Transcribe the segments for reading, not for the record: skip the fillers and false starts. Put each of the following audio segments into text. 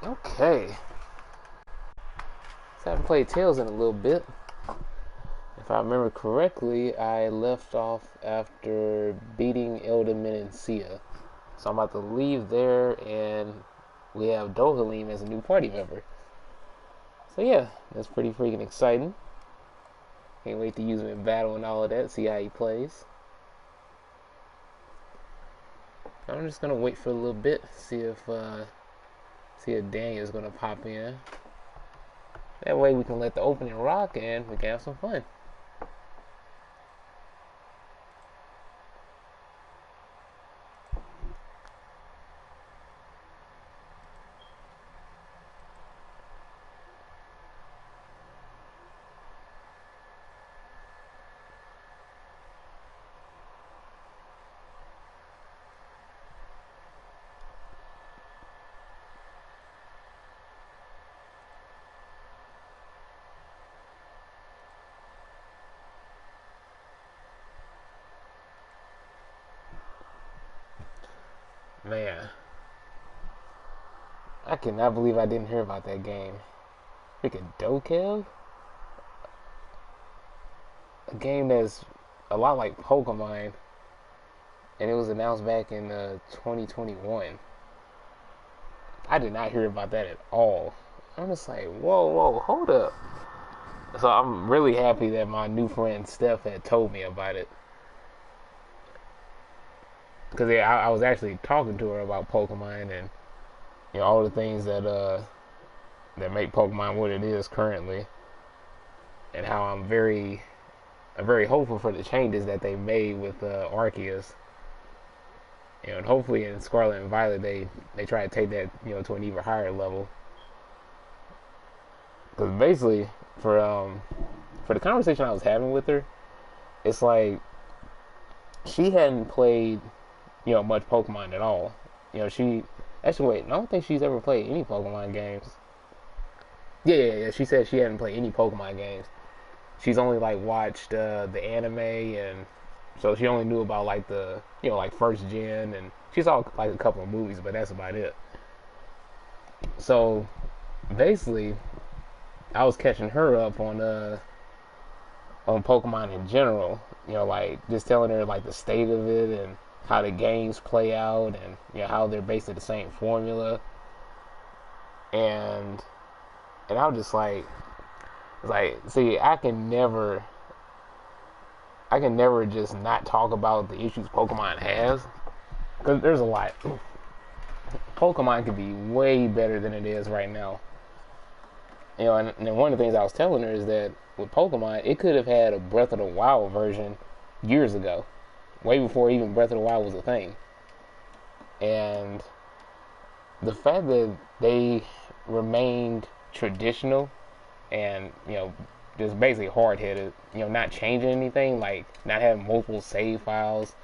Okay. So I haven't played Tales in a little bit. If I remember correctly, I left off after beating Elder Menancia. So I'm about to leave there, and we have DOKEV as a new party member. So yeah, that's pretty freaking exciting. Can't wait to use him in battle and all of that, see how he plays. I'm just gonna wait for a little bit, see if Daniel's gonna pop in. That way we can let the opening rock and we can have some fun. Man, I cannot believe I didn't hear about that game. Freaking DOKEV? A game that's a lot like Pokemon, and it was announced back in 2021. I did not hear about that at all. I'm just like, whoa, hold up. So I'm really happy that my new friend Steph had told me about it. Because I was actually talking to her about Pokemon and all the things that make Pokemon what it is currently, and how I'm very hopeful for the changes that they made with Arceus. And hopefully in Scarlet and Violet they try to take that to an even higher level. Because basically for the conversation I was having with her, it's like she hadn't played much Pokemon at all. She actually wait. I don't think she's ever played any Pokemon games. Yeah. She said she hadn't played any Pokemon games. She's only like watched the anime, and so she only knew about like the like first gen, and she saw like a couple of movies, but that's about it. So basically, I was catching her up on Pokemon in general. Like just telling her like the state of it and how the games play out, and how they're basically the same formula. And I was just like, see, I can never just not talk about the issues Pokemon has, because there's a lot. Pokemon could be way better than it is right now. And one of the things I was telling her is that with Pokemon, it could have had a Breath of the Wild version years ago, way before even Breath of the Wild was a thing. And the fact that they remained traditional and just basically hard-headed, not changing anything, like not having multiple save files,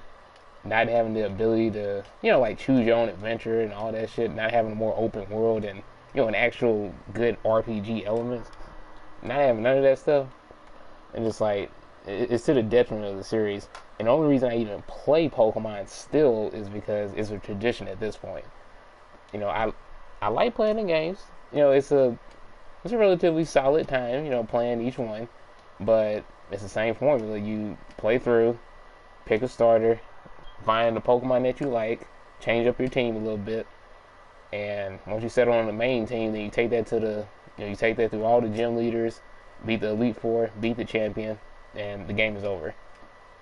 not having the ability to like choose your own adventure and all that shit, not having a more open world and an actual good RPG elements, not having none of that stuff, and just like it's to the detriment of the series. And the only reason I even play Pokemon still is because it's a tradition at this point. I like playing the games. It's a relatively solid time, playing each one, but it's the same formula. You play through, pick a starter, find the Pokemon that you like, change up your team a little bit, and once you settle on the main team, then you take that to you take that through all the gym leaders, beat the Elite Four, beat the champion, and the game is over.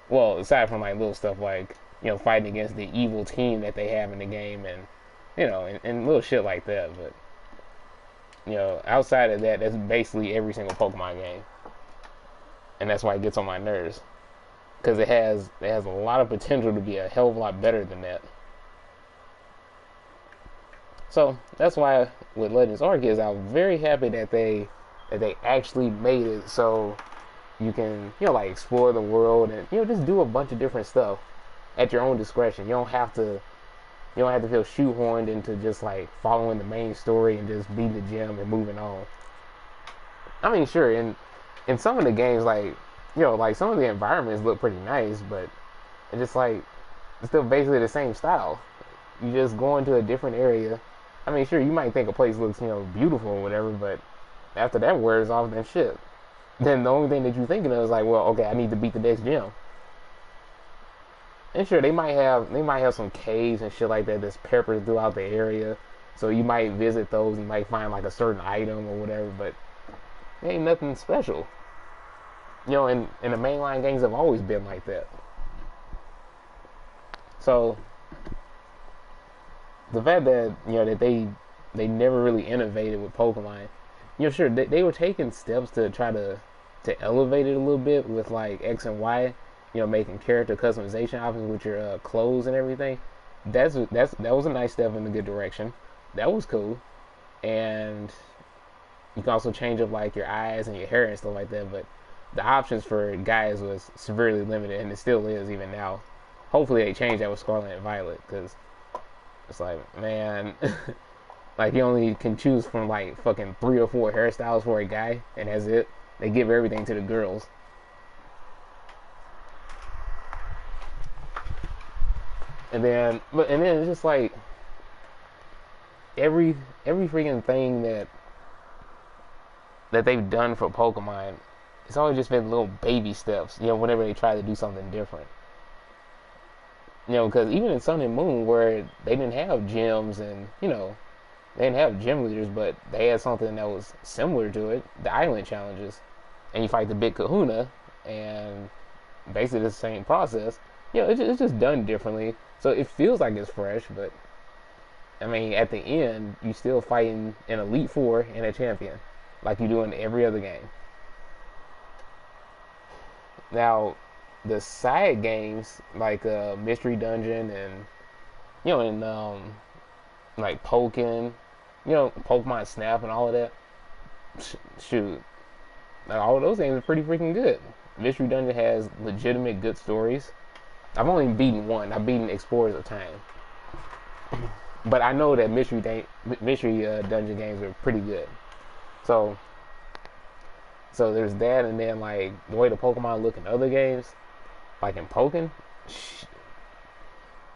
Well, aside from like little stuff like fighting against the evil team that they have in the game, and and little shit like that, but outside of that, that's basically every single Pokemon game, and that's why it gets on my nerves, because it has a lot of potential to be a hell of a lot better than that. So that's why with Legends Arceus, I'm very happy that they actually made it so you can like explore the world and just do a bunch of different stuff at your own discretion. You don't have to feel shoehorned into just like following the main story and just beating the gym and moving on. I mean, sure, in some of the games, like like some of the environments look pretty nice, but it's just like it's still basically the same style. You just go into a different area, I mean, sure, you might think a place looks, beautiful or whatever, but after that wears off, then shit. Then the only thing that you're thinking of is like, well, okay, I need to beat the next gym. And sure, they might have some caves and shit like that that's peppered throughout the area. So you might visit those, you might find like a certain item or whatever, but it ain't nothing special. And the mainline games have always been like that. So the fact that that they never really innovated with Pokemon, sure they were taking steps to try to elevate it a little bit with like X and Y, making character customization options with your clothes and everything. That was a nice step in the good direction. That was cool, and you can also change up like your eyes and your hair and stuff like that. But the options for guys was severely limited, and it still is even now. Hopefully they change that with Scarlet and Violet, because it's like, man, like you only can choose from like fucking 3 or 4 hairstyles for a guy, and that's it. They give everything to the girls. And then it's just like every freaking thing that they've done for Pokemon, it's always just been little baby steps. Whenever they try to do something different. Because even in Sun and Moon, where they didn't have gyms and they didn't have gym leaders, but they had something that was similar to it, the island challenges, and you fight the big Kahuna, and basically the same process. It's just done differently, so it feels like it's fresh, but I mean, at the end, you still fighting an Elite Four and a champion, like you do in every other game. Now, the side games like Mystery Dungeon and and like Pokken, Pokemon Snap and all of that. Shoot, like, all of those games are pretty freaking good. Mystery Dungeon has legitimate good stories. I've only beaten one. I've beaten Explorers of Time, but I know that Mystery Dungeon games are pretty good. So there's that, and then like the way the Pokemon look in other games, like in Pokken,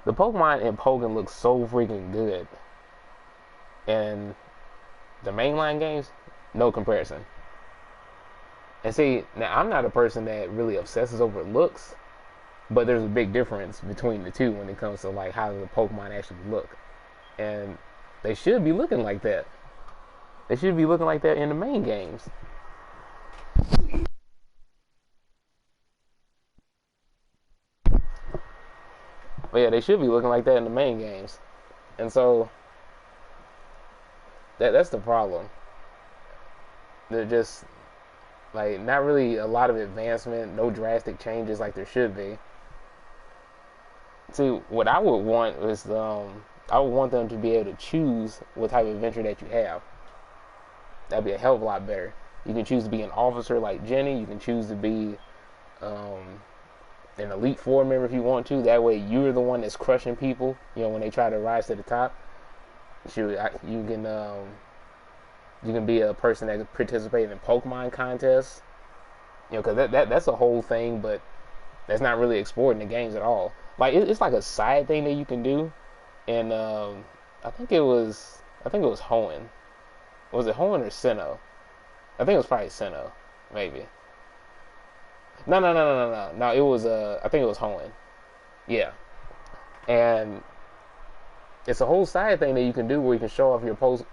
the Pokemon in Pokken look so freaking good, and the mainline games, no comparison. And see, now I'm not a person that really obsesses over looks, but there's a big difference between the two when it comes to like how the Pokemon actually look, and they should be looking like that. They should be looking like that in the main games. But yeah, they should be looking like that in the main games. And so that's the problem. They're just like not really a lot of advancement, no drastic changes like there should be. See, what I would want is I would want them to be able to choose what type of adventure that you have. That'd be a hell of a lot better. You can choose to be an officer like Jenny. You can choose to be an Elite Four member if you want to. That way, you're the one that's crushing people. When they try to rise to the top, you can be a person that can participate in Pokemon contests. Because that's a whole thing, but that's not really explored in the games at all. Like it's like a side thing that you can do, and I think it was Hoenn. Was it Hoenn or Sinnoh? I think it was probably Sinnoh, maybe. No. No, it was I think it was Hoenn. Yeah, and it's a whole side thing that you can do where you can show off your post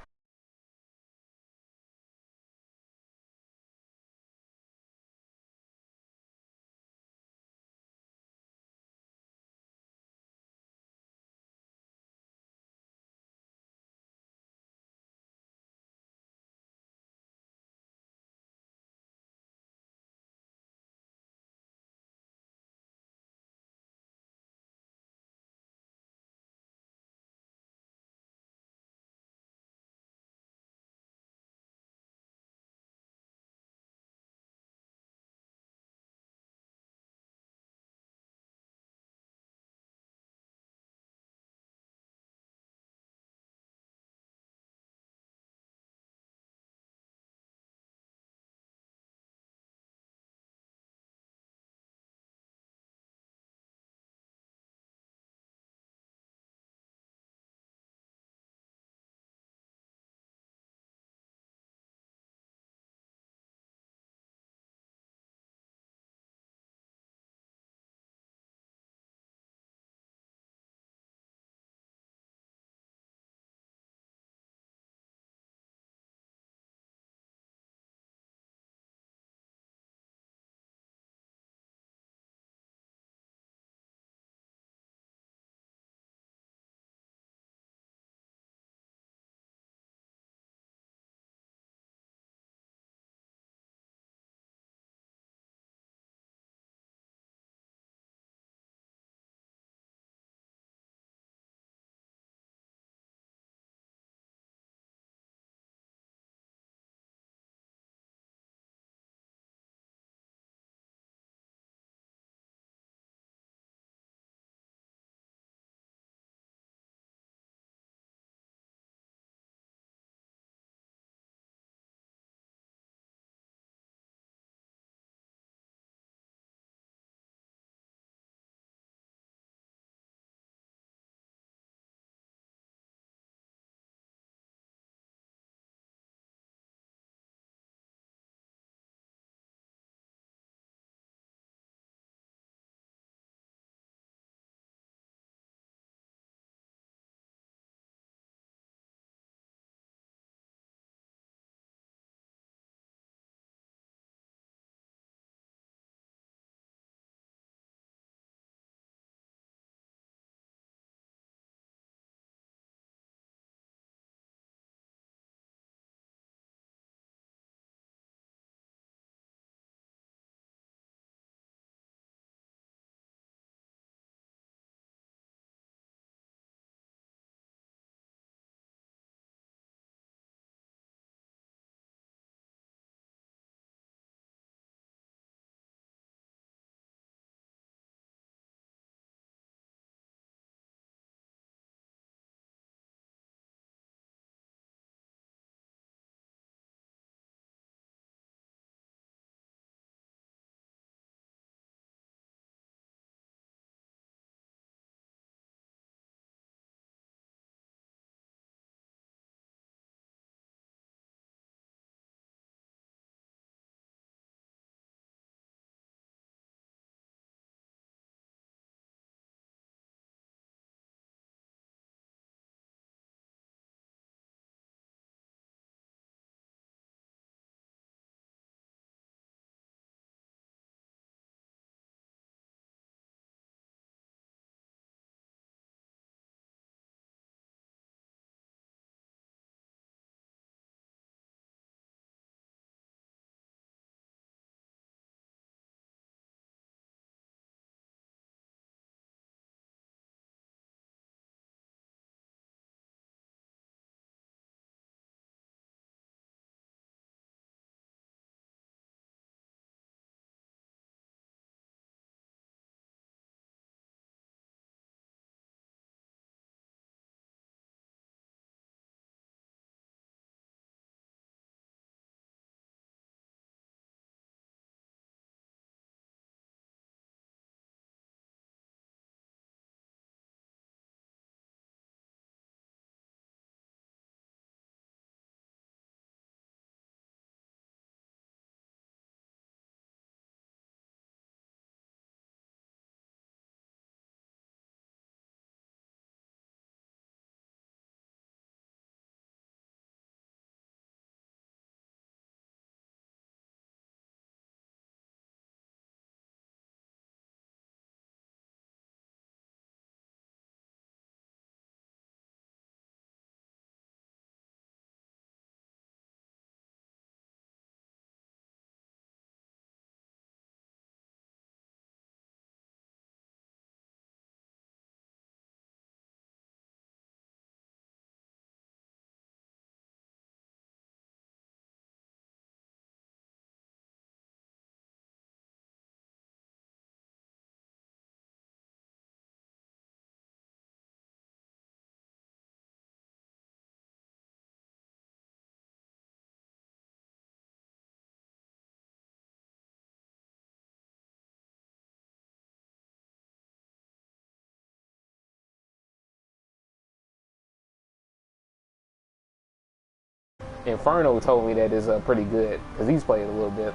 Inferno told me that it's pretty good because he's played a little bit.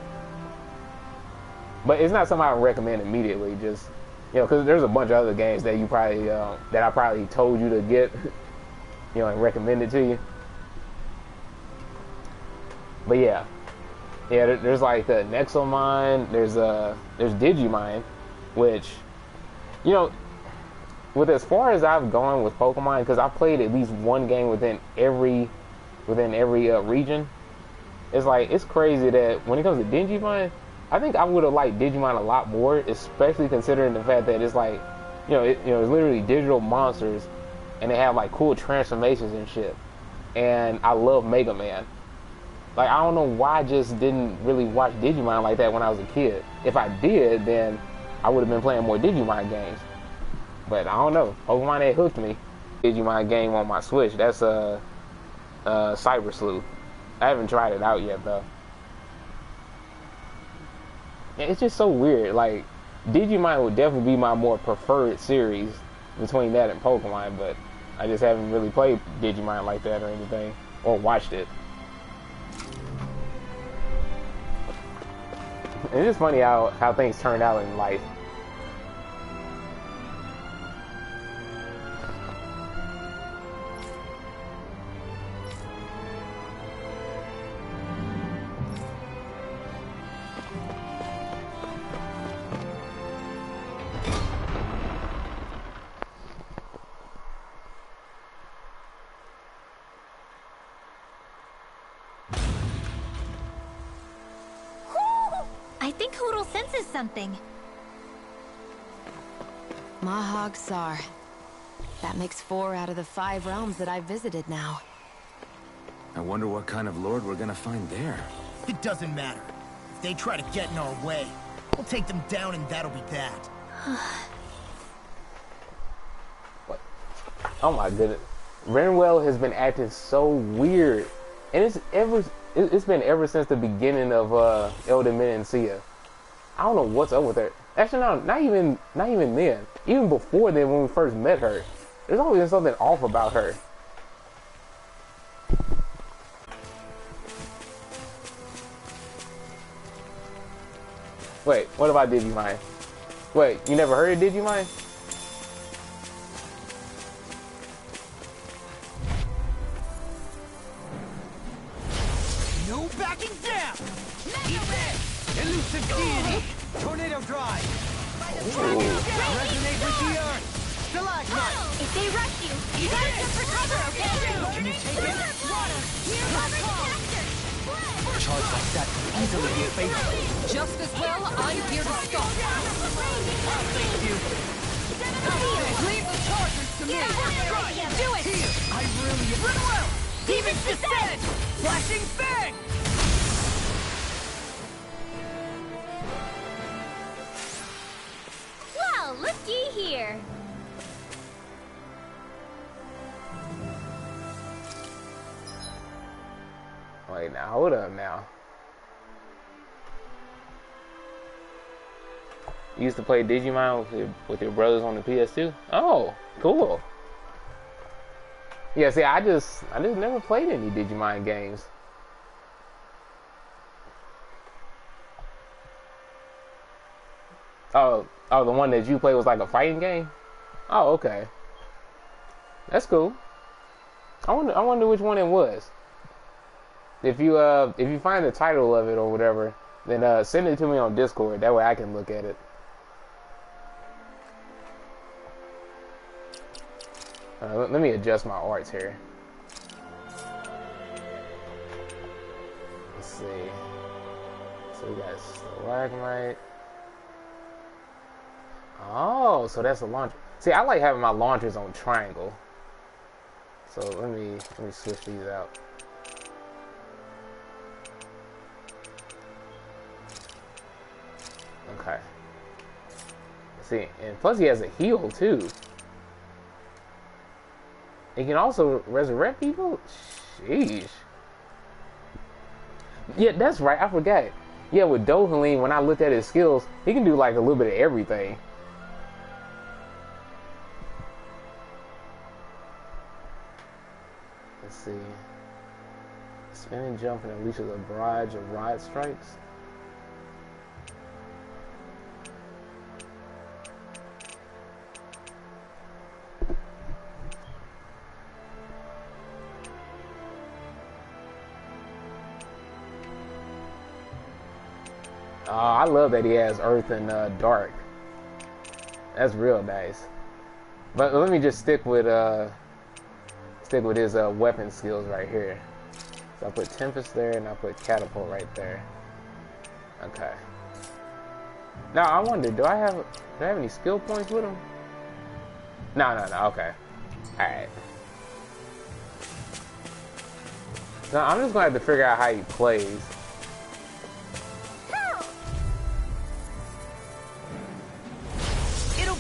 But it's not something I would recommend immediately. Just, you know, because there's a bunch of other games that you probably that I probably told you to get, you know, and recommended to you. But yeah, there's like the Nexomine. There's Digimine, which, you know, with as far as I've gone with Pokemon, because I've played at least one game within every region. It's like, it's crazy that when it comes to Digimon, I think I would have liked Digimon a lot more, especially considering the fact that it's like, it's literally digital monsters, and they have like cool transformations and shit. And I love Mega Man. Like, I don't know why I just didn't really watch Digimon like that when I was a kid. If I did, then I would have been playing more Digimon games. But I don't know. Pokemon had hooked me. Digimon game on my Switch. That's Cyber Sleuth. I haven't tried it out yet though. It's just so weird. Like, Digimon would definitely be my more preferred series between that and Pokemon, but I just haven't really played Digimon like that or anything, or watched it. It's just funny how things turn out in life. Something. Mahag Sar. That makes 4 out of the 5 realms that I've visited now. I wonder what kind of lord we're gonna find there. It doesn't matter. If they try to get in our way, we'll take them down and that'll be that. What? Oh my goodness. Renwell has been acting so weird. And it's been ever since the beginning of Elden Menancia. I don't know what's up with her. Actually, no, not even then. Even before then, when we first met her, there's always been something off about her. Wait, what about Digimon? Wait, you never heard of Digimon? No backing down! Eat this! Elusive deity! Tornado drive! Resonate with the earth! Stalagmite! If they rush you, you gotta just recover, okay? Can you take it? Water! You're covered faster! Charge like that can easily be fatal. Just as well, I'm here to stop. Thank you. Leave the chargers to me. Do it! I really well! Demon's Descent! Flashing Fang! Well, look ye here. Wait, now hold up now. You used to play Digimon with your brothers on the PS2? Oh, cool. Yeah, see, I just never played any Digimon games. Oh, the one that you played was like a fighting game? Oh, okay. That's cool. I wonder which one it was. If you find the title of it or whatever, then send it to me on Discord. That way I can look at it. Let me adjust my arts here. Let's see. So we got Stalagmite. Oh, so that's a launcher. See, I like having my launchers on triangle. So let me switch these out. Okay. See, and plus he has a heal too. He can also resurrect people? Sheesh. Yeah, that's right. I forgot. Yeah, with Dohalim, when I looked at his skills, he can do like a little bit of everything. Let's see. Spinning jump and unleashes a barrage of rod strikes. I love that he has Earth and Dark. That's real nice. But let me just stick with his weapon skills right here. So I put Tempest there and I put Catapult right there. Okay. Now I wonder, do I have any skill points with him? No. Okay. All right. Now I'm just gonna have to figure out how he plays.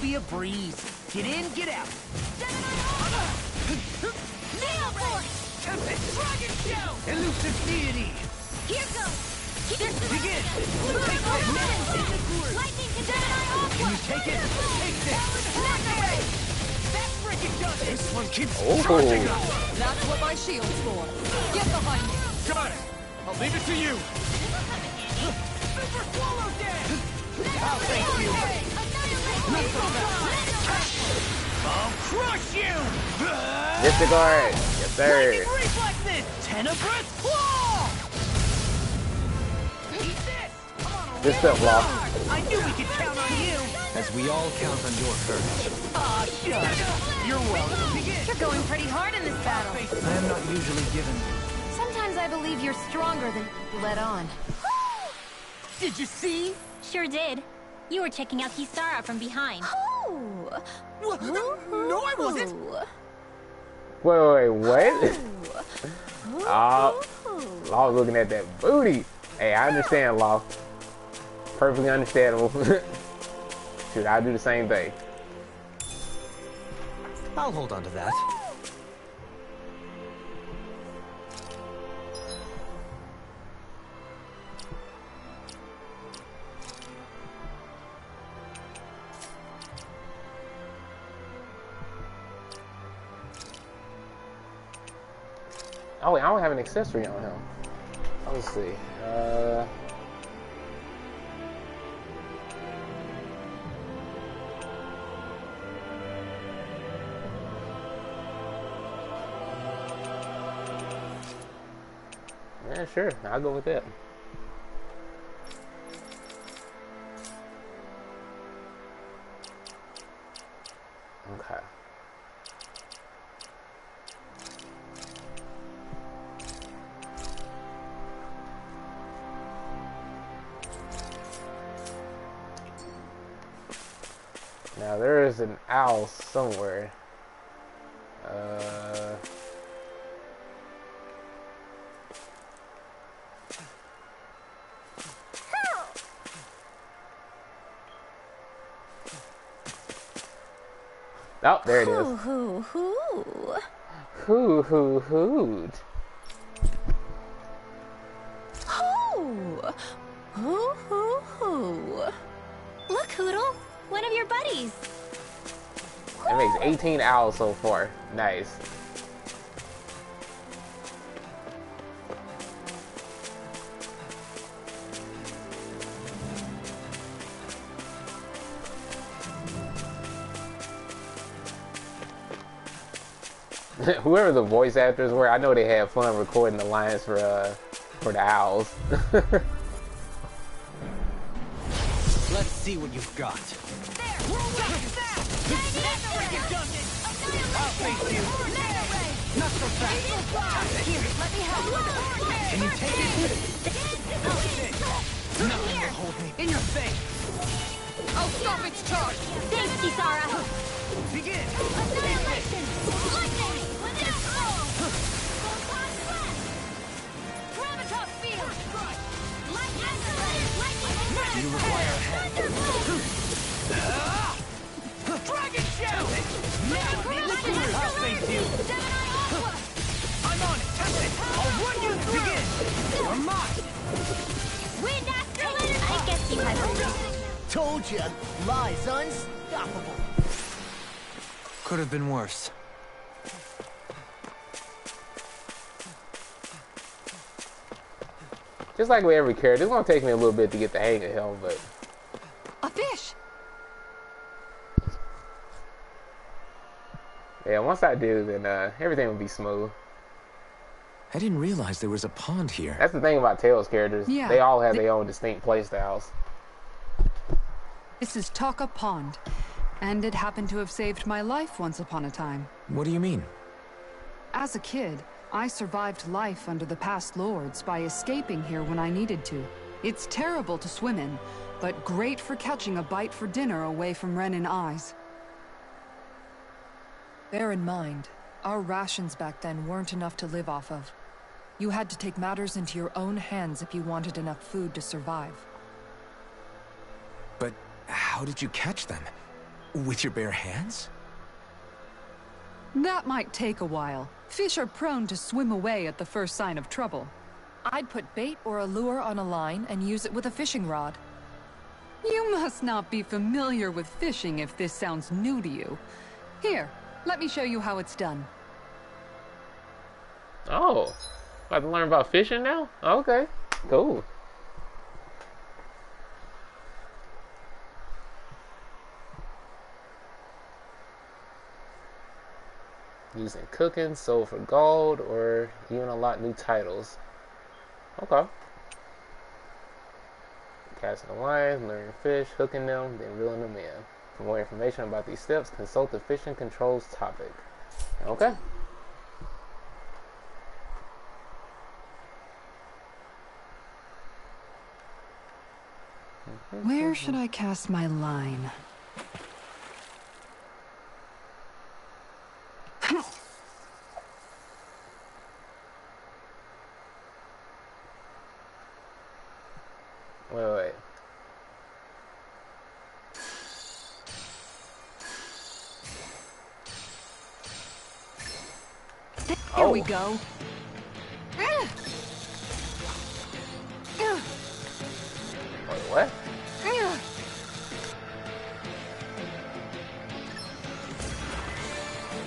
Be a breeze. Get in, get out. Tempest. Dragon show. Elusive deity. Here goes. Begin. Take this. Lightning to Gemini. Can you take it? Take this. That frickin' does it. This one keeps charging up. That's what my shield's for. Get behind me. Got it. I'll leave it to you. Super swallow dead. I'll thank you. I'll crush you! Disregard! Yes, sir! Reflexes! Tenebrous claw! Eat this! Good stuff, Law. I knew we could count on you! As we all count on your courage. Aw, shut. You're welcome. You're going pretty hard in this battle. I am not usually given. Sometimes I believe you're stronger than you let on. Did you see? Sure did. You were checking out Kisara from behind. No, I wasn't! Wait, what? Law was looking at that booty. Hey, I understand, Law. Perfectly understandable. Shoot, I'll do the same thing. I'll hold on to that. Oh wait, I don't have an accessory on him. Let's see. Yeah, sure. I'll go with that. Okay. Now there is an owl somewhere. Oh, there it is. Hooed. Look, Hoodle, one of your buddies. It makes 18 owls so far. Nice. Whoever the voice actors were, I know they had fun recording the lines for the owls. Let's see what you've got. I'll face you. Not so fast. Here, let me help. Can you take it? Nothing will hold me. In your face. I'll stop its charge. Thanks, Kisara. Begin. Annihilation. Lightning. Gravitas field. Lightning. You require a hand. Dragon show! Now, I'll face you. I'm on it. Test it. I'll run you through. Begin. You're mine. Wind Astrolator. I guess you had a reason. Told ya. Lie's unstoppable. Could have been worse. Just like with every character, it's gonna take me a little bit to get the hang of him, but A fish! yeah, once I do, then everything will be smooth. I didn't realize there was a pond here. That's the thing about Tales characters. Yeah, They all have their own distinct playstyles. This is Taka Pond, and it happened to have saved my life once upon a time. What do you mean? As a kid, I survived life under the past lords by escaping here when I needed to. It's terrible to swim in, but great for catching a bite for dinner away from Renin eyes. Bear in mind, our rations back then weren't enough to live off of. You had to take matters into your own hands if you wanted enough food to survive. But how did you catch them? With your bare hands? That might take a while. Fish are prone to swim away at the first sign of trouble. I'd put bait or a lure on a line and use it with a fishing rod. You must not be familiar with fishing if this sounds new to you. Here, let me show you how it's done. Oh, about to learn about fishing now? Okay, cool. Using cooking, sold for gold, or even unlock new titles. Okay. Casting the lines, luring fish, hooking them, then reeling them in. For more information about these steps, consult the fishing controls topic. Okay. Where should I cast my line? Wait. Here we go. Wait, what?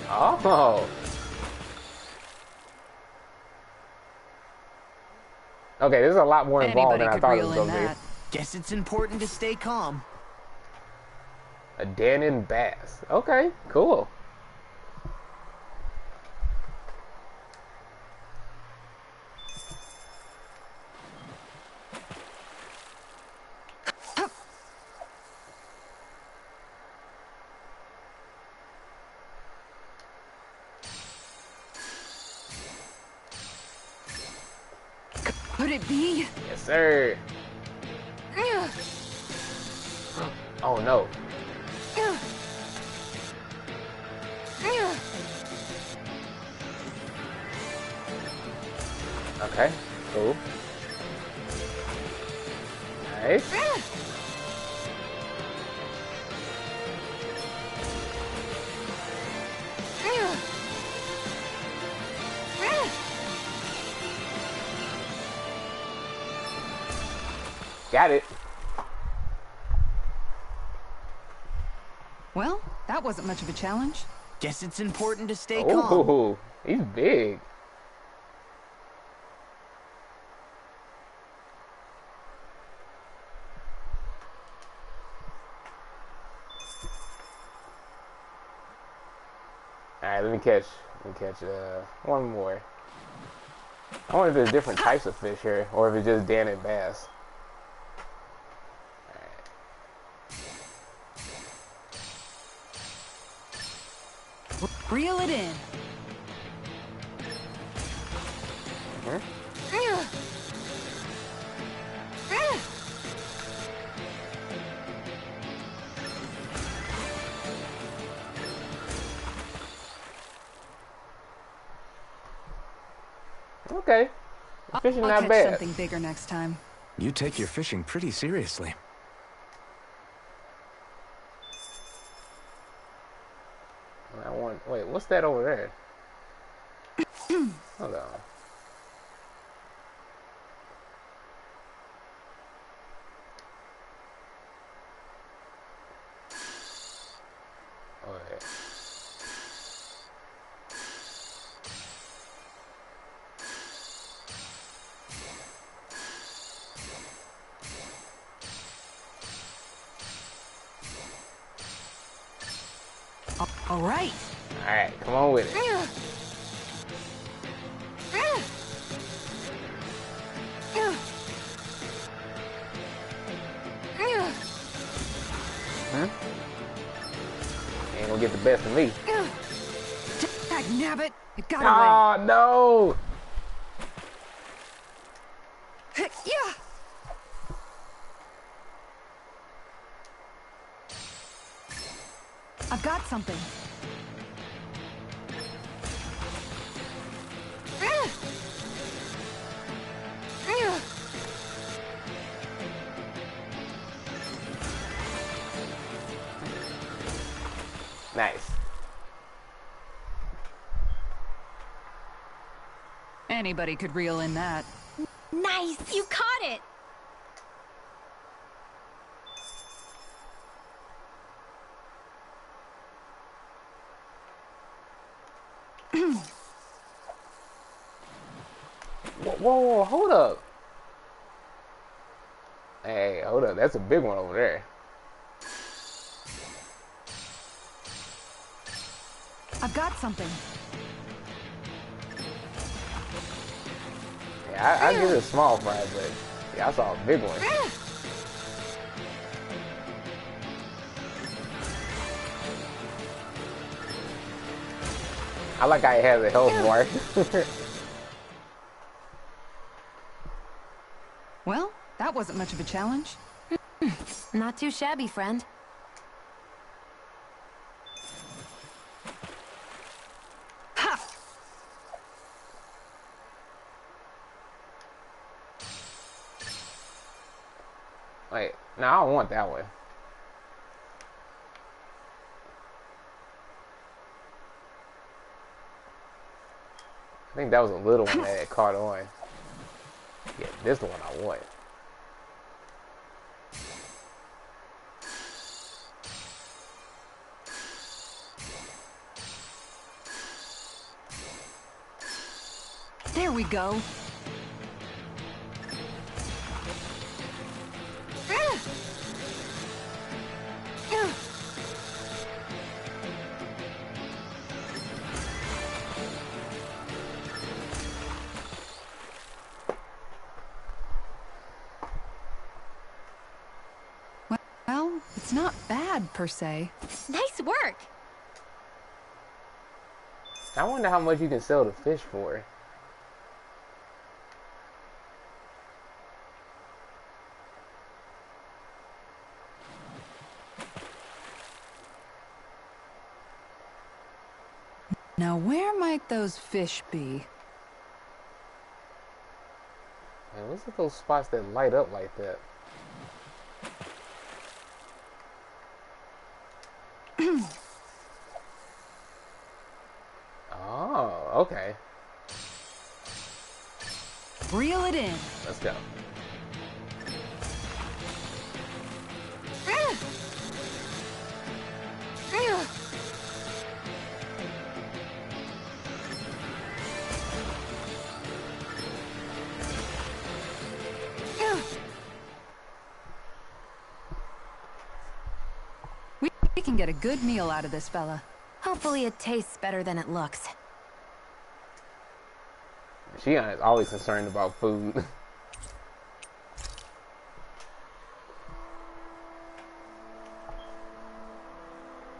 Oh. Okay, this is a lot more involved than I thought it was going to be. Guess it's important to stay calm. A DAHNAN bass. Okay, cool. Could it be? Yes, sir. Oh, no. Okay, cool. Nice. Got it. Well, that wasn't much of a challenge. Guess it's important to stay calm. Oh, he's big. Alright, let me catch one more. I wonder if there's different types of fish here, or if it's just DAHNAN bass. Reel it in. Okay. Fishing I'll not catch bad. something bigger next time. You take your fishing pretty seriously. Wait, what's that over there? Hold on. Wait. All right. All right, come on with it. Huh? Ain't gonna get the best of me. Dagnabbit, it got away. Oh no! Yeah. I've got something. Nice. Anybody could reel in that. Nice! You caught it! Whoa, hold up. Hey, hold up. That's a big one over there. I've got something. Yeah, I give it a small fry, but yeah, I saw a big one. I like how it has a health bar. Well, that wasn't much of a challenge. Not too shabby, friend. Ha! Wait, no, I don't want that one. I think that was a little one that caught on. Yeah, this is the one I want. There we go. Well, it's not bad per se. Nice work! I wonder how much you can sell the fish for. Now, where might those fish be? Man, what's with those spots that light up like that? Oh, okay. Reel it in. Let's go. We can get a good meal out of this fella. Hopefully it tastes better than it looks. She is always concerned about food.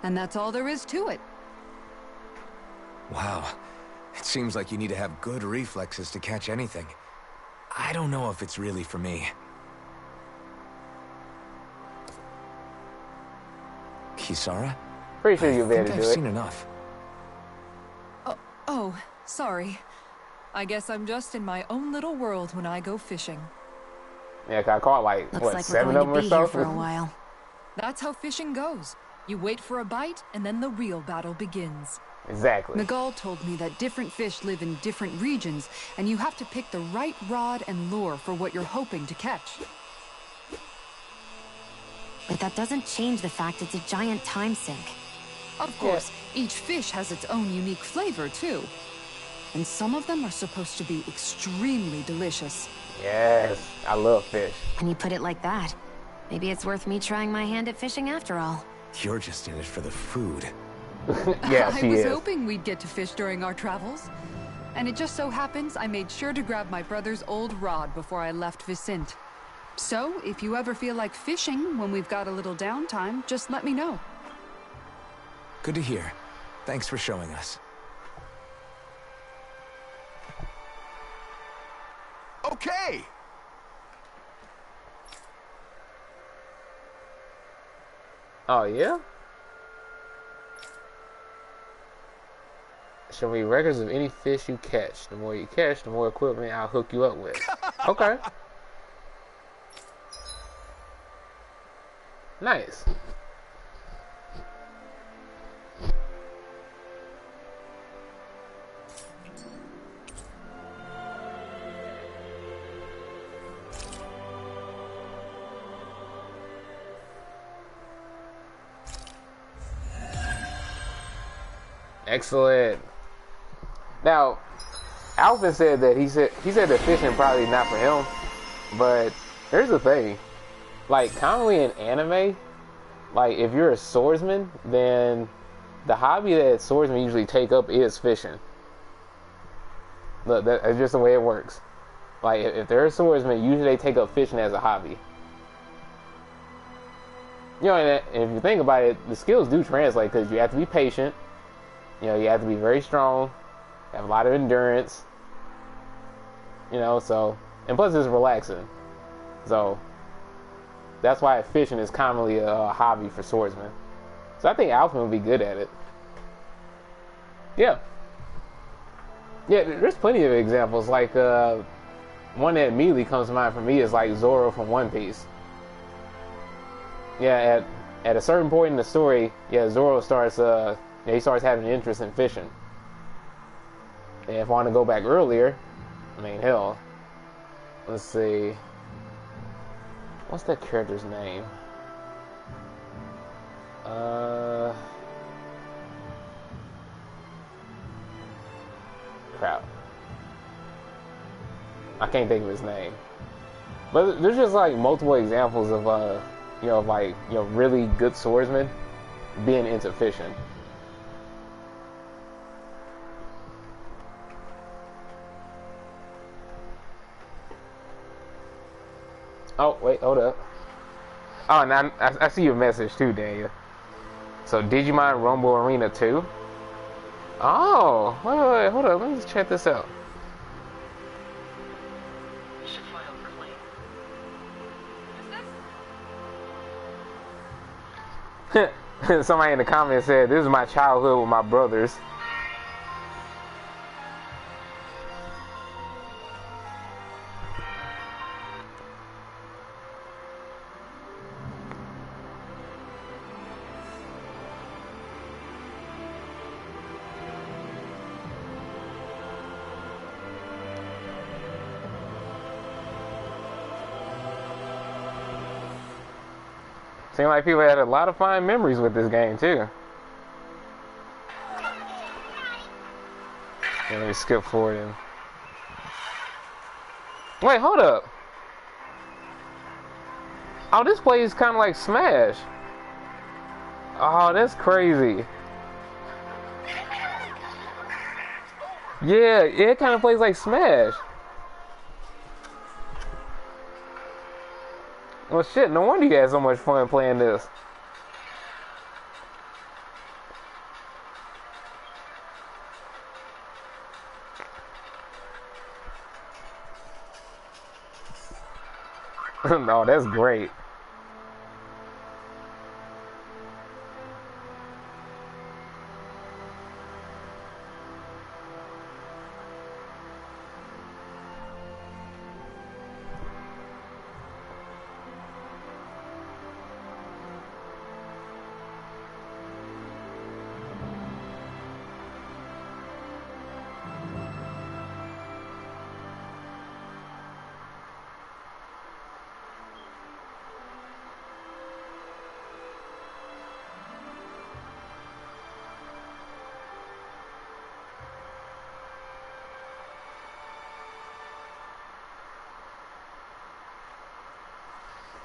And that's all there is to it. Wow. It seems like you need to have good reflexes to catch anything. I don't know if it's really for me. Kisara? Pretty sure you'll be able to I've do it. seen enough. Oh, sorry. I guess I'm just in my own little world when I go fishing. Yeah, 'cause I caught like, Looks what, like we're 7 going of to them or be so? here for a while. That's how fishing goes. You wait for a bite, and then the real battle begins. Exactly. Nagal told me that different fish live in different regions, and you have to pick the right rod and lure for what you're hoping to catch. But that doesn't change the fact it's a giant time sink. Of course, each fish has its own unique flavor, too. And some of them are supposed to be extremely delicious. Yes, I love fish. When you put it like that, maybe it's worth me trying my hand at fishing after all. You're just in it for the food. Yeah, I she was is. hoping we'd get to fish during our travels. And it just so happens I made sure to grab my brother's old rod before I left Vicente. So, if you ever feel like fishing when we've got a little downtime, just let me know. Good to hear. Thanks for showing us. Okay! Oh, yeah? Show me records of any fish you catch. The more you catch, the more equipment I'll hook you up with. Okay. Nice. Excellent. Now, Alvin said that he said that fishing probably not for him, but here's the thing. Like, commonly in anime, like, if you're a swordsman, then the hobby that swordsmen usually take up is fishing. Look, that's just the way it works. Like, if they're a swordsman, usually they take up fishing as a hobby. You know, and if you think about it, the skills do translate, because you have to be patient. You know, you have to be very strong, have a lot of endurance. You know, so, and plus it's relaxing. So, that's why fishing is commonly a hobby for swordsmen. So I think Alpha would be good at it. Yeah. Yeah, there's plenty of examples. Like, one that immediately comes to mind for me is like Zoro from One Piece. Yeah, at a certain point in the story, yeah, Zoro starts, he starts having an interest in fishing. And if I want to go back earlier, I mean, hell, let's see. What's that character's name? Crap. I can't think of his name. But there's just like multiple examples of, really good swordsmen being into fishing. Oh, wait, hold up. Oh, now I see your message too, Daniel. So, Digimon Rumble Arena 2? Oh, wait, hold up. Let me just check this out. Somebody in the comments said, this is my childhood with my brothers. Seemed like people had a lot of fine memories with this game, too. Yeah, let me skip forward and... Wait, hold up. Oh, this plays kind of like Smash. Oh, that's crazy. Yeah, it kind of plays like Smash. Well, shit, no wonder you had so much fun playing this. No, that's great.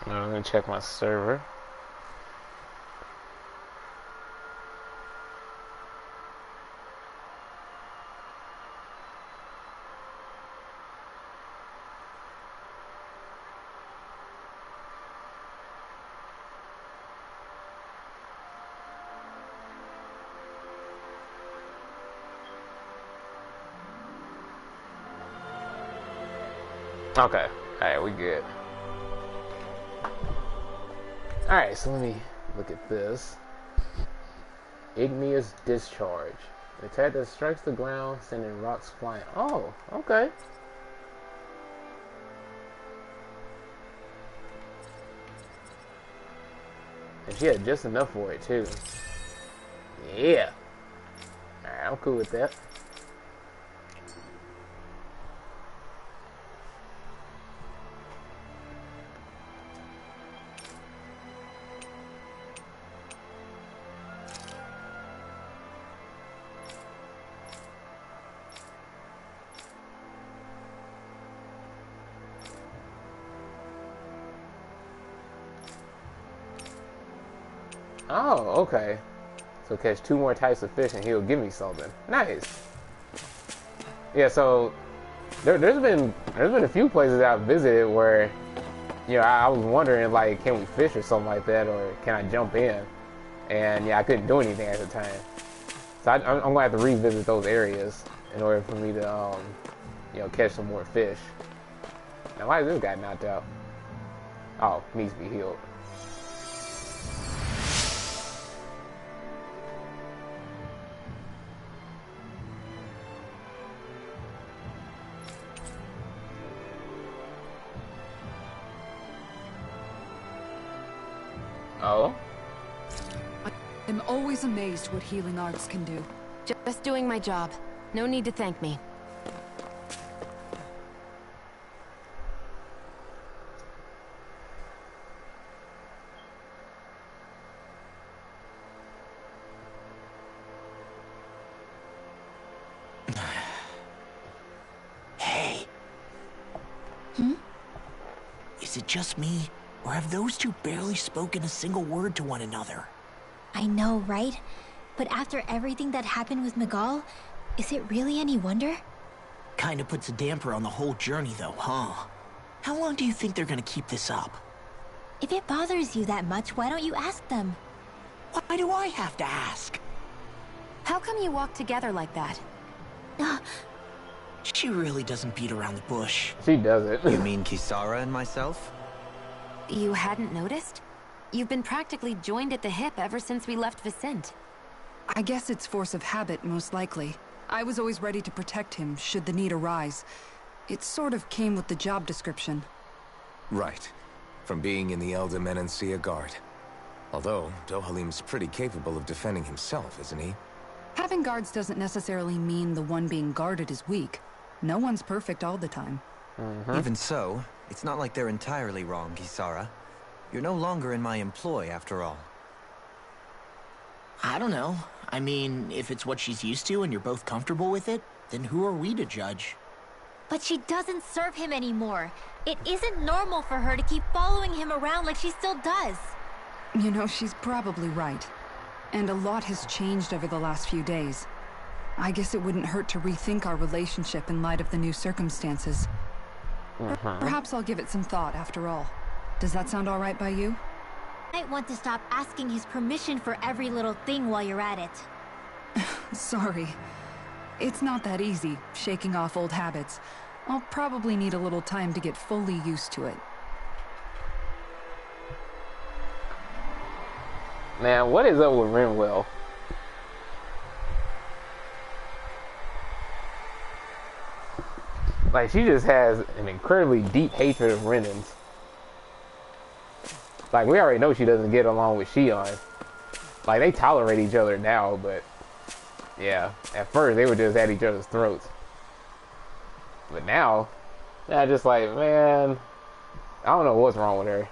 I'm gonna check my server. Okay. Alright, we good. Alright, so let me look at this. Igneous discharge. An attack that strikes the ground, sending rocks flying. Oh, okay. And she had just enough for it too. Yeah. Alright, I'm cool with that. Oh, okay. So catch 2 more types of fish and he'll give me something. Nice. Yeah, so there's been a few places I've visited where, you know, I was wondering, like, can we fish or something like that, or can I jump in? And yeah, I couldn't do anything at the time. So I'm gonna have to revisit those areas in order for me to, you know, catch some more fish. Now, why is this guy knocked out? Oh, needs to be healed. Oh? I'm always amazed what healing arts can do. Just doing my job. No need to thank me. Hey. Is it just me, or have those two barely spoken a single word to one another? I know, right? But after everything that happened with Miguel, is it really any wonder? Kinda puts a damper on the whole journey though, huh? How long do you think they're gonna keep this up? If it bothers you that much, why don't you ask them? Why do I have to ask? How come you walk together like that? She really doesn't beat around the bush. She does it. You mean Kisara and myself? You hadn't noticed? You've been practically joined at the hip ever since we left Vicente. I guess it's force of habit, most likely. I was always ready to protect him, should the need arise. It sort of came with the job description. Right. From being in the Elder Menancia Guard. Although, Dohalim's pretty capable of defending himself, isn't he? Having guards doesn't necessarily mean the one being guarded is weak. No one's perfect all the time. Even so, it's not like they're entirely wrong, Kisara. You're no longer in my employ, after all. I don't know. I mean, if it's what she's used to and you're both comfortable with it, then who are we to judge? But she doesn't serve him anymore. It isn't normal for her to keep following him around like she still does. You know, she's probably right. And a lot has changed over the last few days. I guess it wouldn't hurt to rethink our relationship in light of the new circumstances. Perhaps I'll give it some thought, after all. Does that sound all right by you? Might want to stop asking his permission for every little thing while you're at it. Sorry. It's not that easy, shaking off old habits. I'll probably need a little time to get fully used to it. Man, what is up with Renwell? Like, she just has an incredibly deep hatred of Renans. Like, we already know she doesn't get along with Shion. Like, they tolerate each other now, but yeah, at first they were just at each other's throats. But now, they're just like, man, I don't know what's wrong with her.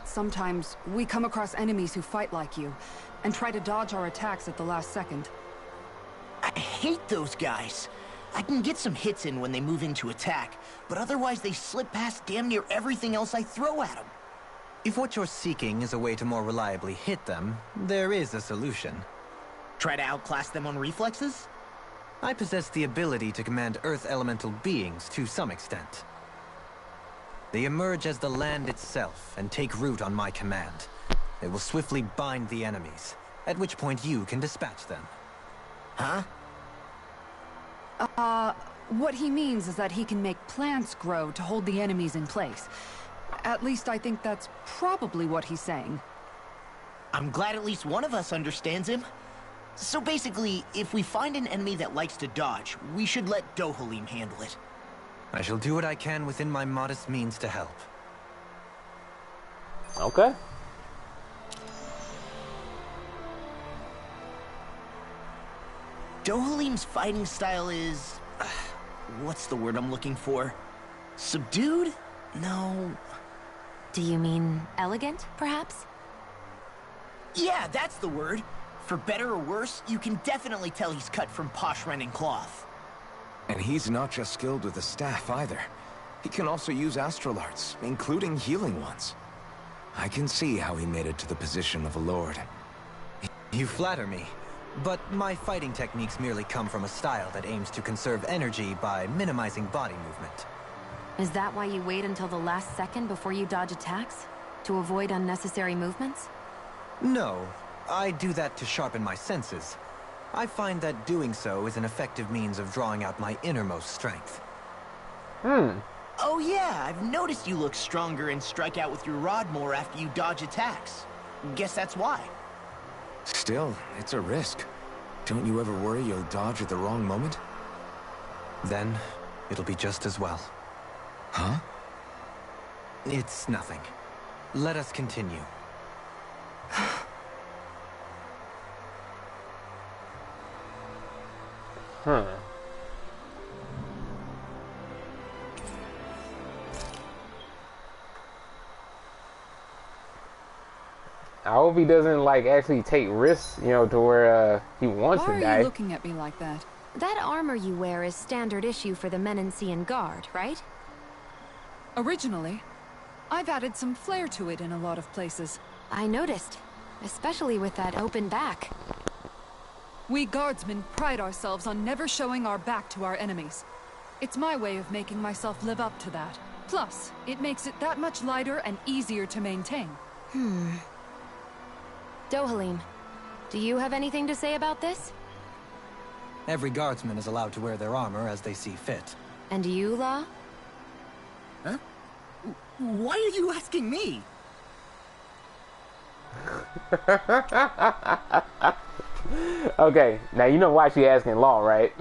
Sometimes we come across enemies who fight like you and try to dodge our attacks at the last second. I hate those guys. I can get some hits in when they move into attack, but otherwise they slip past damn near everything else I throw at them. If what you're seeking is a way to more reliably hit them, there is a solution. Try to outclass them on reflexes? I possess the ability to command Earth elemental beings to some extent. They emerge as the land itself and take root on my command. They will swiftly bind the enemies, at which point you can dispatch them. Huh? What he means is that he can make plants grow to hold the enemies in place. At least I think that's probably what he's saying. I'm glad at least one of us understands him. So basically, if we find an enemy that likes to dodge, we should let Dohalim handle it. I shall do what I can within my modest means to help. Okay. Dohalim's fighting style is... what's the word I'm looking for? Subdued? No... Do you mean elegant, perhaps? Yeah, that's the word. For better or worse, you can definitely tell he's cut from posh Renin cloth. And he's not just skilled with the staff either. He can also use astral arts, including healing ones. I can see how he made it to the position of a lord. You flatter me, but my fighting techniques merely come from a style that aims to conserve energy by minimizing body movement. Is that why you wait until the last second before you dodge attacks? To avoid unnecessary movements? No, I do that to sharpen my senses. I find that doing so is an effective means of drawing out my innermost strength. Oh yeah, I've noticed you look stronger and strike out with your rod more after you dodge attacks. Guess that's why. Still, it's a risk. Don't you ever worry you'll dodge at the wrong moment? Then, it'll be just as well. Huh? It's nothing. Let us continue. I hope he doesn't like actually take risks, you know, to where he wants to die. Why are you looking at me like that? That armor you wear is standard issue for the Menancian Guard, right? Originally, I've added some flair to it in a lot of places. I noticed, especially with that open back. We guardsmen pride ourselves on never showing our back to our enemies. It's my way of making myself live up to that. Plus, it makes it that much lighter and easier to maintain. Dohalim, do you have anything to say about this? Every guardsman is allowed to wear their armor as they see fit. And you, Law? Huh? Why are you asking me? Okay, now you know why she asking Law, right?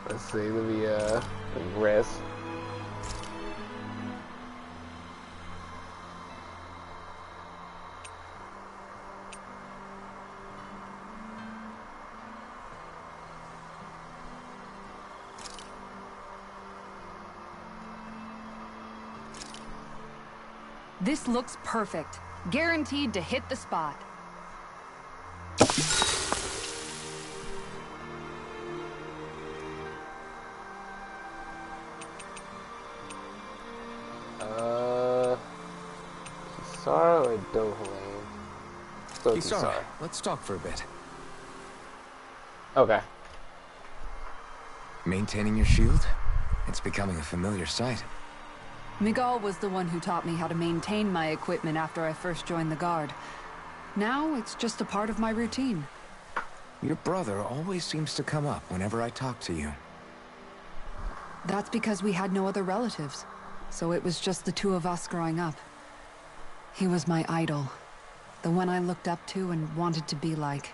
Let's see, let me rest. This looks perfect. Guaranteed to hit the spot. Kisara or Dohalim? So Kisara, let's talk for a bit. Okay. Maintaining your shield? It's becoming a familiar sight. Miguel was the one who taught me how to maintain my equipment after I first joined the Guard. Now, it's just a part of my routine. Your brother always seems to come up whenever I talk to you. That's because we had no other relatives, so it was just the two of us growing up. He was my idol, the one I looked up to and wanted to be like.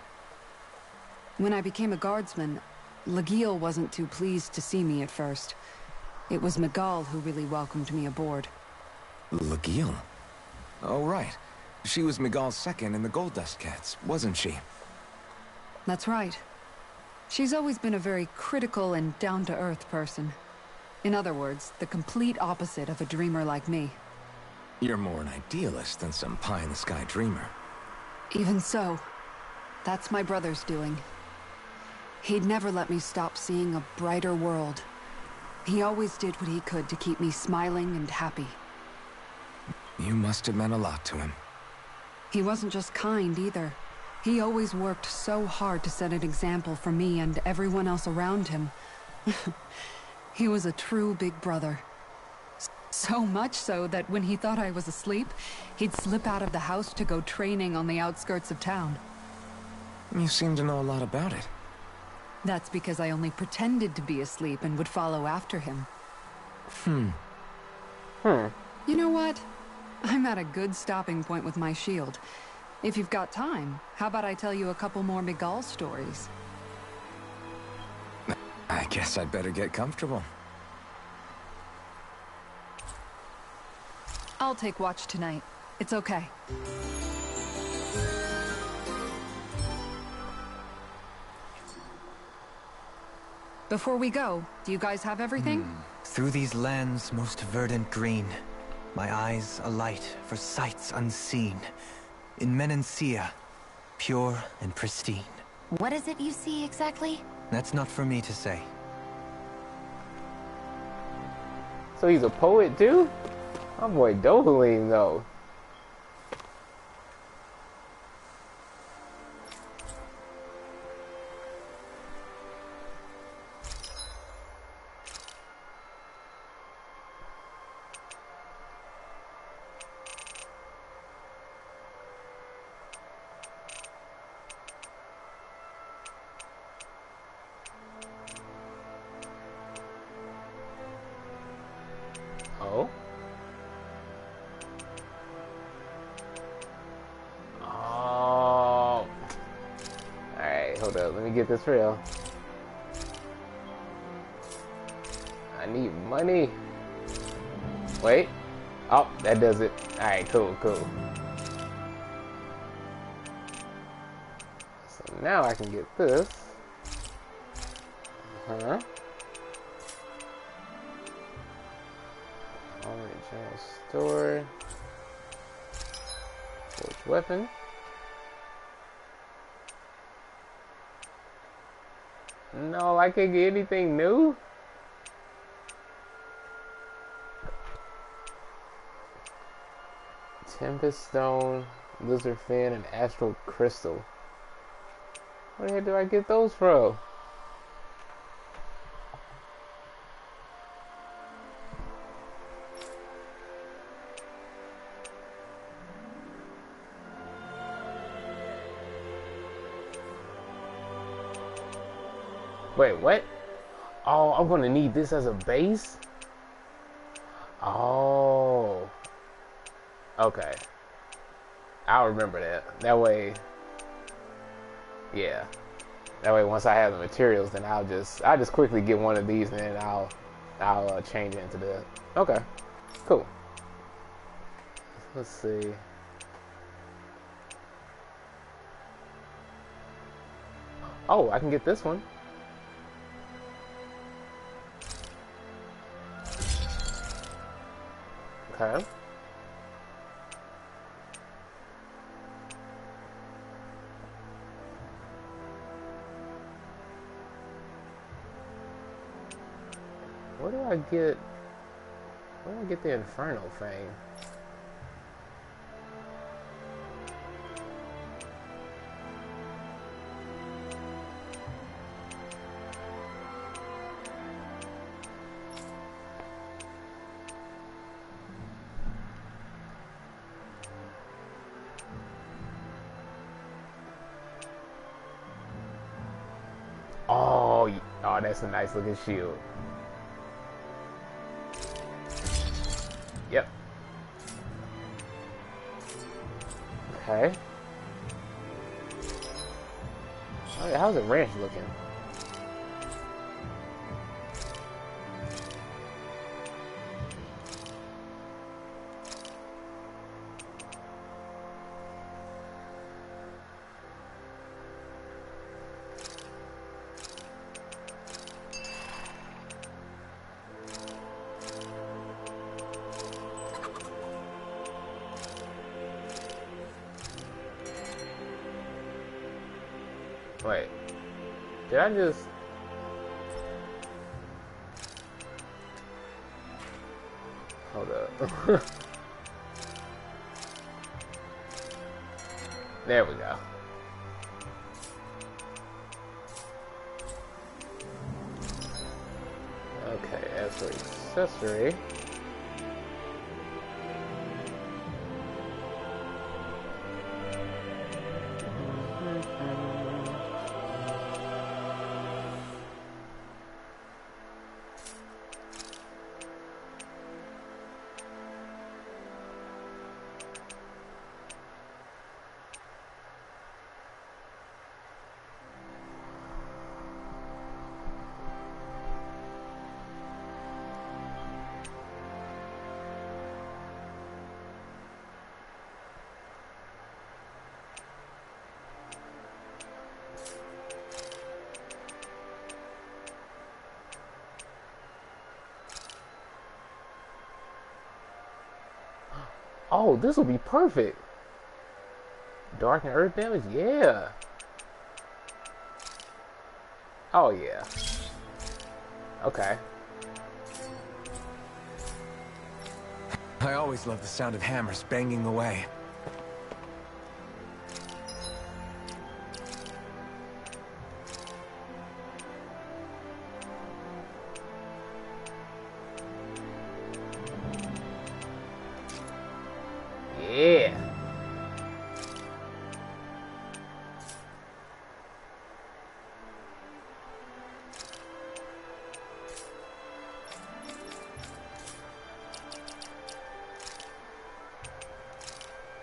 When I became a guardsman, Lagiel wasn't too pleased to see me at first. It was Miguel who really welcomed me aboard. Lagiel? Oh, right. She was Miguel's second in the Gold Dust Cats, wasn't she? That's right. She's always been a very critical and down-to-earth person. In other words, the complete opposite of a dreamer like me. You're more an idealist than some pie-in-the-sky dreamer. Even so, that's my brother's doing. He'd never let me stop seeing a brighter world. He always did what he could to keep me smiling and happy. You must have meant a lot to him. He wasn't just kind either. He always worked so hard to set an example for me and everyone else around him. He was a true big brother. So much so that when he thought I was asleep, he'd slip out of the house to go training on the outskirts of town. You seem to know a lot about it. That's because I only pretended to be asleep and would follow after him. You know what? I'm at a good stopping point with my shield. If you've got time, how about I tell you a couple more Miguel stories? I guess I'd better get comfortable. I'll take watch tonight. It's okay. Before we go, do you guys have everything? Through these lands most verdant green, my eyes alight for sights unseen. In Menancia, pure and pristine. What is it you see exactly? That's not for me to say. So he's a poet too? My boy Dohalim though. Oh. Oh. Alright, hold up. Let me get this real. I need money. Wait. Oh, that does it. Alright, cool, cool. So now I can get this. Huh? General store. Forged weapon. No, I can't get anything new. Tempest stone, lizard fin, and astral crystal. Where the heck do I get those from? Wait, what? Oh, I'm gonna need this as a base? Oh. Okay. I'll remember that. That way, yeah. That way once I have the materials, then I'll just quickly get one of these and then I'll change it into that. Okay. Cool. Let's see. Oh, I can get this one. Okay. Where do I get the Inferno thing? Oh, that's a nice looking shield. Yep. Okay. Oh, yeah, how's the ranch looking? Wait, did I just... Hold up. There we go. Okay, as for accessory, oh, this will be perfect. Dark and earth damage, yeah. Oh yeah. Okay. I always love the sound of hammers banging away. Yeah.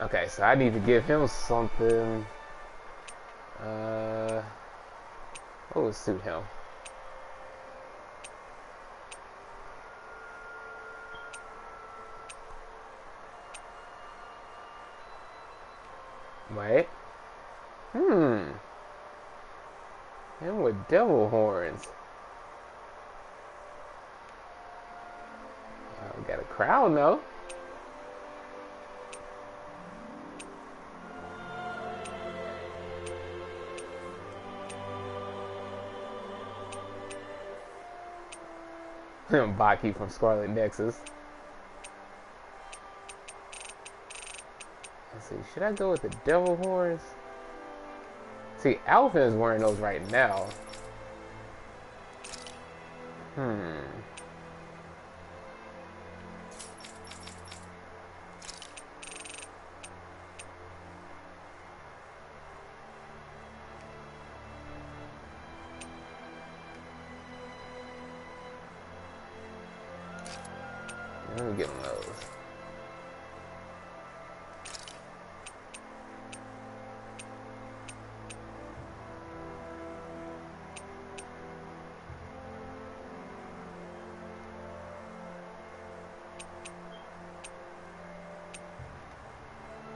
Okay, so I need to give him something. What would suit him? Wait. Him with devil horns. We got a crown though. Baki from Scarlet Nexus. Let's see, should I go with the devil horns? See, Alpha is wearing those right now. Let me get him those.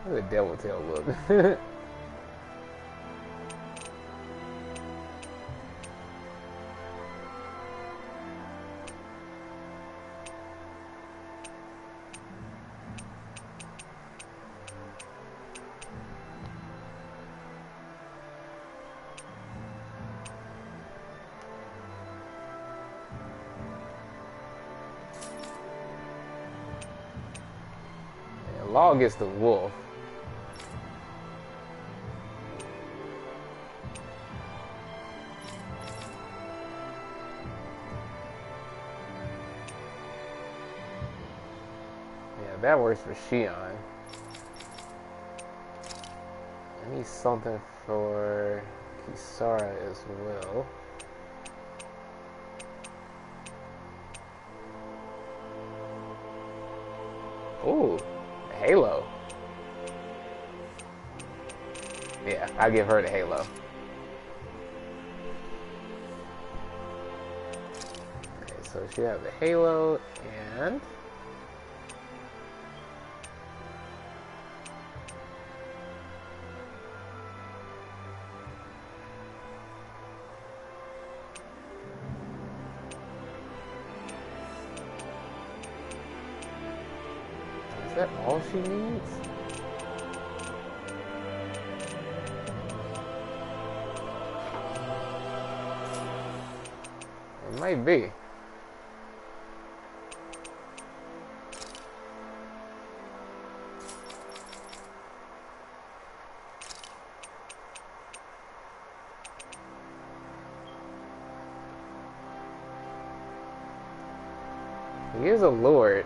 Look at the devil tail look. Law gets the wolf. Yeah, that works for Shion. I need something for Kisara as well. Ooh. Halo. Yeah, I'll give her the halo. Okay, so she has the halo and is that all she needs? It might be. He is a lord.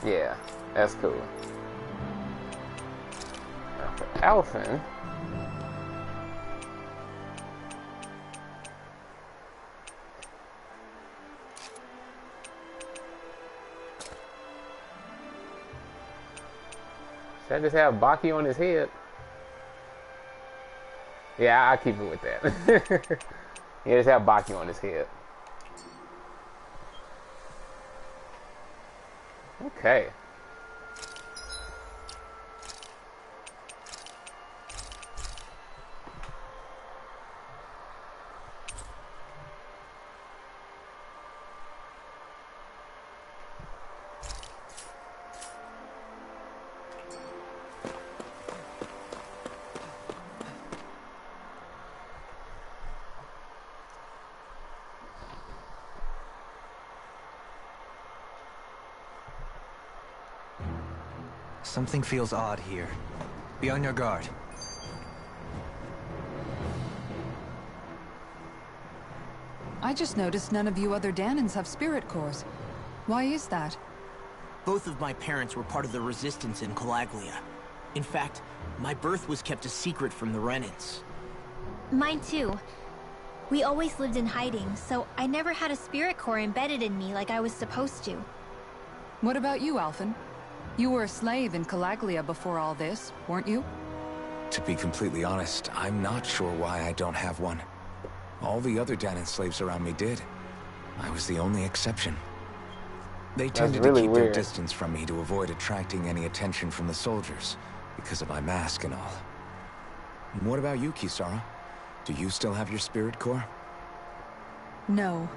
Yeah, that's cool. Now for Alphen, should I just have Baki on his head? Yeah, I'll keep it with that. Yeah, just have Baki on his head. Okay. Something feels odd here. Be on your guard. I just noticed none of you other Dahnans have spirit cores. Why is that? Both of my parents were part of the resistance in Calaglia. In fact, my birth was kept a secret from the Renans. Mine too. We always lived in hiding, so I never had a spirit core embedded in me like I was supposed to. What about you, Alphen? You were a slave in Calaglia before all this, weren't you? To be completely honest, I'm not sure why I don't have one. All the other Dahnan slaves around me did. I was the only exception. They tended to keep their distance from me to avoid attracting any attention from the soldiers, because of my mask and all. And what about you, Kisara? Do you still have your spirit core? No.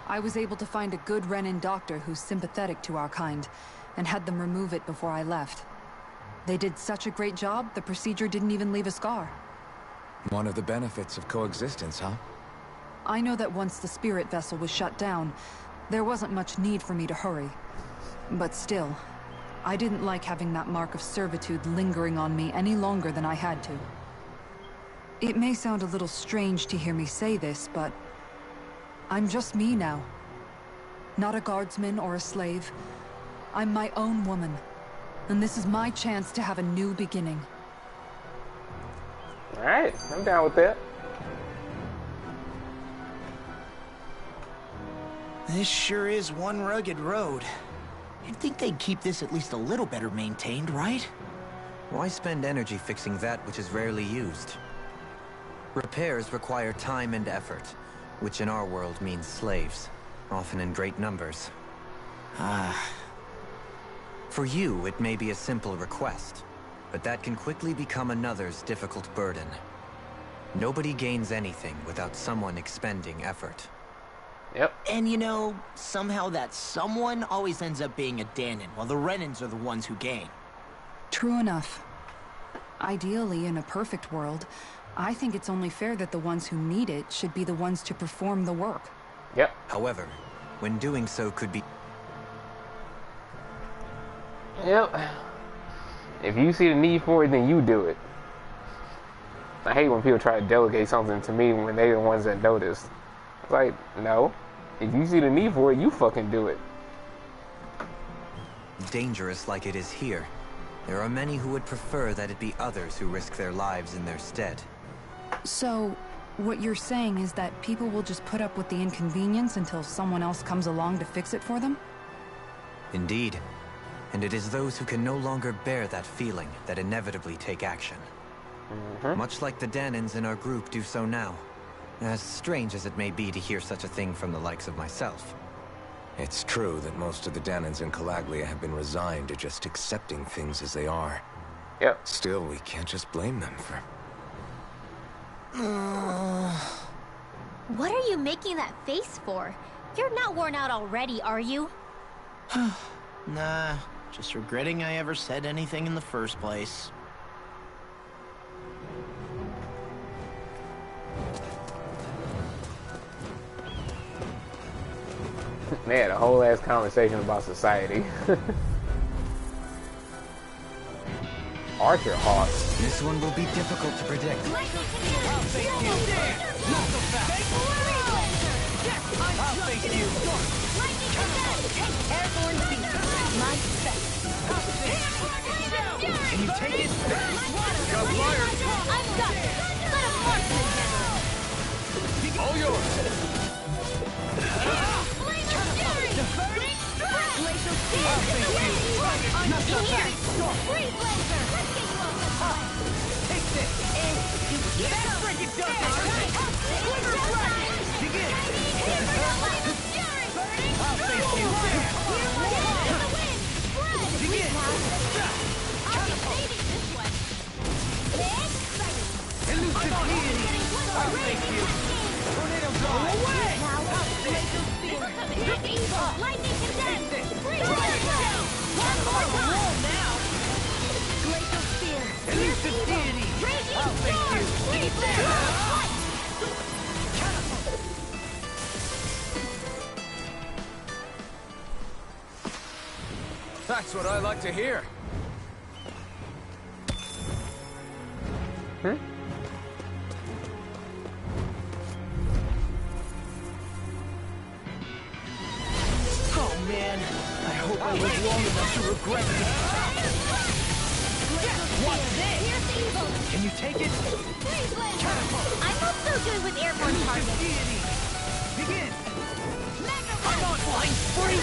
I was able to find a good Renan doctor who's sympathetic to our kind, and had them remove it before I left. They did such a great job, the procedure didn't even leave a scar. One of the benefits of coexistence, huh? I know that once the spirit vessel was shut down, there wasn't much need for me to hurry. But still, I didn't like having that mark of servitude lingering on me any longer than I had to. It may sound a little strange to hear me say this, but I'm just me now. Not a guardsman or a slave. I'm my own woman, and this is my chance to have a new beginning. Alright, I'm down with that. This sure is one rugged road. You'd think they'd keep this at least a little better maintained, right? Why spend energy fixing that which is rarely used? Repairs require time and effort, which in our world means slaves, often in great numbers. For you, it may be a simple request, but that can quickly become another's difficult burden. Nobody gains anything without someone expending effort. Yep. And you know, somehow that someone always ends up being a Dahnan, while the Renans are the ones who gain. True enough. Ideally, in a perfect world, I think it's only fair that the ones who need it should be the ones to perform the work. Yep. However, when doing so could be... Yep. If you see the need for it, then you do it. I hate when people try to delegate something to me when they're the ones that notice. It's like, no. If you see the need for it, you fucking do it. dangerous like it is here, there are many who would prefer that it be others who risk their lives in their stead. So, what you're saying is that people will just put up with the inconvenience until someone else comes along to fix it for them? Indeed. And it is those who can no longer bear that feeling that inevitably take action. Much like the Dahnans in our group do so now. As strange as it may be to hear such a thing from the likes of myself. It's true that most of the Dahnans in Calaglia have been resigned to just accepting things as they are. Yep. Still, we can't just blame them for... What are you making that face for? You're not worn out already, are you? Nah, just regretting I ever said anything in the first place. They had a whole ass conversation about society. Archer Hawk. This one will be difficult to predict. I'll face you. Not so fast. I'll face you. Airborne speed. My spec. Can you take it? Got fire. I'm got it. Let a marksman handle it. All yours. Glacial speed. Not so fast. Free blazer. Let's get you off the spot. Take this. That freaking does it. Begin. I'll face you. Begin. Elusive deity. I'll face you. Tornado drive. Away. Lightning condemned. Free Drag it blazer. down. One more time. Roll now. Glacial spear. Elusive deity. I'll face you. Free blazer. That's what I like to hear. Oh man, I hope I live long enough to regret this. What's this? Can you take it? I'm not so good with airborne targets. Deity. Begin. I'm on flying spree.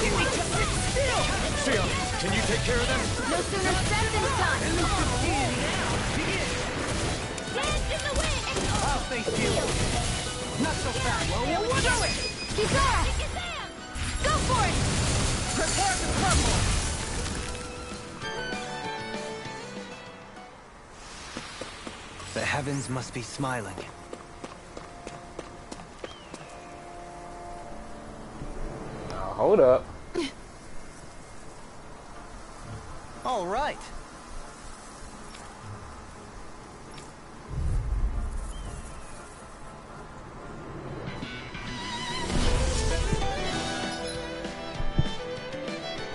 Give me just sit still. Sion, can you take care of them? No sooner said than done. Elusive deity. Begin. Dance in the wind. I'll face you. Not so fast. Whoa. Do it. Kizara. Go for it. Prepare to crumble. The heavens must be smiling. Hold up. All right.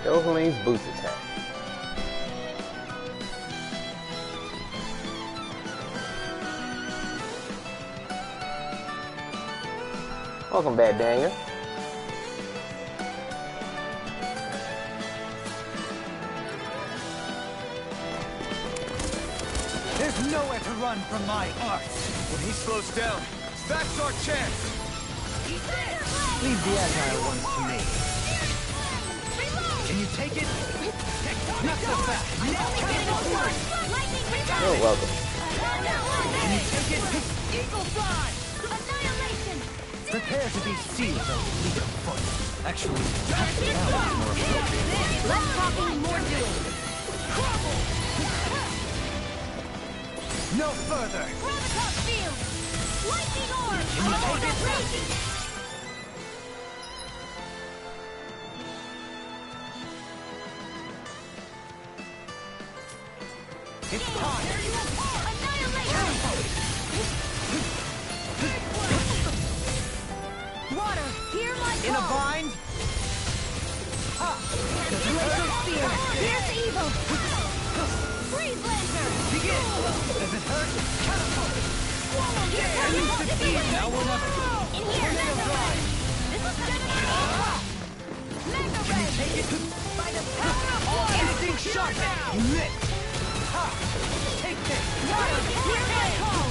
Dofaline's boost attack. Welcome back, Daniel. There's nowhere to run from my art. When he slows down, that's our chance. Leave the agile ones to me. Can you take it? Not so fast. You're welcome. Can you take it? Eagle fly. Annihilation. Prepare to be seized on fleet of foot. Actually, Less talking, more doing. No further. Gravitas field. Lightning orb. Can you take it? Raging. It's time. Annihilation. Water, hear my call. In a bind. Glacial spear. Here's evil. Freeze blazer. Begin. Does it hurt? Catapult. Elusive deity. Now we're not. In here. Mega ray. This is good news. Mega ray. Take it. By the power of water. Instinct sharpen. Lit. Ha. Take this. Water, hear my call.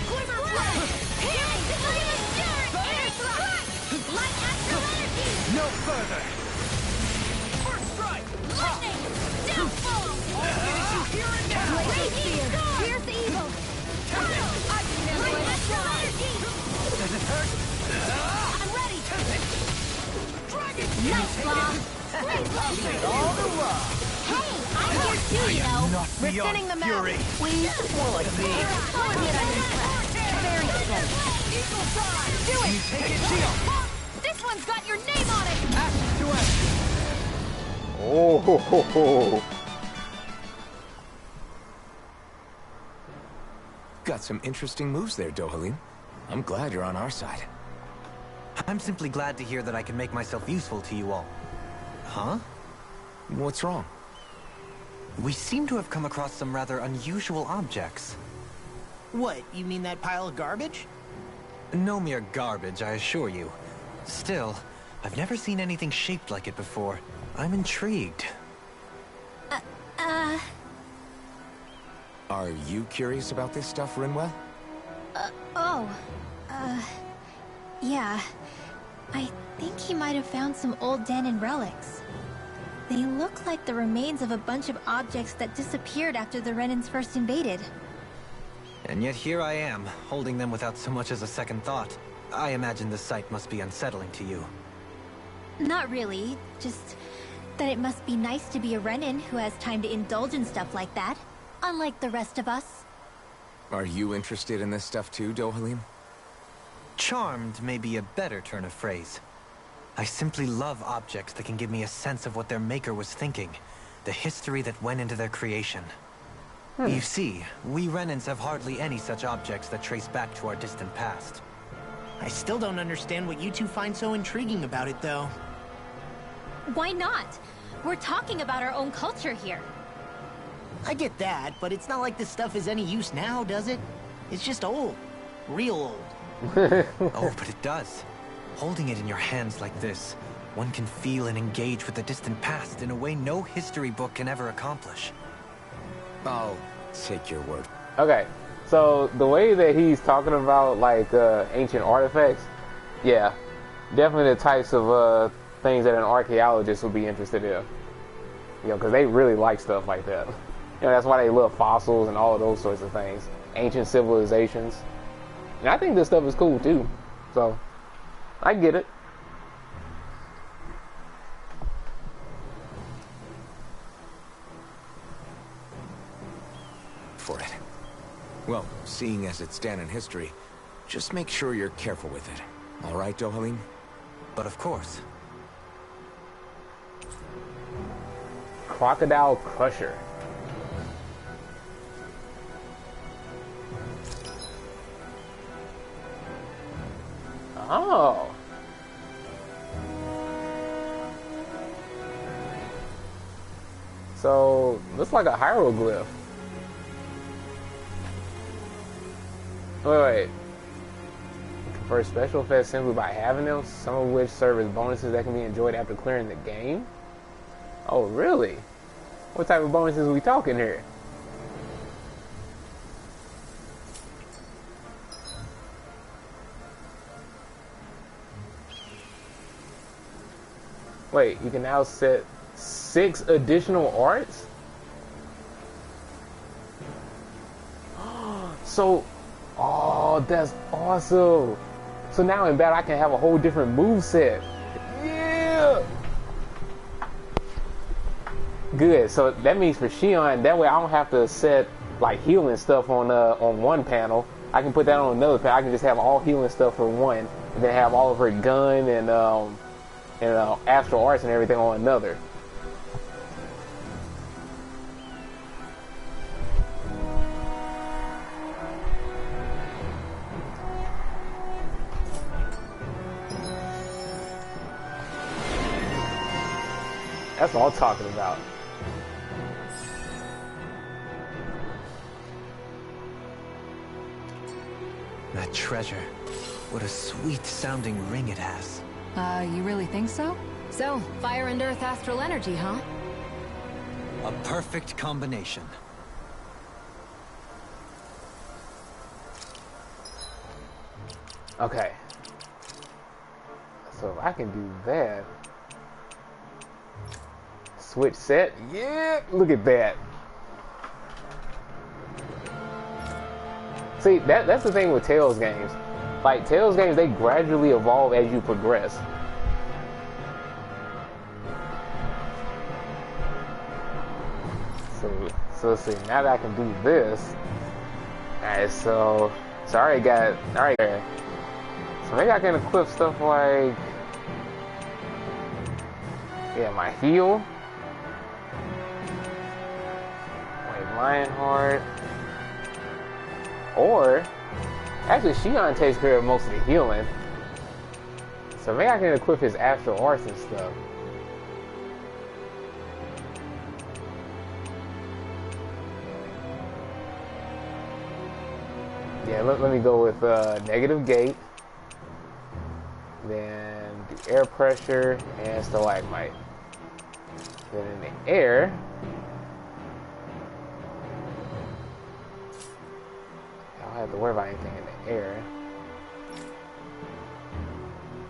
Quiver blade. Healing. Air thrust. Light astral energy. No further. First strike. Lightning. Downfall. Finish you here and now. Raging storm. Fierce evil. I can handle it. Light astral energy. Does it hurt? I'm ready. Dragon. Nice bomb. Freeze blazer. All the love. I'm here too, you know. We're thinning them out. Please, more like me. I'll admit I'm impressed. Very steady. Do it! Take it, Geo! This one's got your name on it! Action to action! Oh, ho, ho, ho. Got some interesting moves there, Dohalim. I'm glad you're on our side. I'm simply glad to hear that I can make myself useful to you all. Huh? What's wrong? We seem to have come across some rather unusual objects. What, you mean that pile of garbage? No mere garbage, I assure you. Still, I've never seen anything shaped like it before. I'm intrigued. Are you curious about this stuff, Rinwell? Yeah. I think he might have found some old Dahnan relics. They look like the remains of a bunch of objects that disappeared after the Renans first invaded. And yet here I am, holding them without so much as a second thought. I imagine the sight must be unsettling to you. Not really, just that it must be nice to be a Renan who has time to indulge in stuff like that, unlike the rest of us. Are you interested in this stuff too, Dohalim? Charmed may be a better turn of phrase. I simply love objects that can give me a sense of what their maker was thinking, the history that went into their creation. You see, we Renans have hardly any such objects that trace back to our distant past. I still don't understand what you two find so intriguing about it, though. Why not? We're talking about our own culture here. I get that, but it's not like this stuff is any use now, does it? It's just old. Real old. Oh, but it does. Holding it in your hands like this, one can feel and engage with the distant past in a way no history book can ever accomplish. I'll take your word. Okay, so the way that he's talking about like ancient artifacts, yeah, definitely the types of things that an archaeologist would be interested in. You know, because they really like stuff like that. You know, that's why they love fossils and all of those sorts of things. Ancient civilizations. And I think this stuff is cool too. So, I get it. For it. Well, seeing as it's Dahnan history, just make sure you're careful with it. All right, Dohalim? But of course. Crocodile Crusher. Oh. So, looks like a hieroglyph. Wait. Confer special effects simply by having them, some of which serve as bonuses that can be enjoyed after clearing the game. Oh, really? What type of bonuses are we talking here? Wait, you can now set 6 additional arts? So, oh, that's awesome. So now in battle I can have a whole different move set. Yeah! Good, so that means for Shion, that way I don't have to set like healing stuff on one panel. I can put that on another panel. I can just have all healing stuff for one, and then have all of her gun and astral arts and everything on another. That's what I'm talking about. That treasure. What a sweet sounding ring it has. You really think so? So, fire and earth astral energy, huh? A perfect combination. Okay. So if I can do that. Switch set. Yeah, look at that. See, that's the thing with Tales games. Like, Tales games, they gradually evolve as you progress. So let's see. Now that I can do this, alright. So I already got So maybe I can equip stuff like my heal, like Lionheart, or actually Shion takes care of most of the healing. So maybe I can equip his astral arts and stuff. Yeah, let me go with negative gate, then the air pressure and stalagmite. Then in the air, I don't have to worry about anything in the air.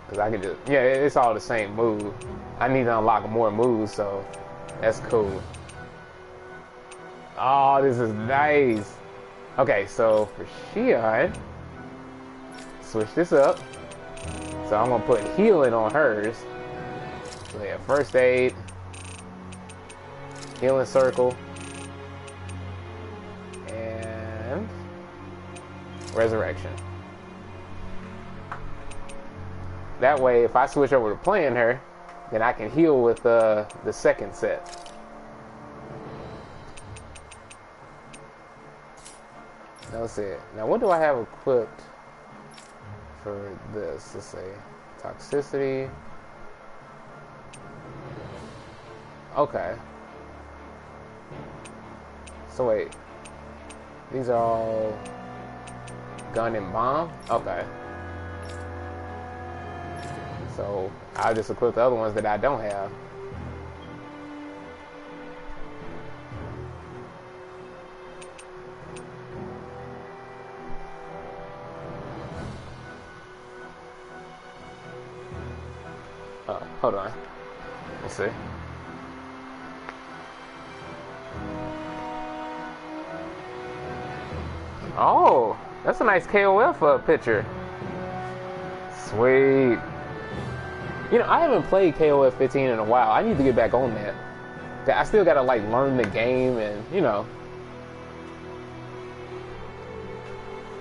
Because I can just, it's all the same move. I need to unlock more moves, so that's cool. Oh, this is nice. Okay, so for Shion, switch this up. So I'm gonna put healing on hers. So yeah, first aid, healing circle, and resurrection. That way, if I switch over to playing her, then I can heal with the second set. Let's see. Now, what do I have equipped for this? Let's see. Toxicity. Okay. So wait. These are all gun and bomb? Okay. So I'll just equip the other ones that I don't have. Hold on. Let's see. Oh, that's a nice KOF picture. Sweet. You know, I haven't played KOF 15 in a while. I need to get back on that. I still gotta like learn the game and, you know.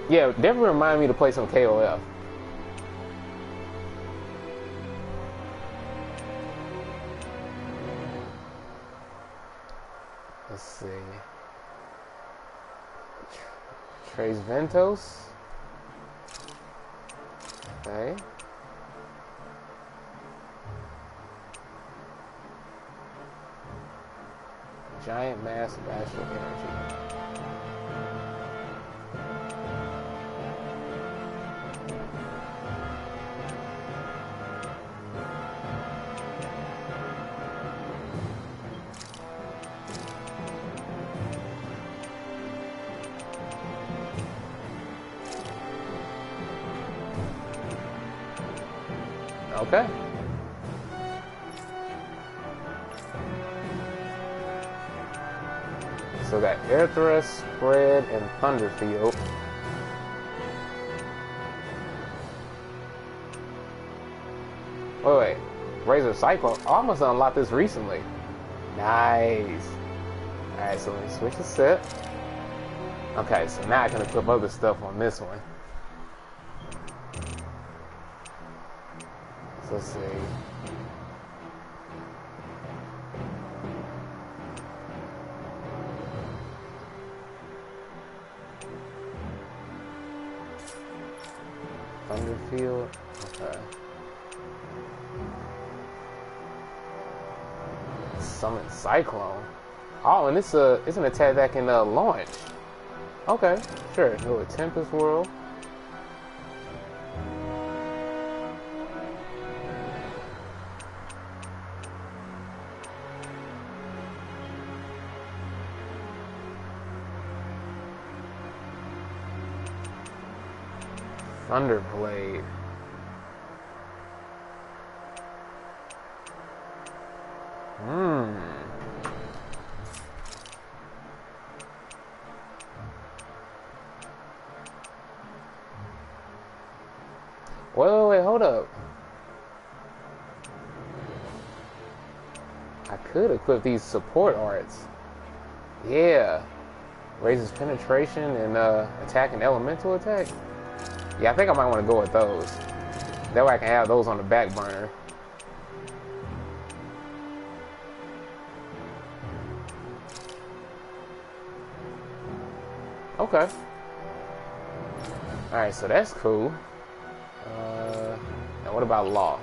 Yeah, definitely remind me to play some KOF. Let's see. Tres Ventos. Okay. Giant mass of astral energy. Okay. So that Air Thrust, Spread, and Thunder Field. Wait. Razor Cyclone. Oh, I must have unlocked this recently. Nice. Alright, so let me switch the set. Okay, so now I can equip other stuff on this one. So let's see. Thunderfield. Okay. Summon Cyclone. Oh, and it's an attack that can launch. Okay, sure. Go with Tempest World. Thunderblade. Wait, hold up. I could equip these support arts. Yeah. Raises penetration and attack and elemental attack. Yeah, I think I might want to go with those. That way I can have those on the back burner. Okay. Alright, so that's cool. Now what about law?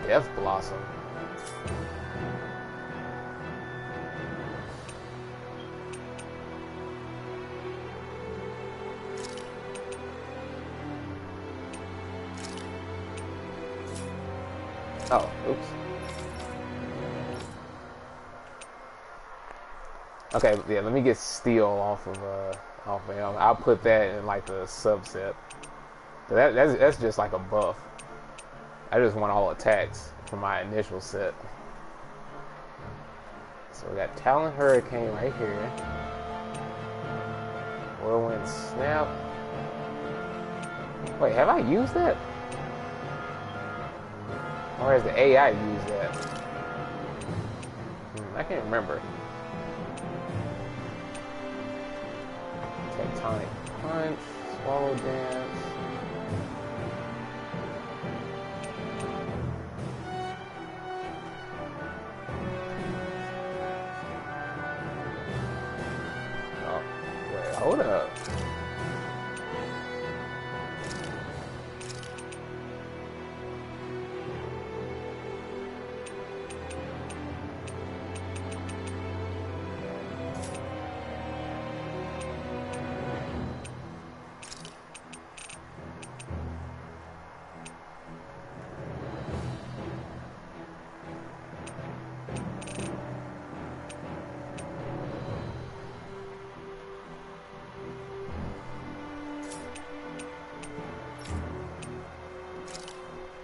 Death Blossom. Oh, oops. Okay, yeah, let me get steel off of him. I'll put that in like the subset. That's just like a buff. I just want all attacks for my initial set. So we got Talon Hurricane right here. Whirlwind Snap. Wait, have I used that? Or has the AI used that? I can't remember. Tectonic Punch, Swallow Dance. Hold up.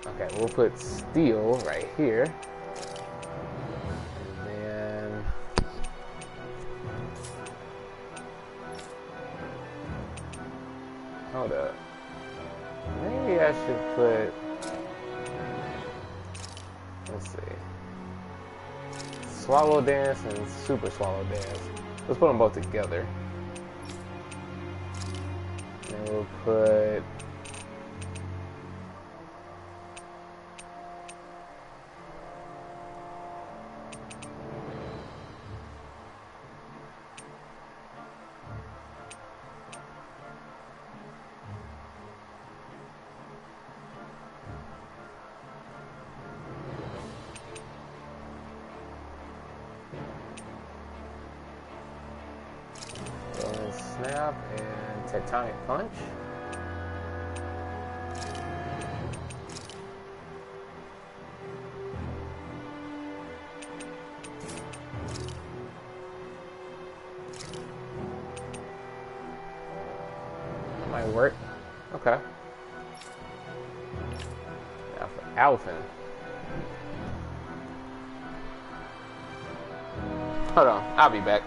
Okay, we'll put steel right here. And then hold up. Maybe I should put, let's see, Swallow Dance and Super Swallow Dance. Let's put them both together. And we'll put Snap and Tectonic Punch. That might work. Okay. Now for Alphen. Hold on, I'll be back.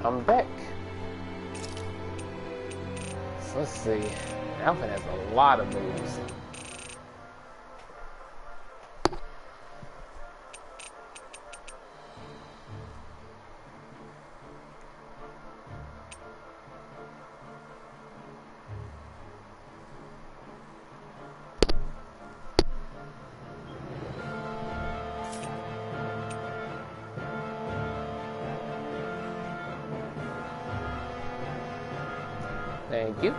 Alright, I'm back. So let's see. Alpha has a lot of moves. Thank you.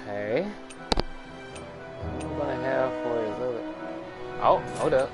Okay. What am I gonna have for his other? Oh, hold up.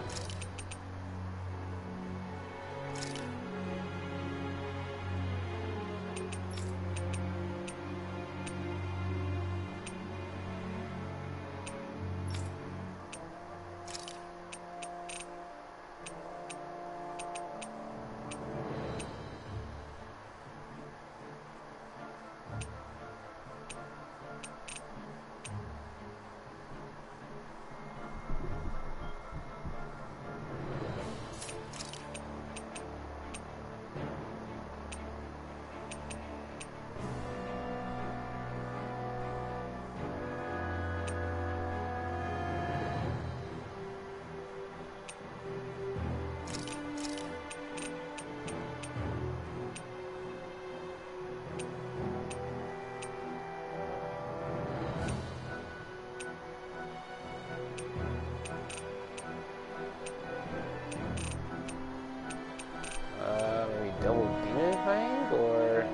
Maybe double demon fang, or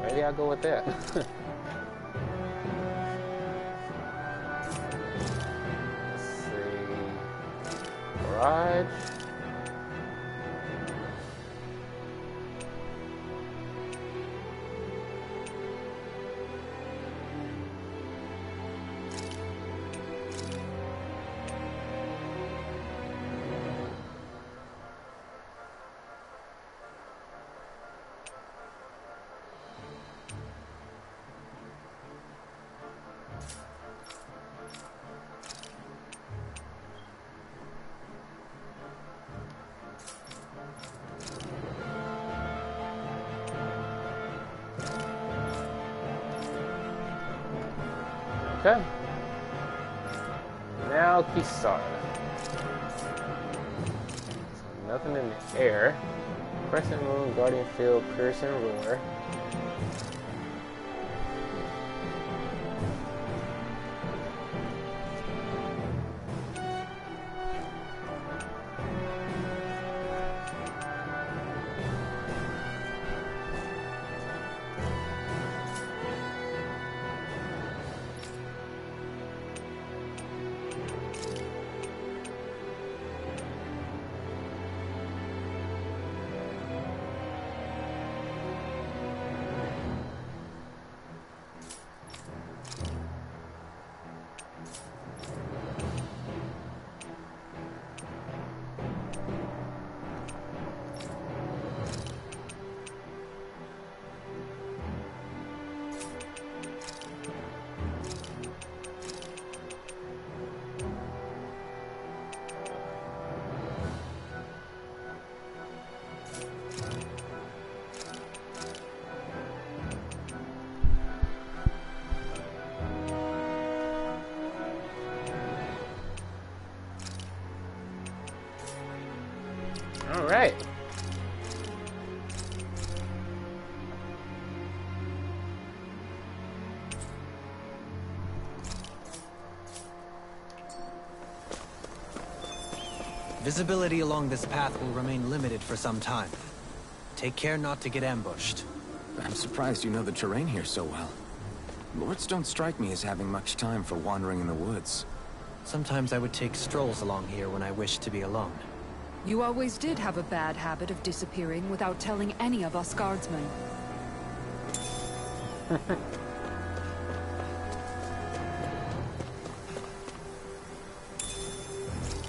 maybe I'll go with that. Let's see, Barrage. Okay. Now Kisara. So nothing in the air. Crescent Moon, Guardian Field, Piercing Roar. Visibility along this path will remain limited for some time. Take care not to get ambushed. I'm surprised you know the terrain here so well. Lords don't strike me as having much time for wandering in the woods. Sometimes I would take strolls along here when I wished to be alone. You always did have a bad habit of disappearing without telling any of us guardsmen.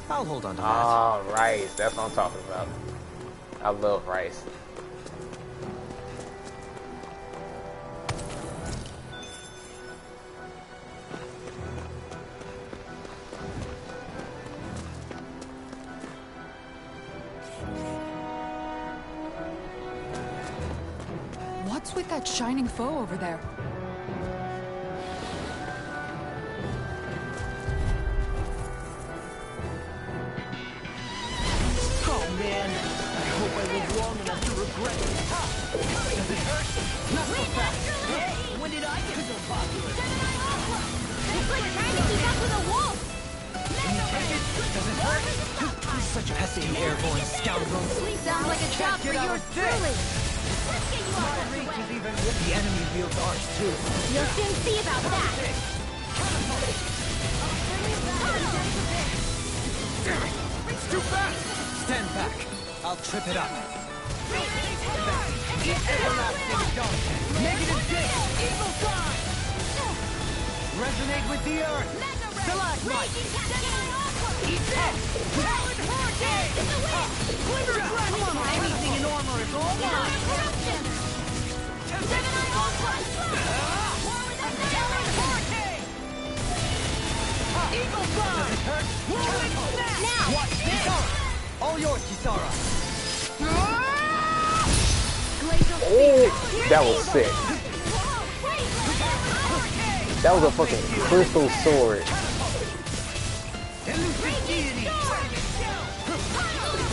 I'll hold on to that. Oh, rice. That's what I'm talking about. I love rice. What's with that shining foe over there? Oh man, I hope I live long enough to regret it. Does it hurt? Not so fast. Hey, when did I get so popular? It's like trying to keep up with a wolf! Can you take it? Does it hurt? Such pesky airborne scoundrels. Sounds like a job for yours truly! Let's get you off My that reach way. is even with the enemy wields arch too. You'll soon see about that! It's too fast! Stand back. I'll trip it up. Everlasting dark. Negative dick. Evil God. Resonate with the earth. Stalagmite. Eat that. Powered hurricane. Come on, anything in armor is all mine. Eagle God. Whirling snap. Now! Watch this. All yours, Kisara. Oh, that was sick. That was a fucking crystal sword. Elusive deity.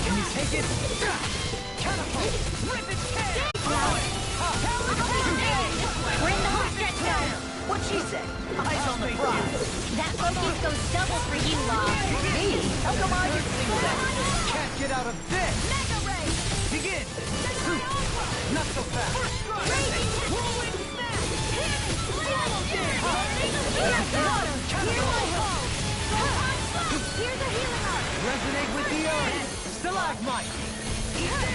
Can you take it? Catapult. Rip its tail. Bring the hot stretch down! What'd she say? Eyes on the prize. That focus goes double for you, Law! Me? How come I get things that? Can't get out of this. Mega Ray! Begin. Not so fast. Whirling snap. Here's a healing arc! Resonate with the earth. Stalagmite.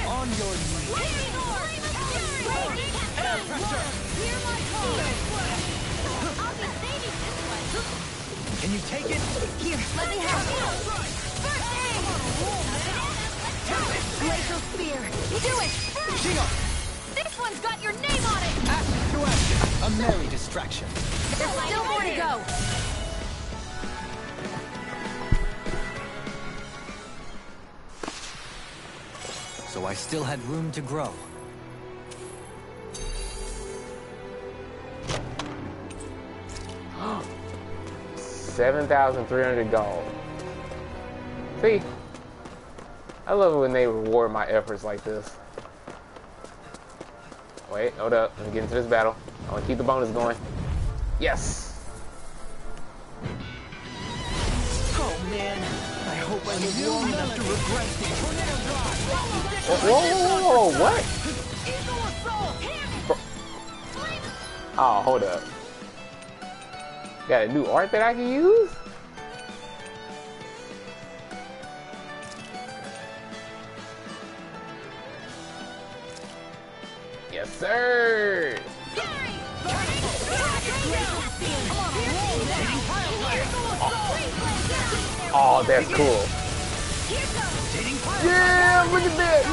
On your knees. Lightning orb! Air pressure. Hear my call! I'll be saving this one! Can you take it? Here, let me have it! First aid! Glacial spear! Do it! Shino. This one's got your name on it! Action to action. A merry distraction. There's still more to go! So I still had room to grow. 7,300 gold. See? I love it when they reward my efforts like this. Wait, hold up. Let me get into this battle. I want to keep the bonus going. Yes! Oh man, I hope I live long enough to regret it. Whoa, what? Oh, hold up. Got a new art that I can use? Yes, sir! Oh, that's cool. Yeah, look at that!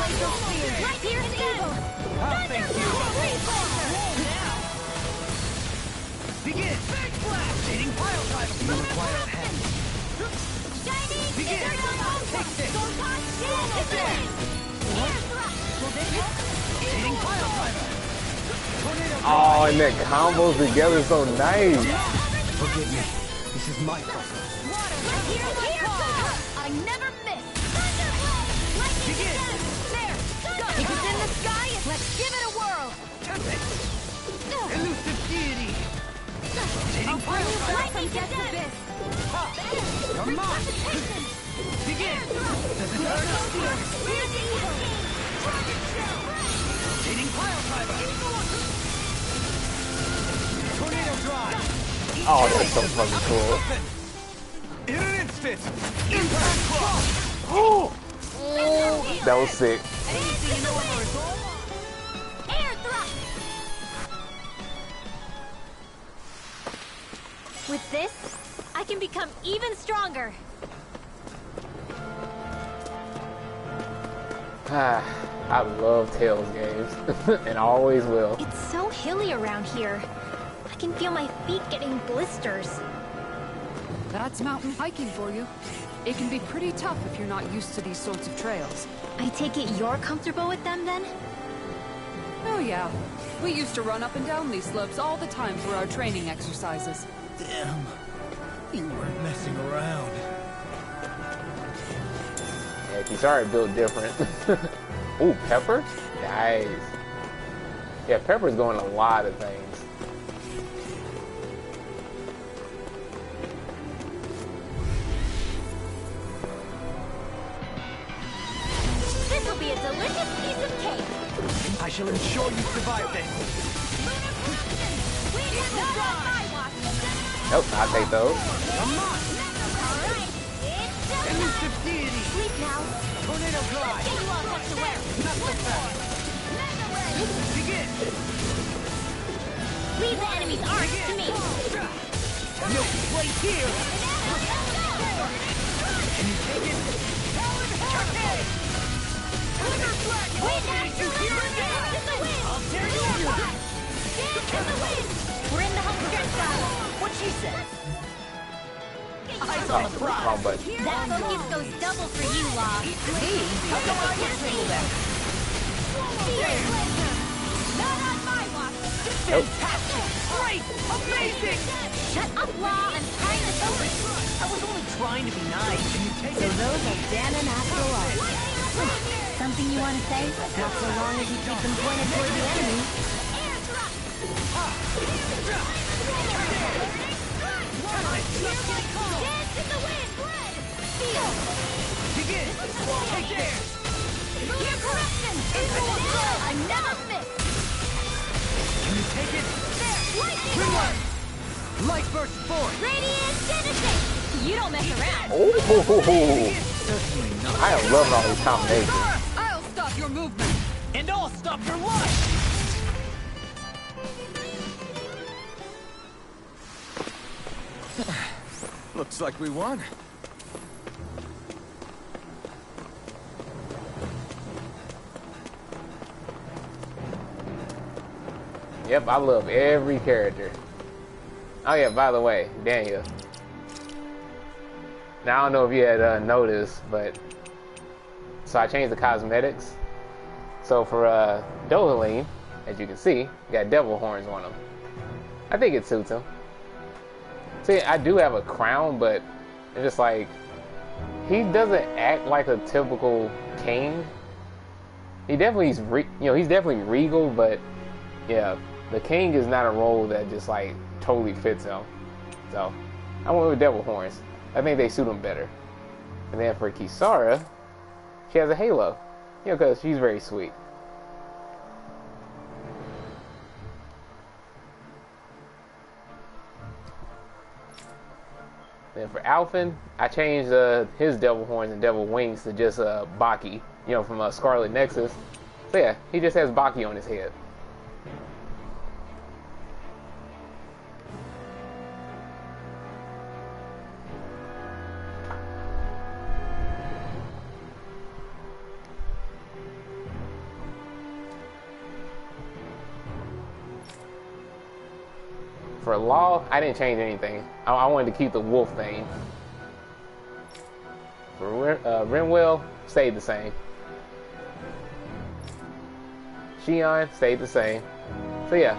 Begin! Shading pile driver! You require a hand. Begin! Take this! Shading pile driver! Tornado! Oh, and that combos together so nice. Forgive me. This is my fault. I never miss! Begin! There! If it's in the sky, let's give it a whirl! Elusive deity! Shading pile driver! Lightning gets the best! You're mine! Begin! Doesn't hurt! Rotating pile driver! Tornado drive! Oh, that's so fucking cool. In an instant! Impact cross! Oh, that was sick. Air thrust! With this, I can become even stronger. I love Tales games, and I always will. It's so hilly around here. I can feel my feet getting blisters. That's mountain hiking for you. It can be pretty tough if you're not used to these sorts of trails. I take it you're comfortable with them then? Oh yeah. We used to run up and down these slopes all the time for our training exercises. Damn. You weren't messing around. Yeah, Kisara built different. Ooh, Pepper? Nice. Yeah, Pepper's going a lot of things. This will be a delicious piece of cake. I shall ensure you survive this! Nope, I'll take those. Elusive deity! Sleep now. Tornado drive! Get you all tucked away. Begin! Leave the enemy's arms to me. No place here! Can you take it? Talon Hurricane! Thunder Dragon! Wait, Dance that's is here again! in the wind. I'll tear you apart! Dance in the wind. We're in the home stretch now. What she said? Oh, wrong button. That focus goes double for you, Law. How come I get singled out? Not on my watch. Nope. Great! Amazing! Shut up, Law. I'm trying to focus. I was only trying to be nice. Can you take So it? those are Danon after all. Something you want to say? Not so long as you keep them pointed toward the enemy. Dance in the wind, Red! Feel! Begin! Take care! Your correction! I never miss! Can you take it? Lightning Rewind! Light burst forth! Radiant Genesis! You don't mess around! Oh, Certainly not. I am loving all these combinations. I'll stop your movement! And I'll stop your life! Looks like we won. Yep, I love every character. Oh yeah, by the way, Daniel. Now I don't know if you had noticed, but so I changed the cosmetics. So for Dohalim, as you can see, got devil horns on him. I think it suits him. See, I do have a crown, but it's just like he doesn't act like a typical king. He definitely he's definitely regal, but yeah, the king is not a role that just like totally fits him. So I went with devil horns. I think they suit him better. And then for Kisara, she has a halo, because she's very sweet. Then for Alphen, I changed his devil horns and devil wings to just Baki, from Scarlet Nexus. So yeah, he just has Baki on his head. For Law, I didn't change anything. I wanted to keep the wolf thing. For Renwell, stayed the same. Shion stayed the same. So yeah.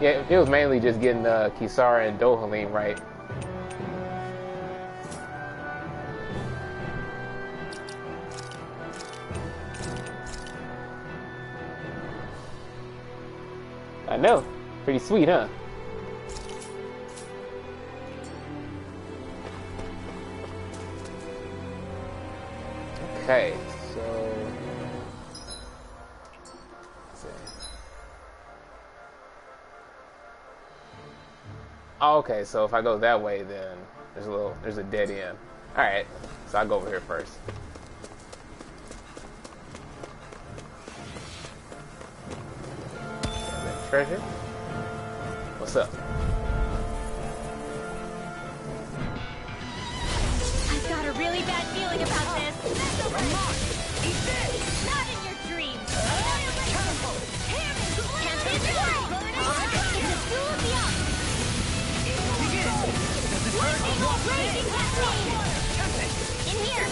Yeah, it was mainly just getting Kisara and Dohalim right. I know. Pretty sweet, huh? Okay, so let's see. Oh, okay, so if I go that way, then there's a dead end. All right, so I go over here first. Treasure? What's up? I've got a really bad feeling about this. Eat this! Not in your dreams. Catapult! Can't be destroyed. It's Duel of the Arts. Begin! Does it hurt? Raging Cascade. In here.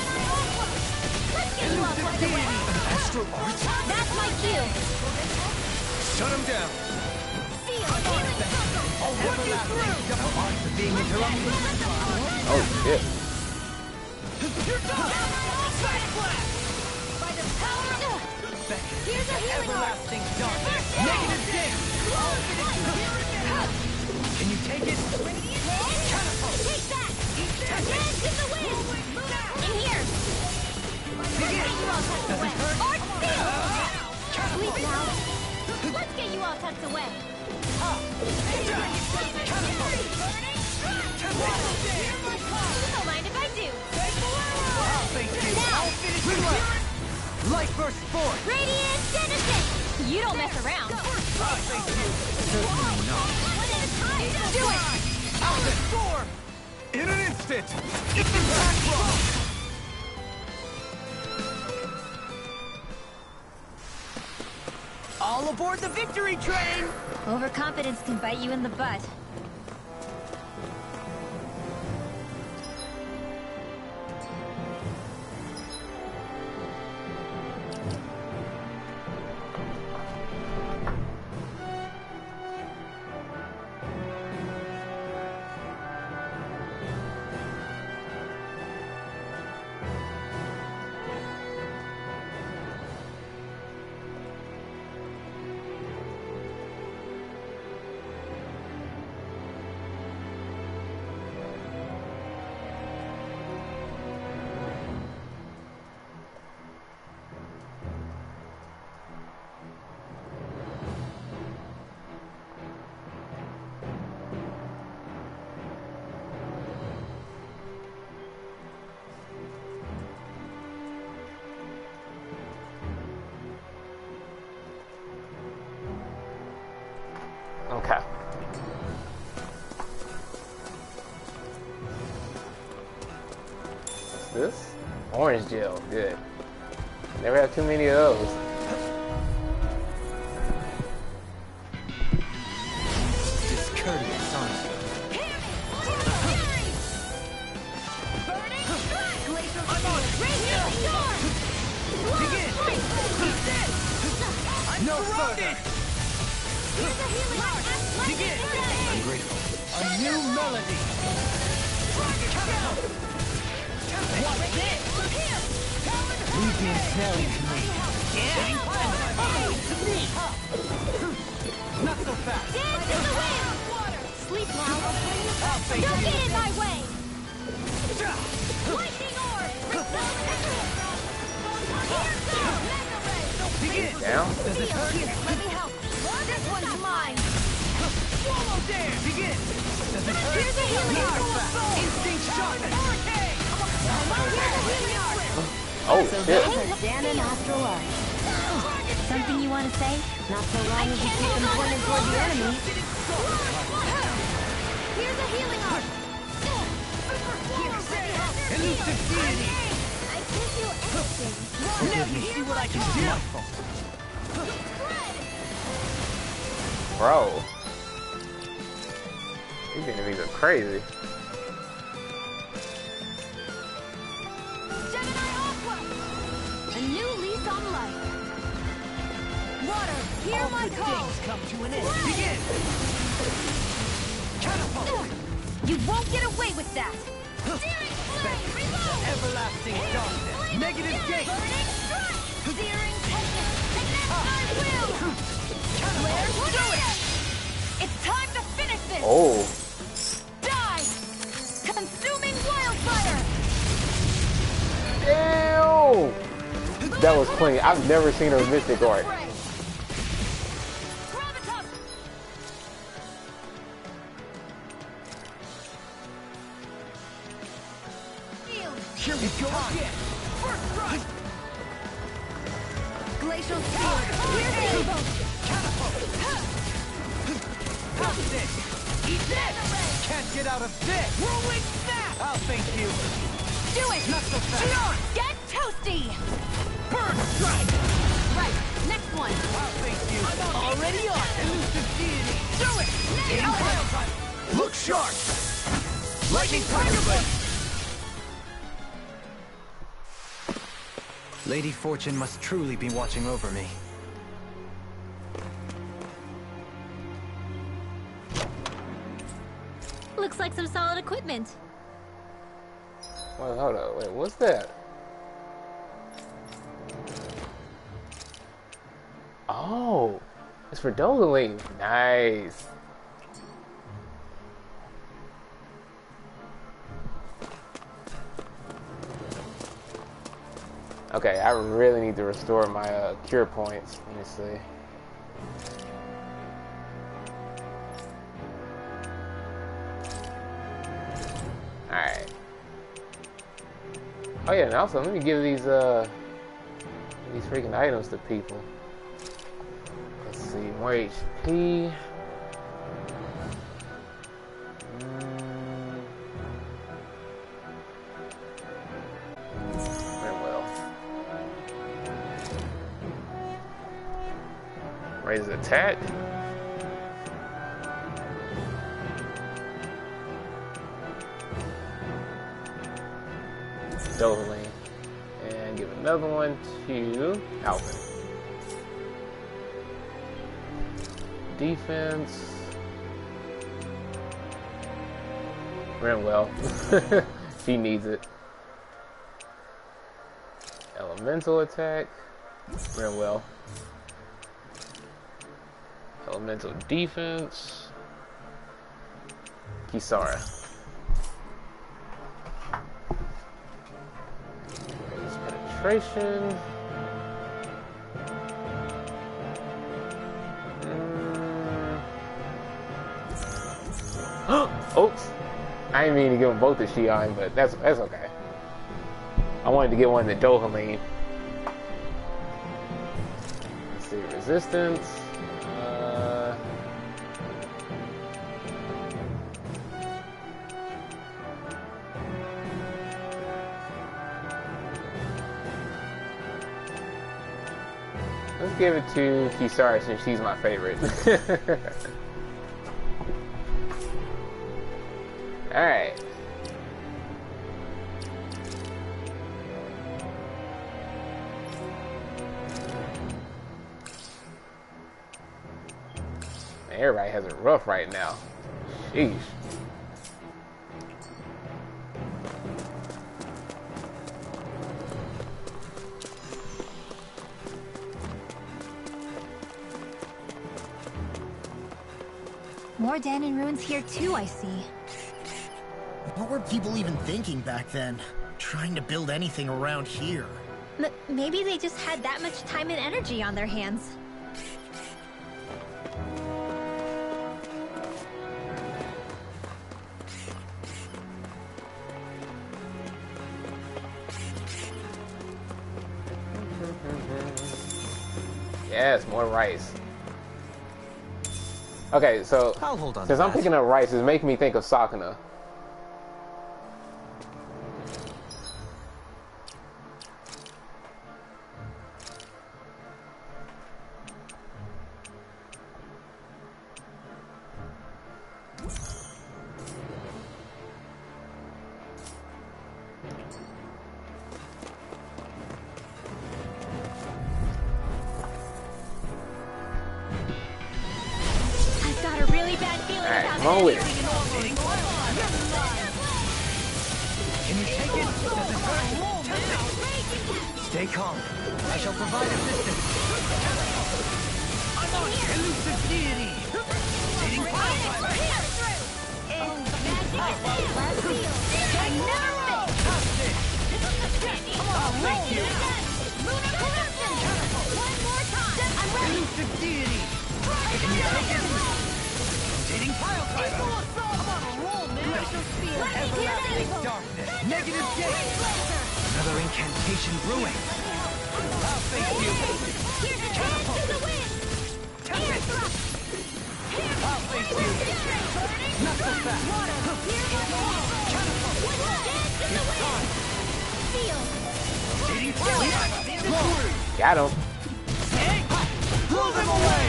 Let's get you all tucked away. Astral Arts? That's my cue. Shut him down. Feel healing circle. I'll run you through! Arts are being interrupted. Oh shit! You're done! Side blast! By the power of... Here's a healing arc. Everlasting darkness! Negative gain! Can you take it? Catapult! Take that. Dance in the wind. In here. Let's get you all tucked away. Arc seal. Sleep now. Let's get you all tucked away. You don't mind if I do. Now. Light burst forth! Radiant Genesis. You don't mess around. Do it. Out the storm! In an instant. Impact rock! All aboard the victory train! Overconfidence can bite you in the butt. Okay. What's this? Orange gel. Good. Never have too many of those. Discourteous, aren't you? No further! Begin! I'm grateful. A new melody! What's this? Leave the ensnaring to me. Yeah! To me! Not so fast! Dance in the wind. Sleep now. I'll face Don't you. get in my way. Lightning orb. Begin! Down. Does it hurt? Let me help. This one's mine. Swallow dare! Begin! Does it hurt? Here's a healing Not so arc. fast! Instinct shot! Hurricane! Here's a healing arc. Oh So shit! those are Danon astral arts. Something you want to say? Not so long as you keep them pointed toward the enemy. Here's a healing arc. Elusive deity! I can do anything. Let me see what I can do! Bro. These enemies are crazy. A new lease on life. Water, hear All my good call. things come to an end. Begin! Catapult! You won't get away with that. Everlasting darkness! Negative gate! Searing tempest. I will. Flare, do it. It's time to finish this. Oh. Die. Consuming wildfire. Damn. that was clean. I've never seen her Mystic Art. Here we go again. First strike. Glacial Spear. Catapult. How's this? Eat this. Can't get out of this. Whirlwind snap. I'll thank you. Do it! Not so fast. Get toasty! Bird strike. Right, next one. I'll thank you. Already on. Elusive deity. Do it. Hitting pile drive. Look sharp. Lightning tiger blade. Lady Fortune must truly be watching over me. Looks like some solid equipment. Wait, hold up. Wait, what's that? Oh, it's for Dogaling. Nice. Okay, I really need to restore my cure points. Let me see. Alright. Oh yeah, and also let me give these freaking items to people. Let's see, more HP. Raise the attack. Dovaline. And give another one to Alvin. Defense. Renwell. She needs it. Elemental attack. Renwell. Elemental defense. Kisara. Penetration. Oops. I didn't mean to give them both the Shion, but that's okay. I wanted to get one to Dohaline. Let's see, resistance. Let's give it to Kisara since she's my favorite. Alright. Everybody has it rough right now. Sheesh. More Dahnan ruins here too, I see. What were people even thinking back then? Trying to build anything around here? Maybe they just had that much time and energy on their hands. Yes, more rice. Okay, so I'll hold on since I'm picking up rice, it's making me think of Sakuna. Come on with it. Can you take it? Does it hurt? Stay calm. I shall provide assistance. I'm on elusive deity. Hitting pile driver. I'll thank you. Everlasting darkness. Negative gate. Another incantation brewing. I'll face you. Catapult. I'll face you. Not so fast. Catapult. Got him. Blow them away.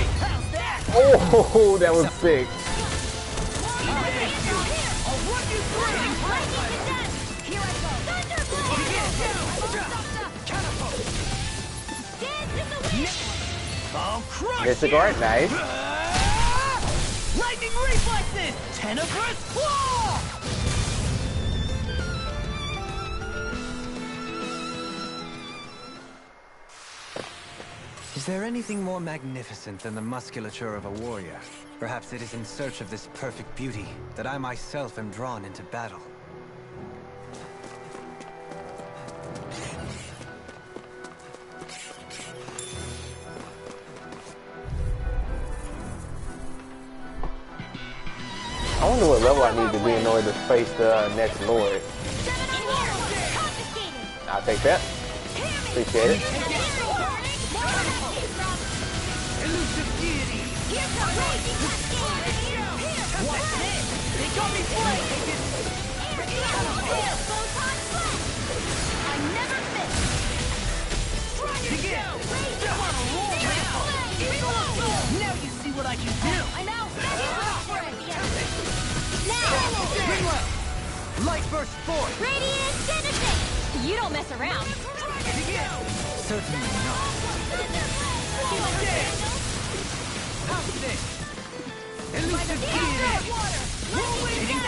Oh, that was sick. Missed the guard, nice. Lightning reflexes! Tenebrous claw! Is there anything more magnificent than the musculature of a warrior? Perhaps it is in search of this perfect beauty that I myself am drawn into battle. I wonder what level I need to be in order to face the next lord. I'll take that. Appreciate it. Now you see what I can do! Light burst forth! Radiant penetrate! You don't mess around. Certainly not. How's this? Elusive deity! Hitting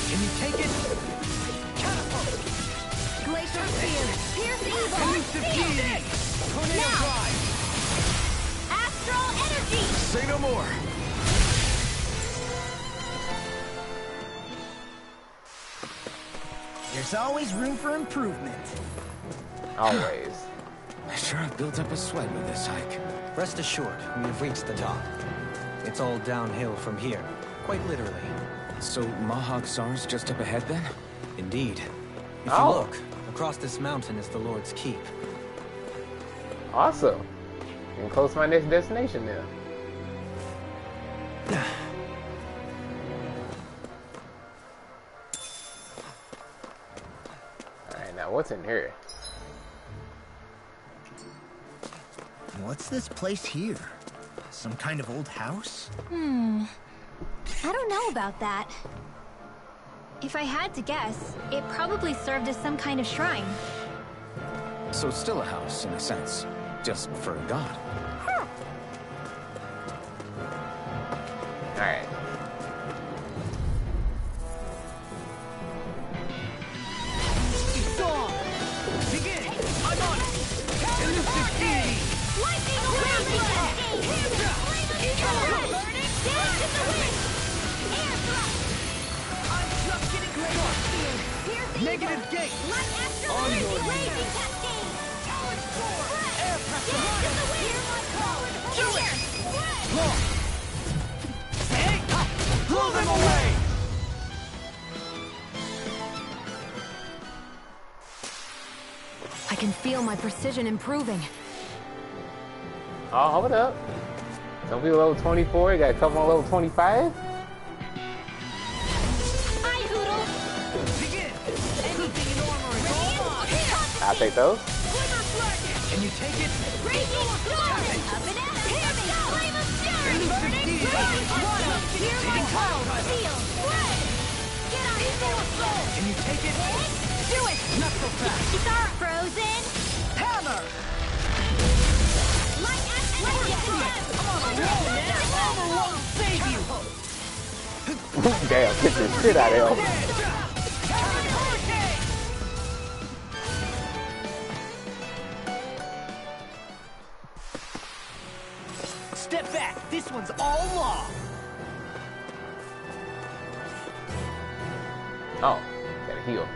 Can you take it? Catapult! Glacial spear. Pierce evil. Elusive deity! Tornado drive! Astral energy. Say no more. There's always room for improvement. Always. I sure have built up a sweat with this hike. Rest assured, we have reached the top. It's all downhill from here, quite literally. So Mahag Sar's just up ahead then? Indeed. If Oh. you look, across this mountain is the Lord's Keep. Awesome. Getting close to my next destination now. Alright, now what's in here? What's this place here? Some kind of old house? I don't know about that. If I had to guess, it probably served as some kind of shrine. So it's still a house, in a sense. Just for a god. Alright. Storm! Begin! I'm on it! Elusive deity! Lightning I'm just getting close! Negative gate! On your knees! Air pressure! Do it! Blow! Hey! Blow them away! I can feel my precision improving. Oh, hold up. Some people level 24, you got a couple on level 25? Hi, Hoodle. Begin! Anything in armor is all mine! I'll take those. Can you take it? Raging storm. Up and out. Here we go. Flame of fury. Burning raging water. Hear my call. Seal. Spread. Get on soul. Can you take it? Do it. Not so fast! It's our frozen. Hammer! Light action. Armor won't save you! Damn, kick the shit out of him. Hurricane! Step back! This one's all law! Oh, gotta heal.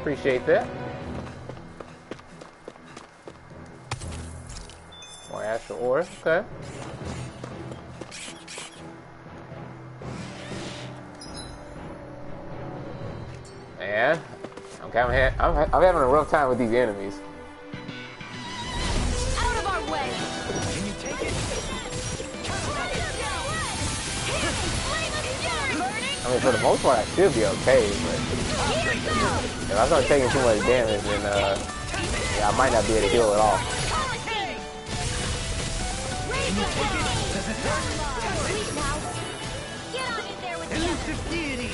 Appreciate that. More astral ore. Okay. Man, I'm having a rough time with these enemies. Out of our way! Can you take it? I mean, for the most part, I should be okay, but if I start taking too much damage, then yeah, I might not be able to heal at all. Elusive deity!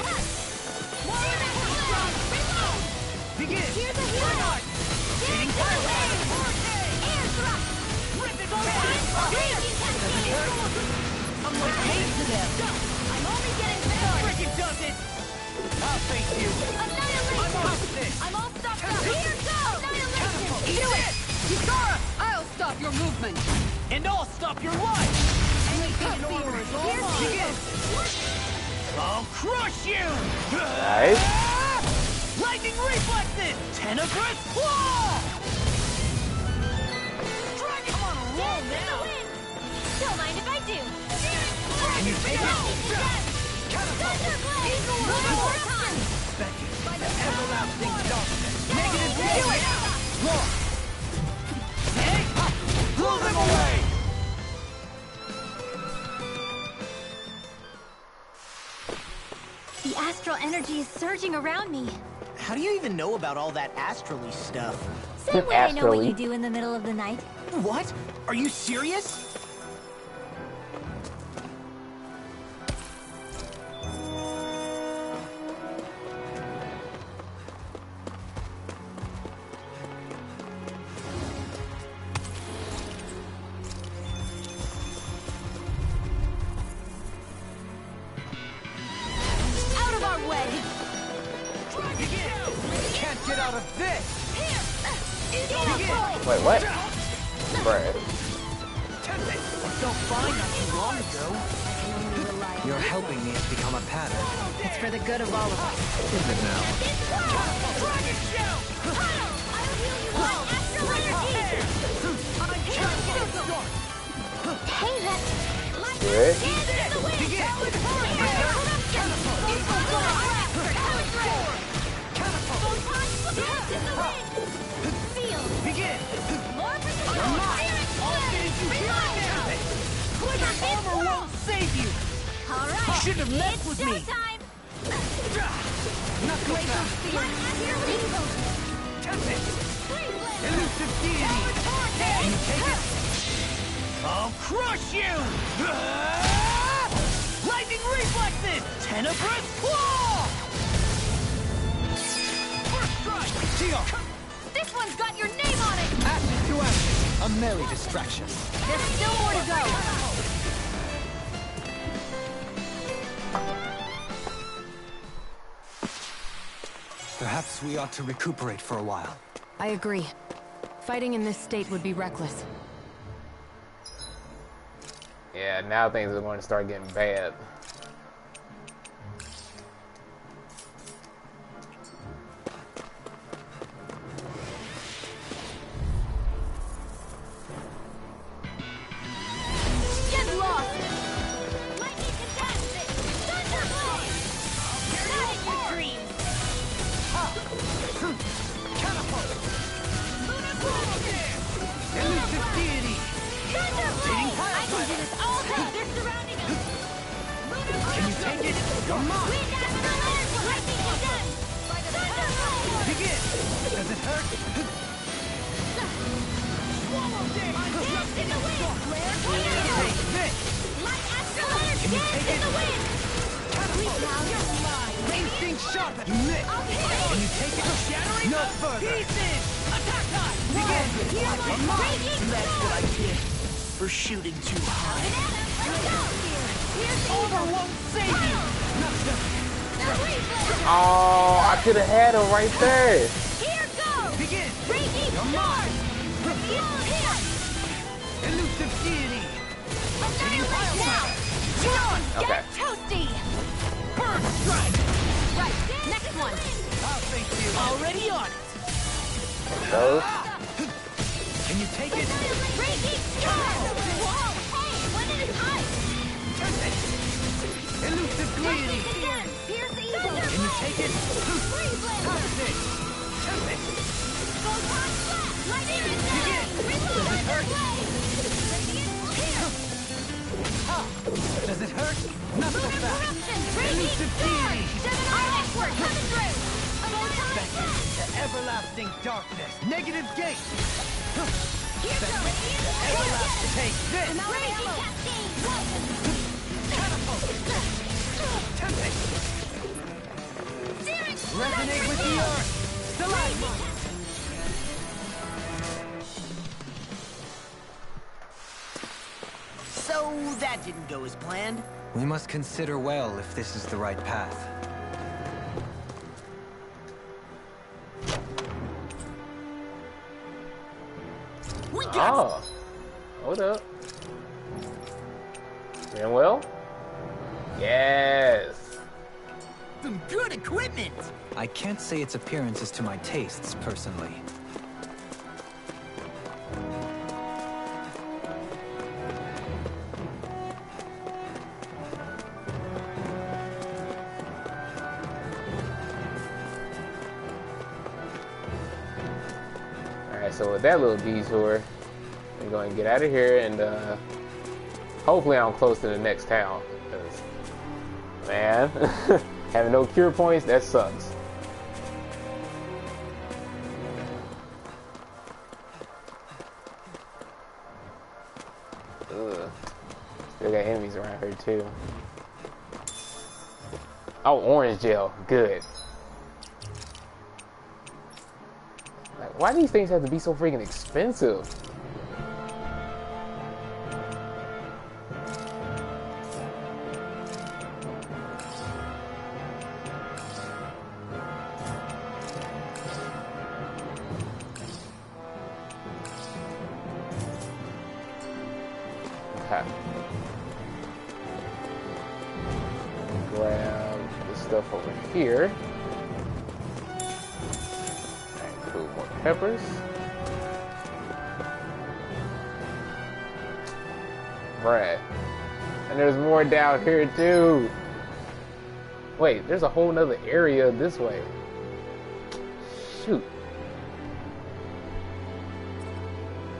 Begin! Here's a healer! Hitting I'm like hate to them! I'm only getting started! Frickin' does it! I'll face you! Annihilation! I'm off this! I'm all stopped up! Here goes! Annihilation! Do it! Yukara, I'll stop your movement. And I'll stop your life! Anything in order is all mine! Begin! I'll crush you! Nice. Lightning reflexes! Tenebrous claw! Dragon on a roll now! Don't mind if I do! Can you take it? Thunder Blade! One more time! By the everlasting darkness! Negative damage! Roar! Hey! Blow them away! The astral energy is surging around me. How do you even know about all that astrally stuff? Same way I know what Astrally. you do in the middle of the night. What? Are you serious? Out of our way! Can't get out of this! Wait, what? Bruh. So fine not too long ago. Your helping me has become a pattern. It's for the good of all of us. Is it now? Dragon shell! Hey, that... Good. Begin! Armor won't save you! You shouldn't have messed with me! Tempest! Elusive deity! Can you take it? I'll crush you! Lightning reflexes! Tenebrous claw! First strike! Teal! This one's got your name on it! Ashes to ashes. A merry distraction. There's still more to go! Perhaps we ought to recuperate for a while. I agree. Fighting in this state would be reckless. Yeah, now things are going to start getting bad. Get lost! Lightning fantastic! Thunder Blade! Not in your dreams! Catapult! Elusive deity! Thunder Blade! I can do this all day! They're surrounding us! Can you take it? Come on! Wind Astral Energy! Lightning condensed! Thunder Blade! Begin! Does it hurt? Swallow this! Dance in the wind! Flare tornado! Take this! Light Astral Energy! Can you Dance take in it? the wind! Sweet now, you're mine! Instinct sharpened! You missed! I'll hit it! Can you take it? Shattering No the further. pieces! Attack time! Begin! Here's my raging That's sword! what I get for shooting too high. Banana, let's go! Here's the Armor won't save you! reflex! Oh, I could have had him right there. Here goes! Begin! Raging sword! Reveal here! Elusive deity! Annihilate now! Jones, Okay. get toasty! Burn strike! Right, next one! I'll thank you! Already on it. So, Can you take it? Whoa! Hey! When did it hide? Elusive greedy. Pierce evil! Can you take it? Toxic. Tempest. Begin. Does it hurt? Does it hurt? Not so fast. Elusive deity. The everlasting darkness. Negative gate. Everlasting. Take this. Catapult. Tempest. Resonate with the earth. Stalagma. So that didn't go as planned. We must consider well if this is the right path. We got oh, hold up. Doing well? Yes. some good equipment. I can't say its appearance is to my tastes, personally. So with that little detour, I'm going to get out of here and hopefully I'm close to the next town. 'Cause, man, having no cure points, that sucks. Ugh. Still got enemies around here too. Oh, orange gel. Good. Why do these things have to be so freaking expensive? Okay. Grab the stuff over here. More peppers. Right. And there's more down here too. Wait, there's a whole nother area this way. Shoot.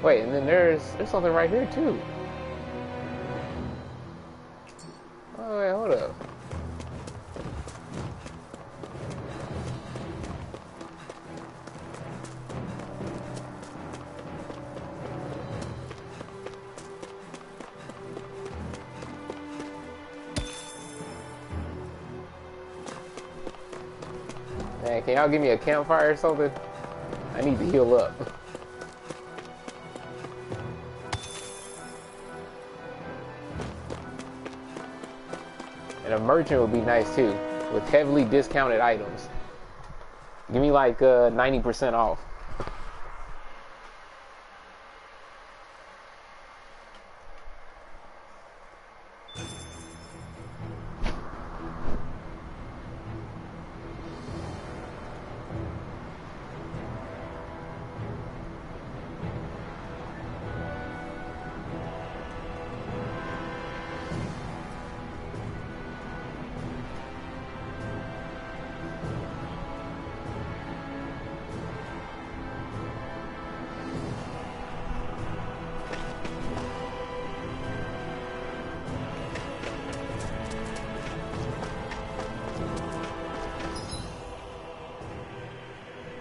Wait, and then there's something right here too. Oh wait, hold up. Man, can y'all give me a campfire or something? I need to heal up. And a merchant would be nice too, with heavily discounted items. Give me like 90% off.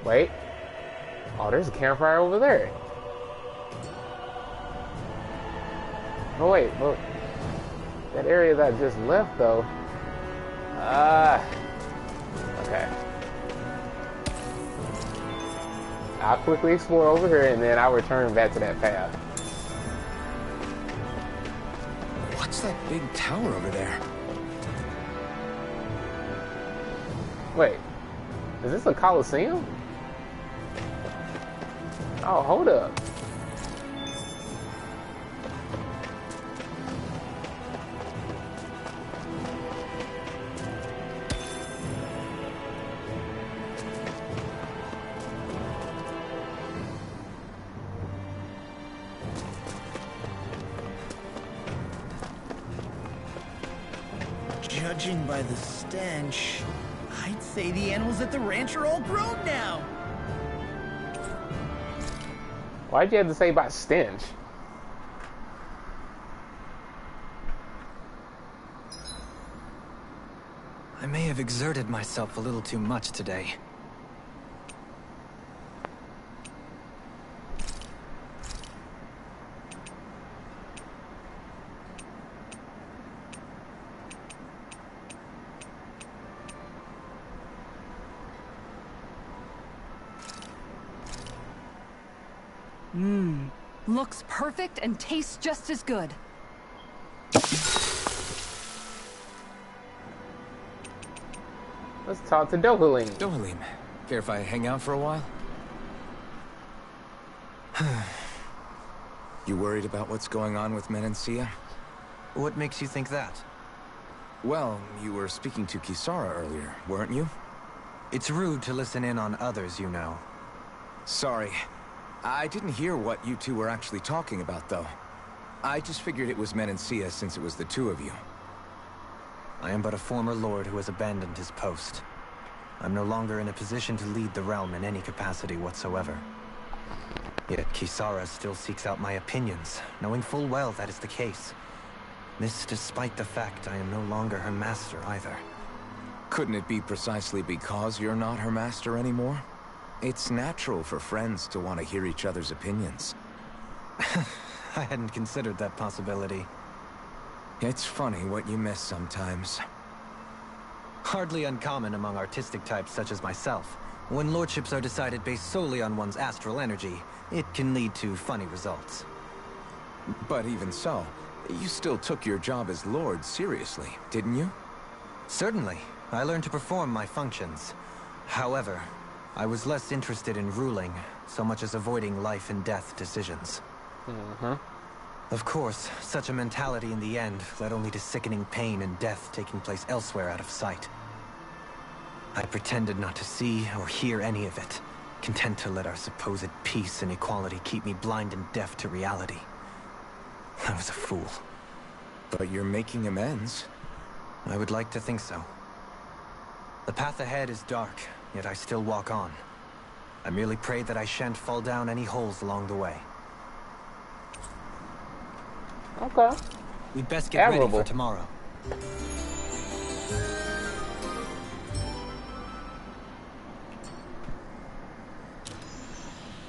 Wait. Oh, there's a campfire over there. Oh, wait. Look. That area that I just left, though. Okay. I'll quickly explore over here, and then I'll return back to that path. What's that big tower over there? Wait. Is this a Coliseum? Oh, hold up. Judging by the stench, I'd say the animals at the ranch are all grown now. Why'd you have to say about stench? I may have exerted myself a little too much today. Looks perfect and tastes just as good. Let's talk to Dohalim. Dohalim, care if I hang out for a while? You worried about what's going on with Menancia? What makes you think that? Well, you were speaking to Kisara earlier, weren't you? It's rude to listen in on others, you know. Sorry. I didn't hear what you two were actually talking about, though. I just figured it was Menancia since it was the two of you. I am but a former lord who has abandoned his post. I'm no longer in a position to lead the realm in any capacity whatsoever. Yet Kisara still seeks out my opinions, knowing full well that is the case. This despite the fact I am no longer her master either. Couldn't it be precisely because you're not her master anymore? It's natural for friends to want to hear each other's opinions. I hadn't considered that possibility. It's funny what you miss sometimes. Hardly uncommon among artistic types such as myself. When lordships are decided based solely on one's astral energy, it can lead to funny results. But even so, you still took your job as lord seriously, didn't you? Certainly. I learned to perform my functions. However, I was less interested in ruling, so much as avoiding life and death decisions. Of course, such a mentality in the end led only to sickening pain and death taking place elsewhere out of sight. I pretended not to see or hear any of it, content to let our supposed peace and equality keep me blind and deaf to reality. I was a fool. But you're making amends. I would like to think so. The path ahead is dark, yet I still walk on. I merely pray that I shan't fall down any holes along the way. Okay. We'd best get ready Admirable. for tomorrow.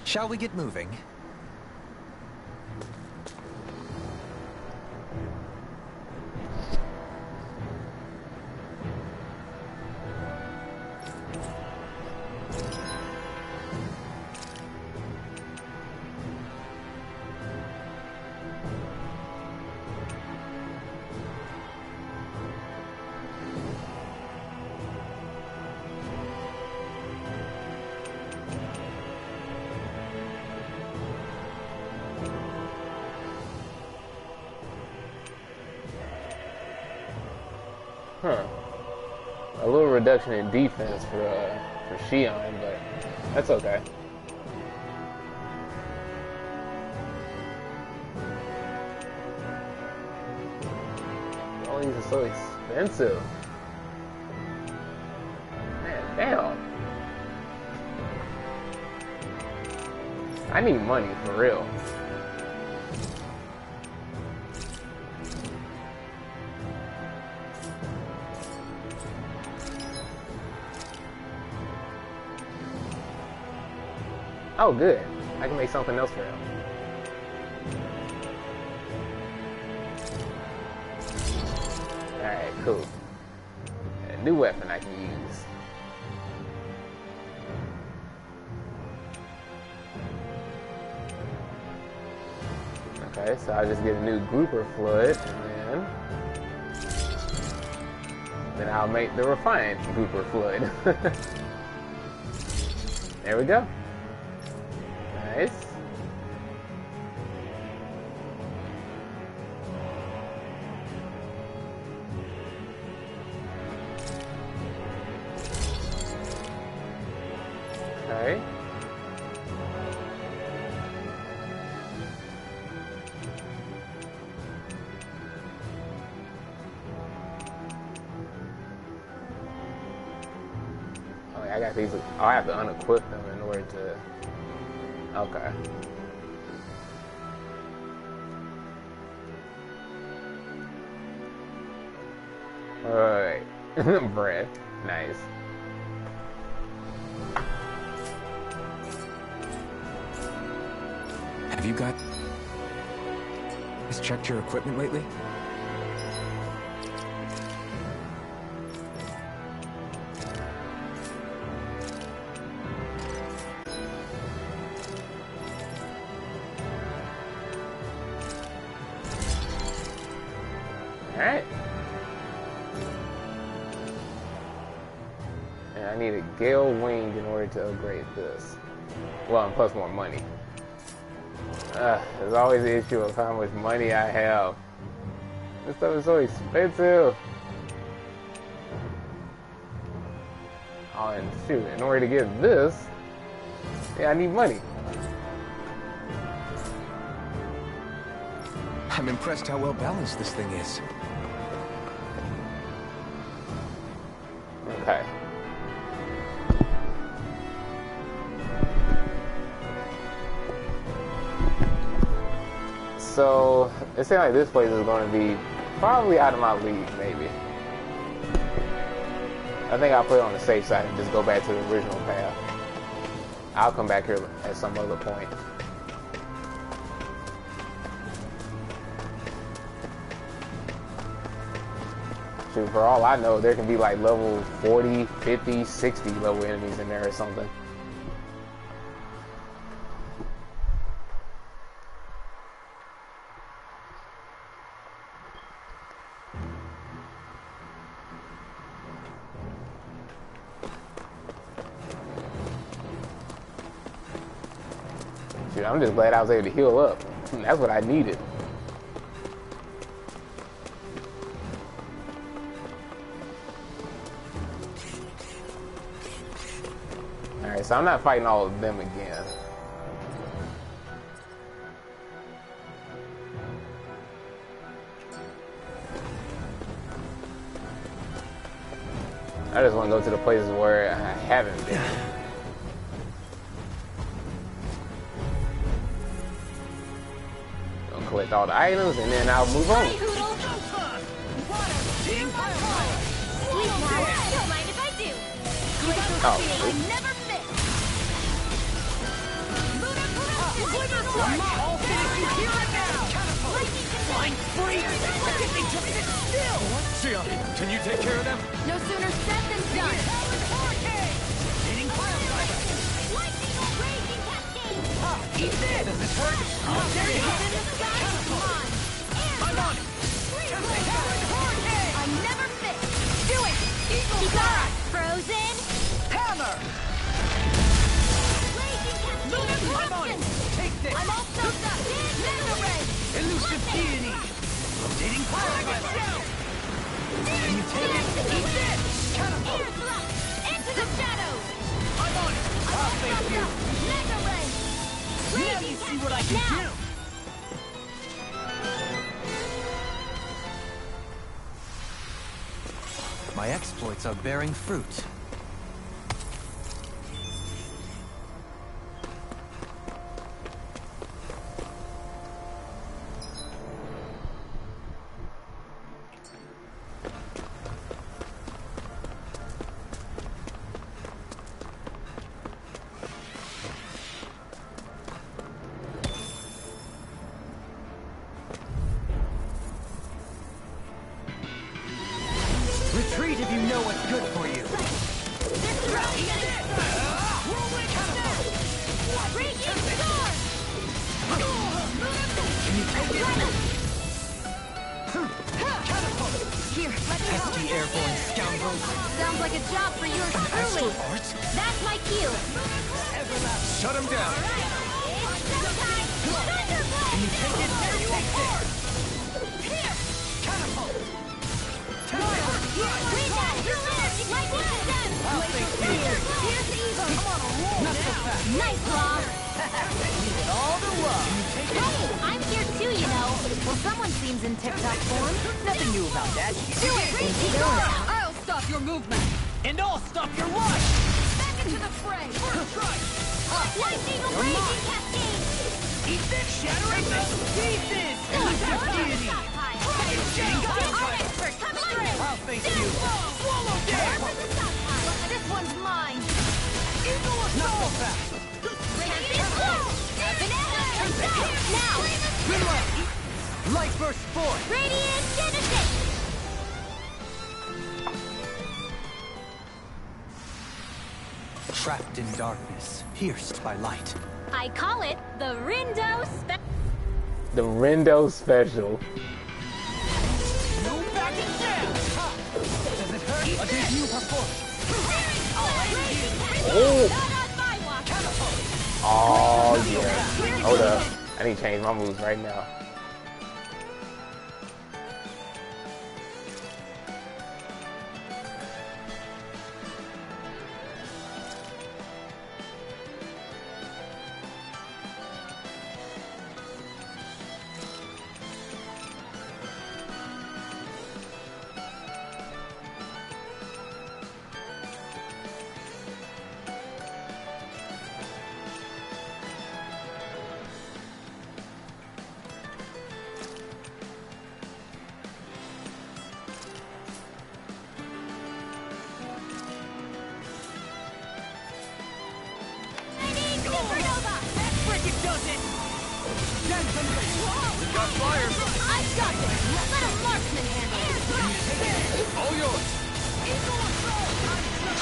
Shall we get moving? A little reduction in defense for Shion, but that's okay. All these are so expensive. Man, damn. I need money for real. Oh, good. I can make something else for him. Alright, cool. A new weapon I can use. Okay, so I just get a new grouper flood, and then I'll make the refined grouper flood. There we go. Nice. Okay. I got these. I'll have to unequip them in order to. Okay. Alright. Bread. Nice. Have you got... Has checked your equipment lately? Alright. And I need a Gale Wing in order to upgrade this. Well, and plus more money. There's always the issue of how much money I have. This stuff is so expensive. Oh, and shoot, in order to get this, yeah, I need money. I'm impressed how well balanced this thing is. Okay. So, it seems like this place is going to be probably out of my league, maybe. I think I'll put it on the safe side and just go back to the original path. I'll come back here at some other point. Shoot, for all I know, there can be like level 40, 50, 60 level enemies in there or something. Shoot, I'm just glad I was able to heal up. That's what I needed. Alright, so I'm not fighting all of them again. I just want to go to the places where I haven't been. Gonna collect all the items and then I'll move on. Oh, Can you take care of them? No sooner said than done. Eat this! Does this hurt? I'm on it! I'm never fit. Do it! Eagle Fly! Frozen! Hammer! I'm on it! Take this! I'm all soaked up. Mega Ray! Elusive peony! Rotating Dragon Shell! Can you take it? Eat this! Catapult! Into the shadows! I'm on it! I'll face you! Mega Ray! Now you see what I can do! My exploits are bearing fruit. Retreat if you know what's good for you! Can you take it? Here, let me help. Pesky airborne scoundrels! Sounds like a job for yours truly. That's my cue. Shut him down! Can you take it? Take this! Here! Catapult! I'll face you! Here's the evil. Not so fast! Nice, Law. Need it all the love! Hey, I'm here too, you know. Well, someone seems in tip-top form. Nothing new about that. Do it, Reach! I'll stop your movement. And I'll stop your life! into the fray! First strike! Lightning blazing cascade! Eat this! Shattering the pieces! Attack deity! Our expert coming through! I'll face you! Swallow dare! This one's mine! Eagle assault! Not so fast! Now! Grimlock! Light burst forth! Radiant Genesis! Trapped in darkness, pierced by light. I call it the Rindo The Rindo special. No backing down! Does it hurt? A debut performance! Oh yeah. Hold up. I need to change my moves right now.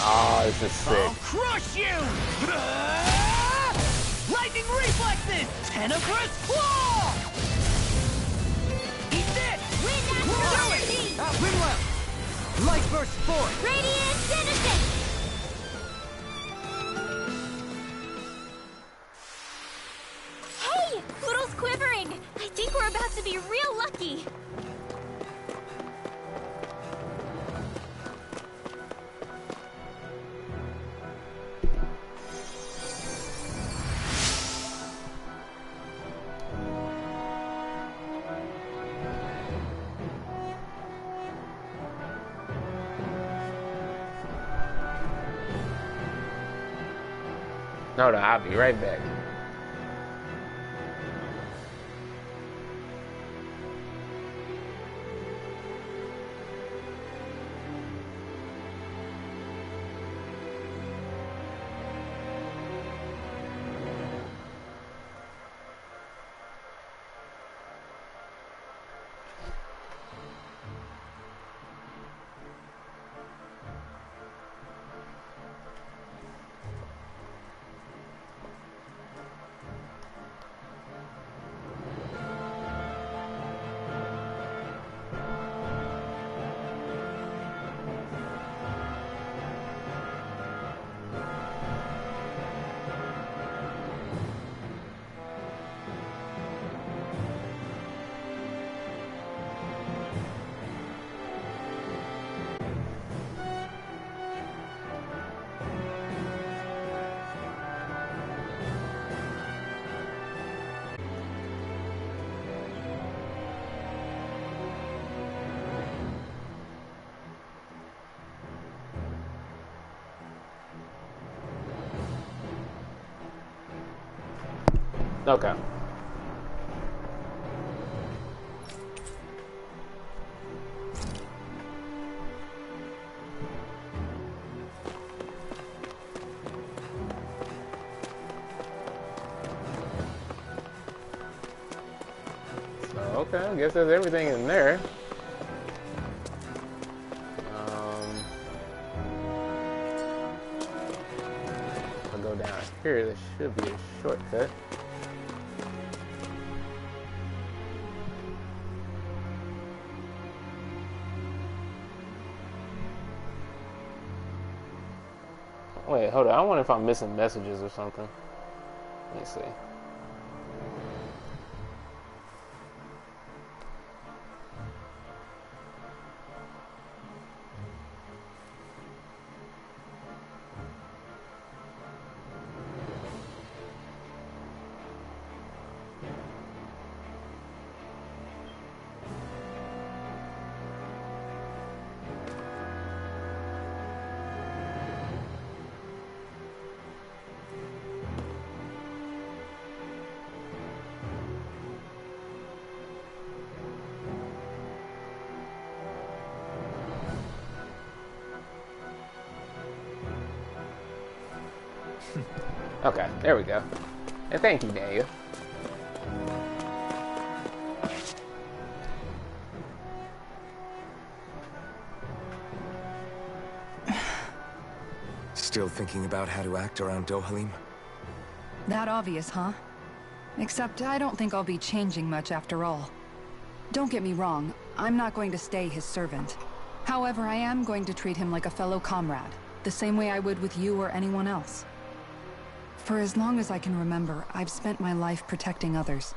Oh, this is sick. I'll crush you! Lightning reflexes! Tenebrous claw! Eat this! Do it! Windwell! Light burst forth! Radiant Genesis! Hey! Poodle's quivering! I think we're about to be real lucky! No, I'll be right back. Okay. So, okay, I guess there's everything in there. I'll go down here. There should be a shortcut. Wait, hold on. I wonder if I'm missing messages or something. Let me see. Okay, there we go. And thank you, Daniel. Still thinking about how to act around Dohalim? That obvious, huh? Except I don't think I'll be changing much after all. Don't get me wrong, I'm not going to stay his servant. However, I am going to treat him like a fellow comrade, the same way I would with you or anyone else. For as long as I can remember, I've spent my life protecting others.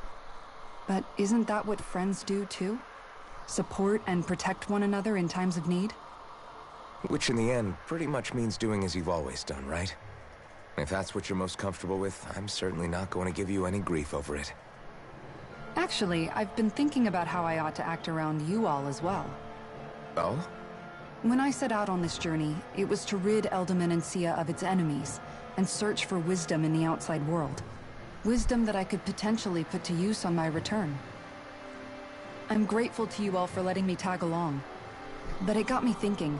But isn't that what friends do too? Support and protect one another in times of need? Which in the end pretty much means doing as you've always done, right? If that's what you're most comfortable with, I'm certainly not going to give you any grief over it. Actually, I've been thinking about how I ought to act around you all as well. Oh? When I set out on this journey, it was to rid Eldomenencia of its enemies and search for wisdom in the outside world. Wisdom that I could potentially put to use on my return. I'm grateful to you all for letting me tag along, but it got me thinking,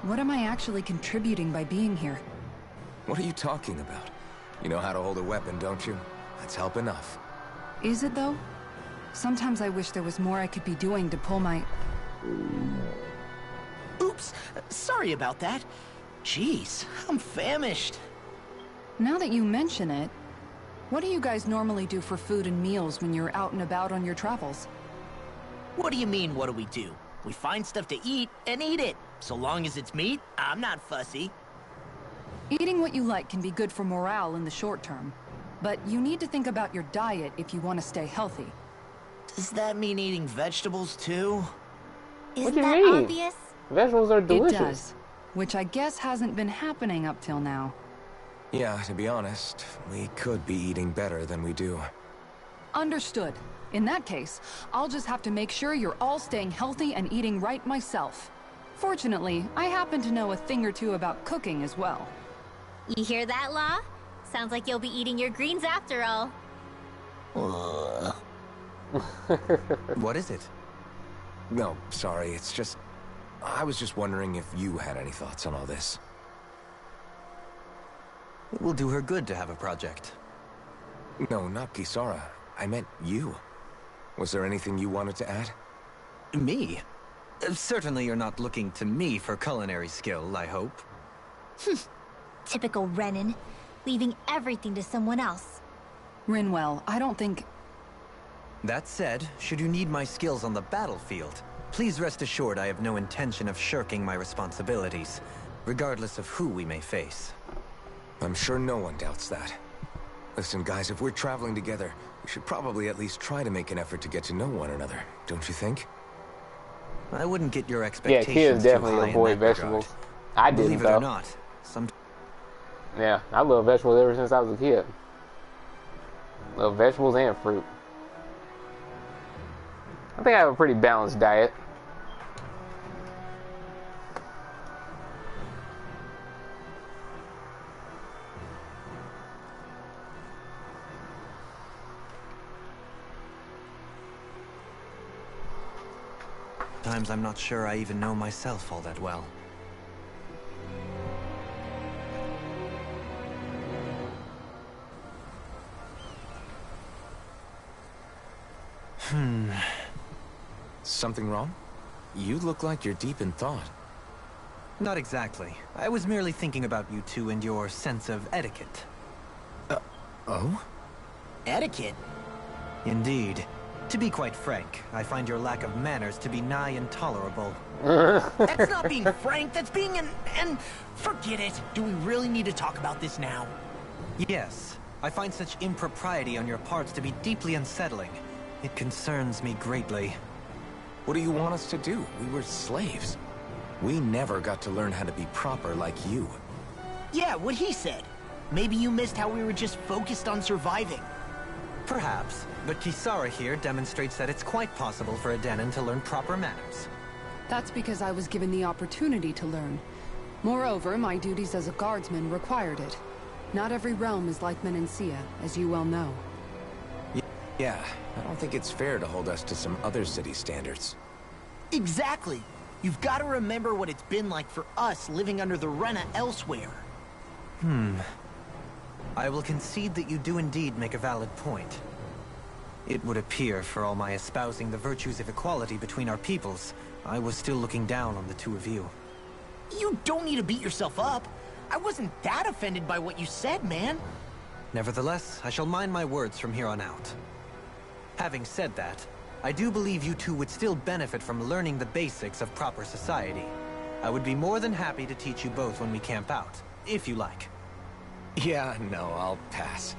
what am I actually contributing by being here? What are you talking about? You know how to hold a weapon, don't you? That's help enough. Is it though? Sometimes I wish there was more I could be doing to pull my... Oops, sorry about that. Jeez, I'm famished. Now that you mention it, what do you guys normally do for food and meals when you're out and about on your travels? What do you mean, what do we do? We find stuff to eat and eat it. So long as it's meat, I'm not fussy. Eating what you like can be good for morale in the short term, but you need to think about your diet if you want to stay healthy. Does that mean eating vegetables too? Isn't What do you that mean? obvious? Vegetables are delicious. It does, which I guess hasn't been happening up till now. Yeah, to be honest, we could be eating better than we do. Understood. In that case, I'll just have to make sure you're all staying healthy and eating right myself. Fortunately, I happen to know a thing or two about cooking as well. You hear that, Law? Sounds like you'll be eating your greens after all. What is it? No, sorry, it's just... I was just wondering if you had any thoughts on all this. It will do her good to have a project. No, not Kisara. I meant you. Was there anything you wanted to add? Me? Certainly you're not looking to me for culinary skill, I hope. Typical Renan, leaving everything to someone else. Rinwell, I don't think... That said, should you need my skills on the battlefield, please rest assured I have no intention of shirking my responsibilities, regardless of who we may face. I'm sure no one doubts that. Listen, guys, if we're traveling together, we should probably at least try to make an effort to get to know one another, don't you think? I wouldn't get your Yeah, expectations kids too definitely high in avoid that vegetables. regard. I didn't, Believe it though. or not, Yeah, I love vegetables ever since I was a kid. Love vegetables and fruit. I think I have a pretty balanced diet. Sometimes I'm not sure I even know myself all that well. Something wrong? You look like you're deep in thought. Not exactly. I was merely thinking about you two and your sense of etiquette. Oh? Etiquette? Indeed. To be quite frank, I find your lack of manners to be nigh intolerable. That's not being frank, that's being and forget it. Do we really need to talk about this now? Yes, I find such impropriety on your parts to be deeply unsettling. It concerns me greatly. What do you want us to do? We were slaves. We never got to learn how to be proper like you. Yeah, what he said. Maybe you missed how we were just focused on surviving. Perhaps, but Kisara here demonstrates that it's quite possible for a Dahnan to learn proper manners. That's because I was given the opportunity to learn. Moreover, my duties as a guardsman required it. Not every realm is like Menencia, as you well know. Yeah, I don't think it's fair to hold us to some other city standards. Exactly. You've got to remember what it's been like for us living under the Rena elsewhere. I will concede that you do indeed make a valid point. It would appear, for all my espousing the virtues of equality between our peoples, I was still looking down on the two of you. You don't need to beat yourself up. I wasn't that offended by what you said, man. Nevertheless, I shall mind my words from here on out. Having said that, I do believe you two would still benefit from learning the basics of proper society. I would be more than happy to teach you both when we camp out, if you like. Yeah, no, I'll pass.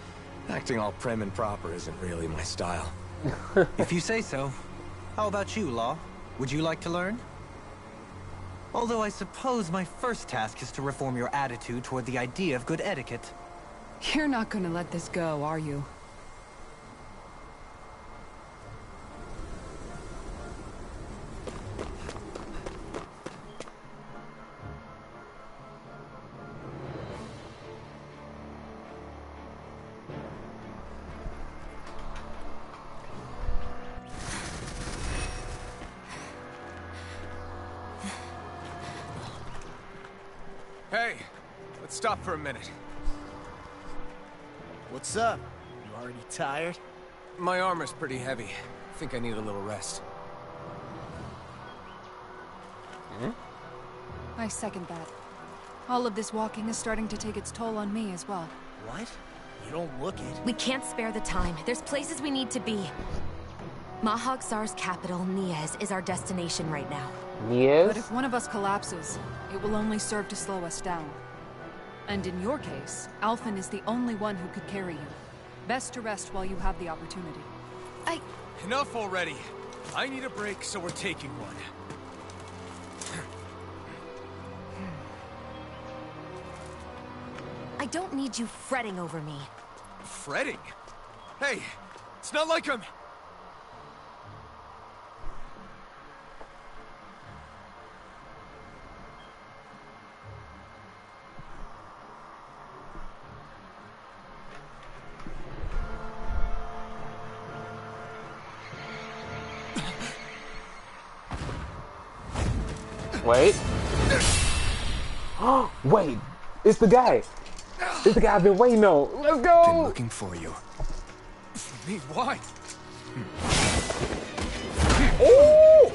Acting all prim and proper isn't really my style. If you say so. How about you, Law? Would you like to learn? Although I suppose my first task is to reform your attitude toward the idea of good etiquette. You're not gonna let this go, are you? Hey, let's stop for a minute. What's up? You already tired? My armor's pretty heavy. I think I need a little rest. I second that. All of this walking is starting to take its toll on me as well. What? You don't look it. We can't spare the time. There's places we need to be. Mahag-Sar's capital, Niez, is our destination right now. Yes. But if one of us collapses, it will only serve to slow us down. And in your case, Alphen is the only one who could carry you. Best to rest while you have the opportunity. Enough already. I need a break, so we're taking one. I don't need you fretting over me. Fretting? Hey, it's not like I'm... Wait. Wait. It's the guy. It's the guy I've been waiting on. Let's go. Been looking for you. For me? Why? Ooh.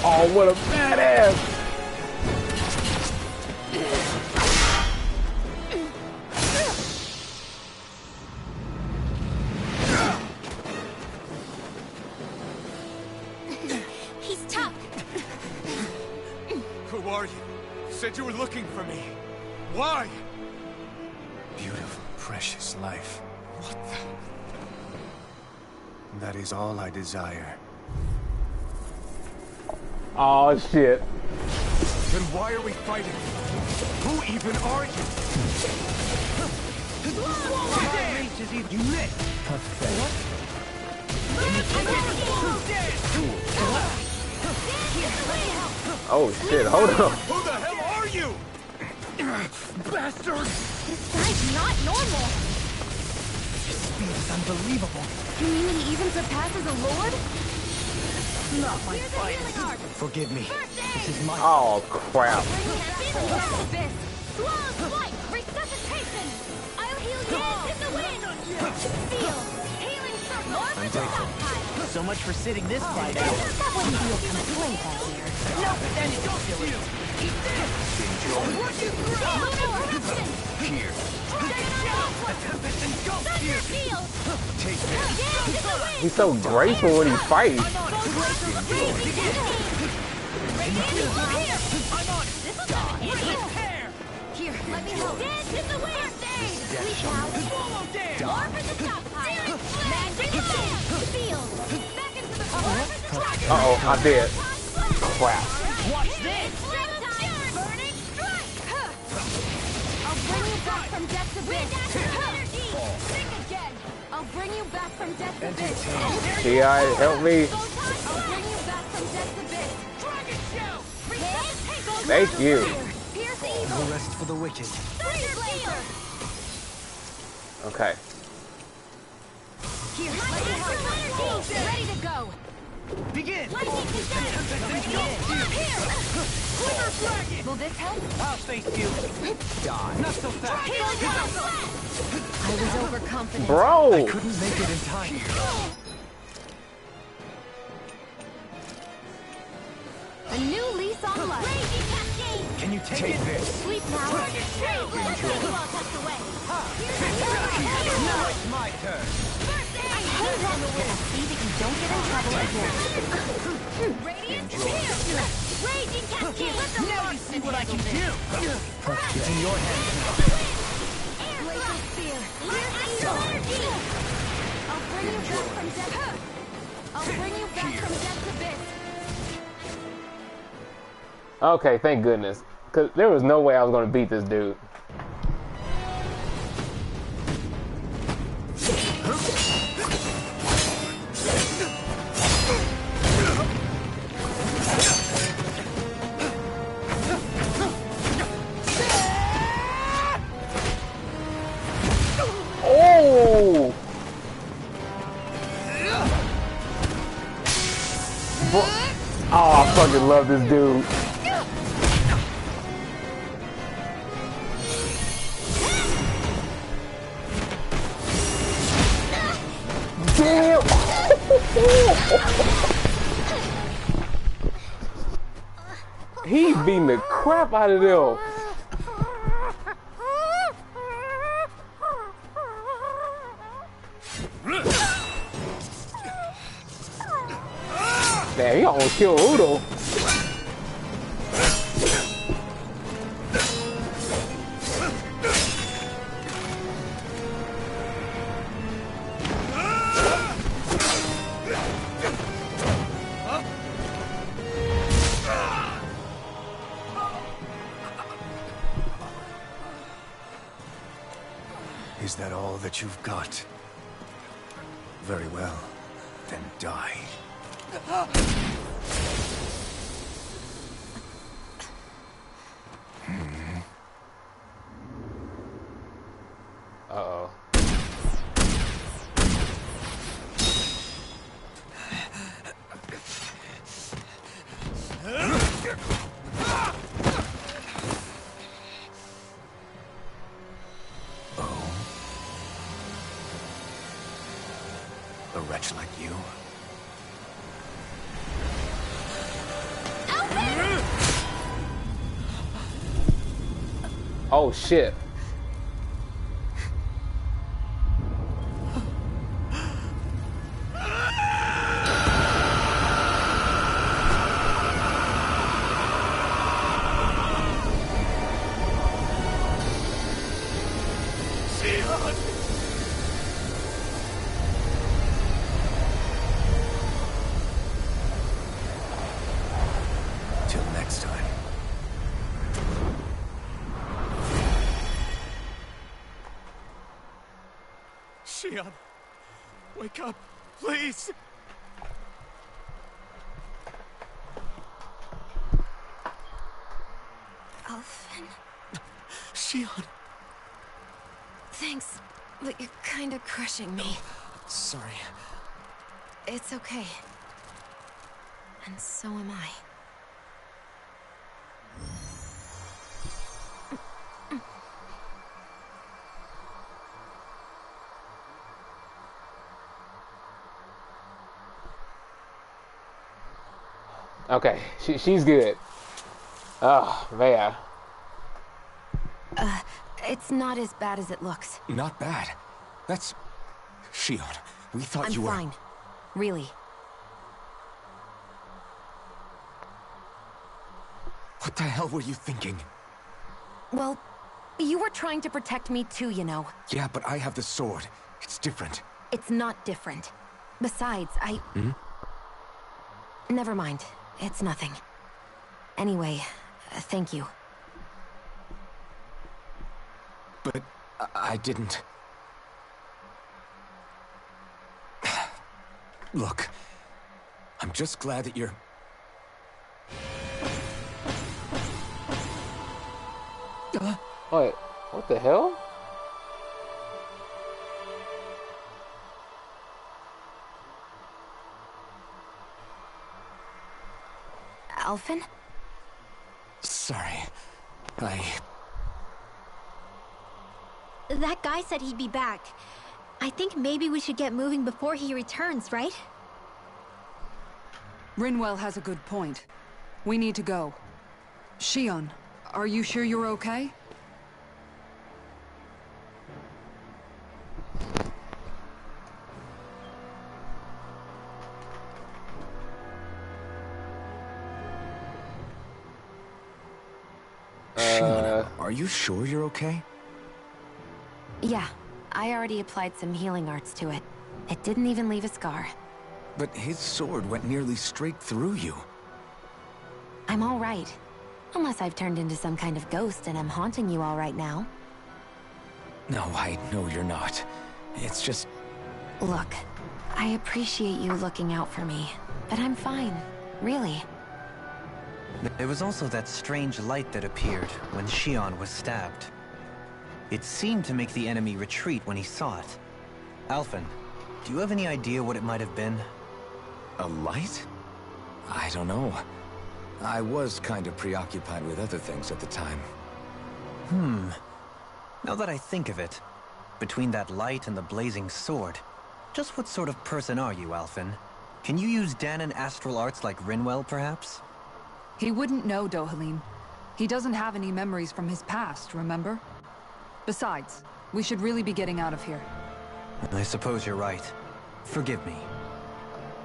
Oh, what a badass. He's tough. Who are you? You said you were looking for me. Why? Beautiful, precious life. What the... That is all I desire. Oh, shit. Then why are we fighting? Who even are you? You lit! Oh, shit. Hold on. Who the hell are you? Bastard! This guy's not normal. His speed is unbelievable. You mean he even surpasses a lord? Not my fight. Forgive me. This is my... Oh, crap. I'm grateful. So much for sitting this fight out. That wouldn't be a complaint, I hear. No, but then it's silly. Here. Take this. He's so graceful when he fights. Here, let me help. Dance in the wind. Sleep now. More for the stockpile. Magic field. Back into the core for the dragon. Uh-oh, I did. Crap. Watch this. Burning strike. I'll bring you back from death to bid. Think again. I'll bring you back from death to bid. T.I., help me. I'll bring you back from death to bid. Dragon show. Thank you. Pierce evil. No rest for the wicked. Thunderblazer. Okay. Here, let me help. Ready to go. Begin! Lightning Quiver dragon! Will this help? I'll face you. Die. Not so fast. I was overconfident. Bro! I couldn't make it in time. A new lease on life. Raging cascade. Can you take this? Sleep now. Let's let you all tucked away. Now it's my turn. I hate that. See that you don't get in trouble again. Radiant here. Raging cascade. Let the Now you see what I can do. It's in your hands. Glacial spear. Astral energy. I'll bring you back from death. I'll bring you back from death's abyss. Okay, thank goodness. Because there was no way I was going to beat this dude. Oh! Oh, I fucking love this dude. Damn! He beating the crap out of them. Damn, he almost killed Udo. Is that all that you've got? Very well. Then die. Uh-oh. A wretch like you? Oh, shit. Till next time. Shion, wake up, please. Elfin. Shion. Thanks, but you're kind of crushing me. Sorry. It's okay. And so am I. Okay, she's good. Oh, man. It's not as bad as it looks. Not bad. That's... Shion, we thought I'm you were... fine. Really. What the hell were you thinking? Well, you were trying to protect me too, you know. Yeah, but I have the sword. It's different. It's not different. Besides, Never mind. It's nothing. Anyway, thank you. But I didn't... Look, I'm just glad that you're... Wait, what the hell? Alphen? Sorry. That guy said he'd be back. I think maybe we should get moving before he returns, right? Rinwell has a good point. We need to go. Shion, are you sure you're okay? Shion, are you sure you're okay? Yeah, I already applied some healing arts to it. It didn't even leave a scar. But his sword went nearly straight through you. I'm all right. Unless I've turned into some kind of ghost and I'm haunting you all right now. No, I know you're not. It's just... Look, I appreciate you looking out for me, but I'm fine. Really. There was also that strange light that appeared when Shion was stabbed. It seemed to make the enemy retreat when he saw it. Alphen, do you have any idea what it might have been? A light? I don't know. I was kind of preoccupied with other things at the time. Now that I think of it, between that light and the blazing sword, just what sort of person are you, Alphen? Can you use Dahnan astral arts like Rinwell, perhaps? He wouldn't know, Dohalim. He doesn't have any memories from his past, remember? Besides, we should really be getting out of here. I suppose you're right. Forgive me.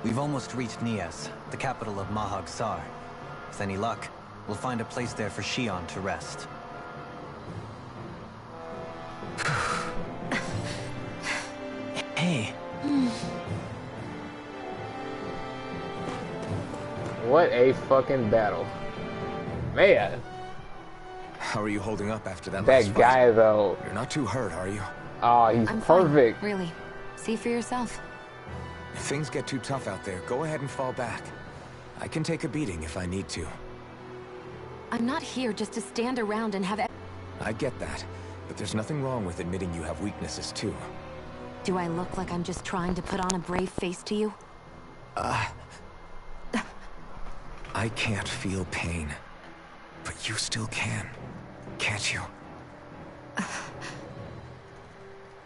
We've almost reached Nias, the capital of Mahag Sar. With any luck, we'll find a place there for Shion to rest. Hey. What a fucking battle. Man. How are you holding up after that last That fight? guy, though. You're not too hurt, are you? Oh, he's I'm perfect. fine, really. See for yourself. If things get too tough out there, go ahead and fall back. I can take a beating if I need to. I'm not here just to stand around and have... I get that, but there's nothing wrong with admitting you have weaknesses too. Do I look like I'm just trying to put on a brave face to you? I can't feel pain, but you still can, can't you?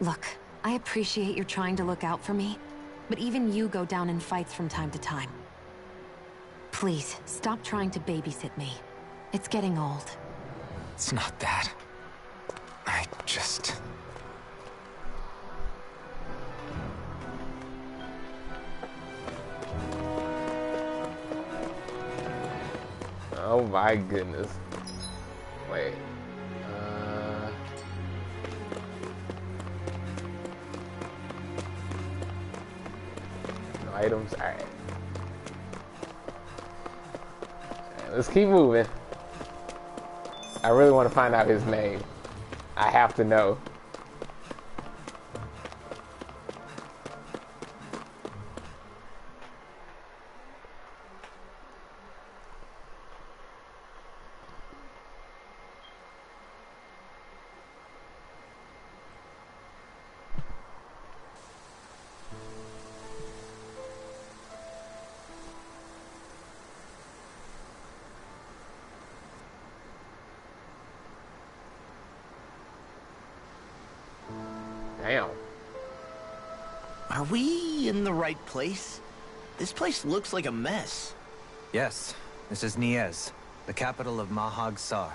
Look, I appreciate you're trying to look out for me, but even you go down in fights from time to time. Please, stop trying to babysit me. It's getting old. It's not that. I just... Oh my goodness. Wait. No items. Alright. Let's keep moving. I really want to find out his name. I have to know. Damn. Are we in the right place? This place looks like a mess. Yes, this is Nias, the capital of Mahag Sar.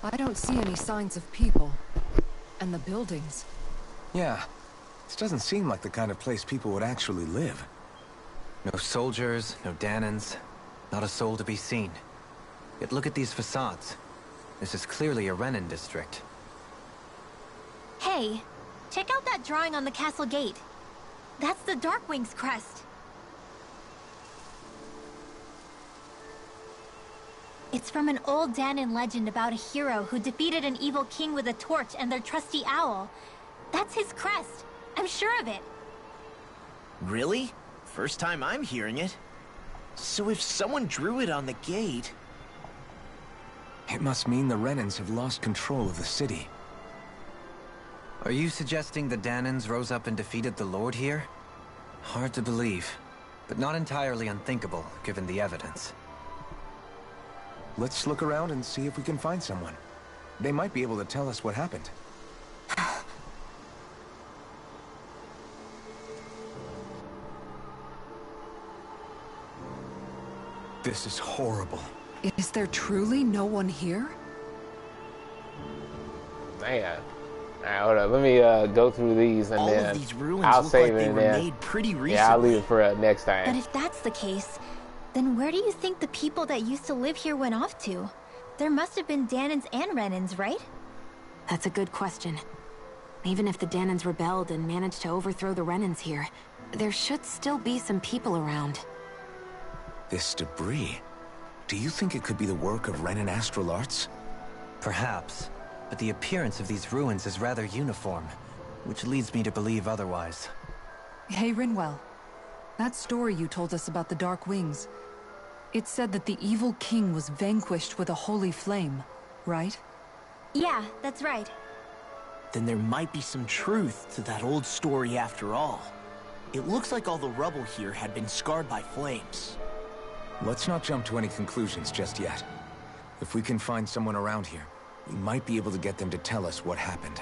I don't see any signs of people. And the buildings. Yeah, this doesn't seem like the kind of place people would actually live. No soldiers, no Dahnans, not a soul to be seen. Yet look at these facades. This is clearly a Renin district. Hey, check out that drawing on the castle gate. That's the Darkwing's crest. It's from an old Dahnan legend about a hero who defeated an evil king with a torch and their trusty owl. That's his crest. I'm sure of it. Really? First time I'm hearing it. So if someone drew it on the gate... It must mean the Renins have lost control of the city. Are you suggesting the Dahnans rose up and defeated the Lord here? Hard to believe, but not entirely unthinkable, given the evidence. Let's look around and see if we can find someone. They might be able to tell us what happened. This is horrible. Is there truly no one here? Man. Alright, hold up. Let me go through these and all then of these ruins I'll look save like it they and were then made pretty recently. yeah, I'll leave it for next time. But if that's the case, then where do you think the people that used to live here went off to? There must have been Dahnans and Renans, right? That's a good question. Even if the Dahnans rebelled and managed to overthrow the Renans here, there should still be some people around. This debris. Do you think it could be the work of Renan astral arts? Perhaps, but the appearance of these ruins is rather uniform, which leads me to believe otherwise. Hey, Rinwell. That story you told us about the Dark Wings, it said that the evil king was vanquished with a holy flame, right? Yeah, that's right. Then there might be some truth to that old story after all. It looks like all the rubble here had been scarred by flames. Let's not jump to any conclusions just yet. If we can find someone around here, we might be able to get them to tell us what happened.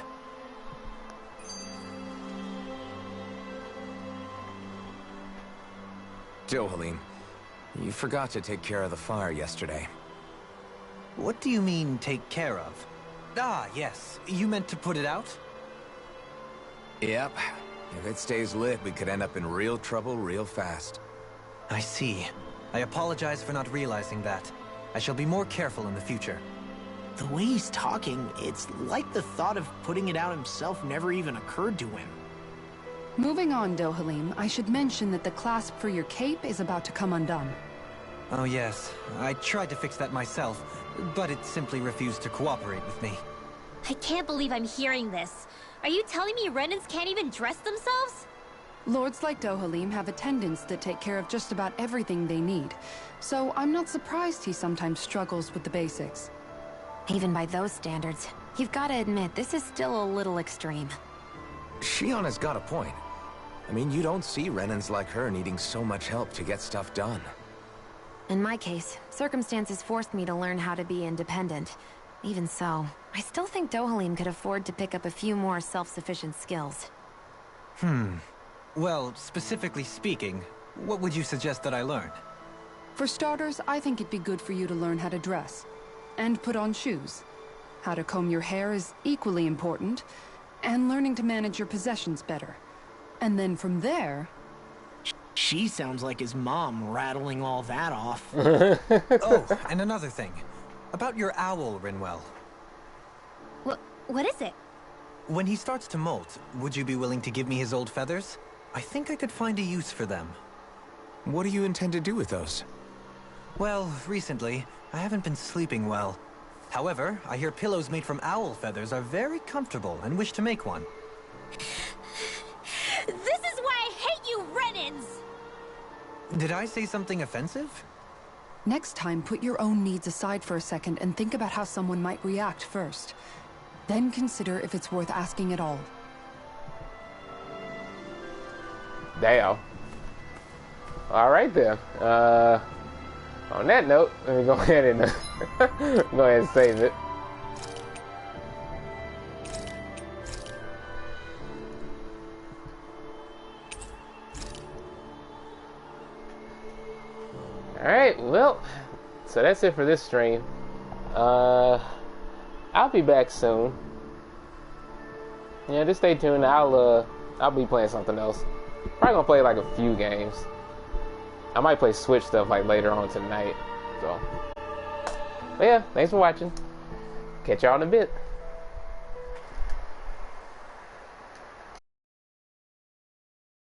Dohalim, you forgot to take care of the fire yesterday. What do you mean, take care of? Ah, yes. You meant to put it out? Yep. If it stays lit, we could end up in real trouble real fast. I see. I apologize for not realizing that. I shall be more careful in the future. The way he's talking, it's like the thought of putting it out himself never even occurred to him. Moving on, Dohalim, I should mention that the clasp for your cape is about to come undone. Oh yes, I tried to fix that myself, but it simply refused to cooperate with me. I can't believe I'm hearing this. Are you telling me Renans can't even dress themselves? Lords like Dohalim have attendants that take care of just about everything they need, so I'm not surprised he sometimes struggles with the basics. Even by those standards, you've got to admit this is still a little extreme. Shionna's got a point. I mean, you don't see Renans like her needing so much help to get stuff done. In my case, circumstances forced me to learn how to be independent. Even so, I still think Dohalim could afford to pick up a few more self-sufficient skills. Well, specifically speaking, what would you suggest that I learn? For starters, I think it'd be good for you to learn how to dress. And put on shoes. How to comb your hair is equally important. And learning to manage your possessions better. And then from there... She sounds like his mom rattling all that off. Oh, and another thing. About your owl, Rinwell. What is it? When he starts to molt, would you be willing to give me his old feathers? I think I could find a use for them. What do you intend to do with those? Well, recently, I haven't been sleeping well. However, I hear pillows made from owl feathers are very comfortable and wish to make one. This is why I hate you, Renans! Did I say something offensive? Next time, put your own needs aside for a second and think about how someone might react first. Then consider if it's worth asking at all. Damn. All right then. On that note, let me go ahead and go ahead and save it. All right. Well, so that's it for this stream. I'll be back soon. Yeah, just stay tuned. I'll be playing something else. Probably gonna play like a few games. I might play Switch stuff like later on tonight. So, but yeah, thanks for watching. Catch y'all in a bit.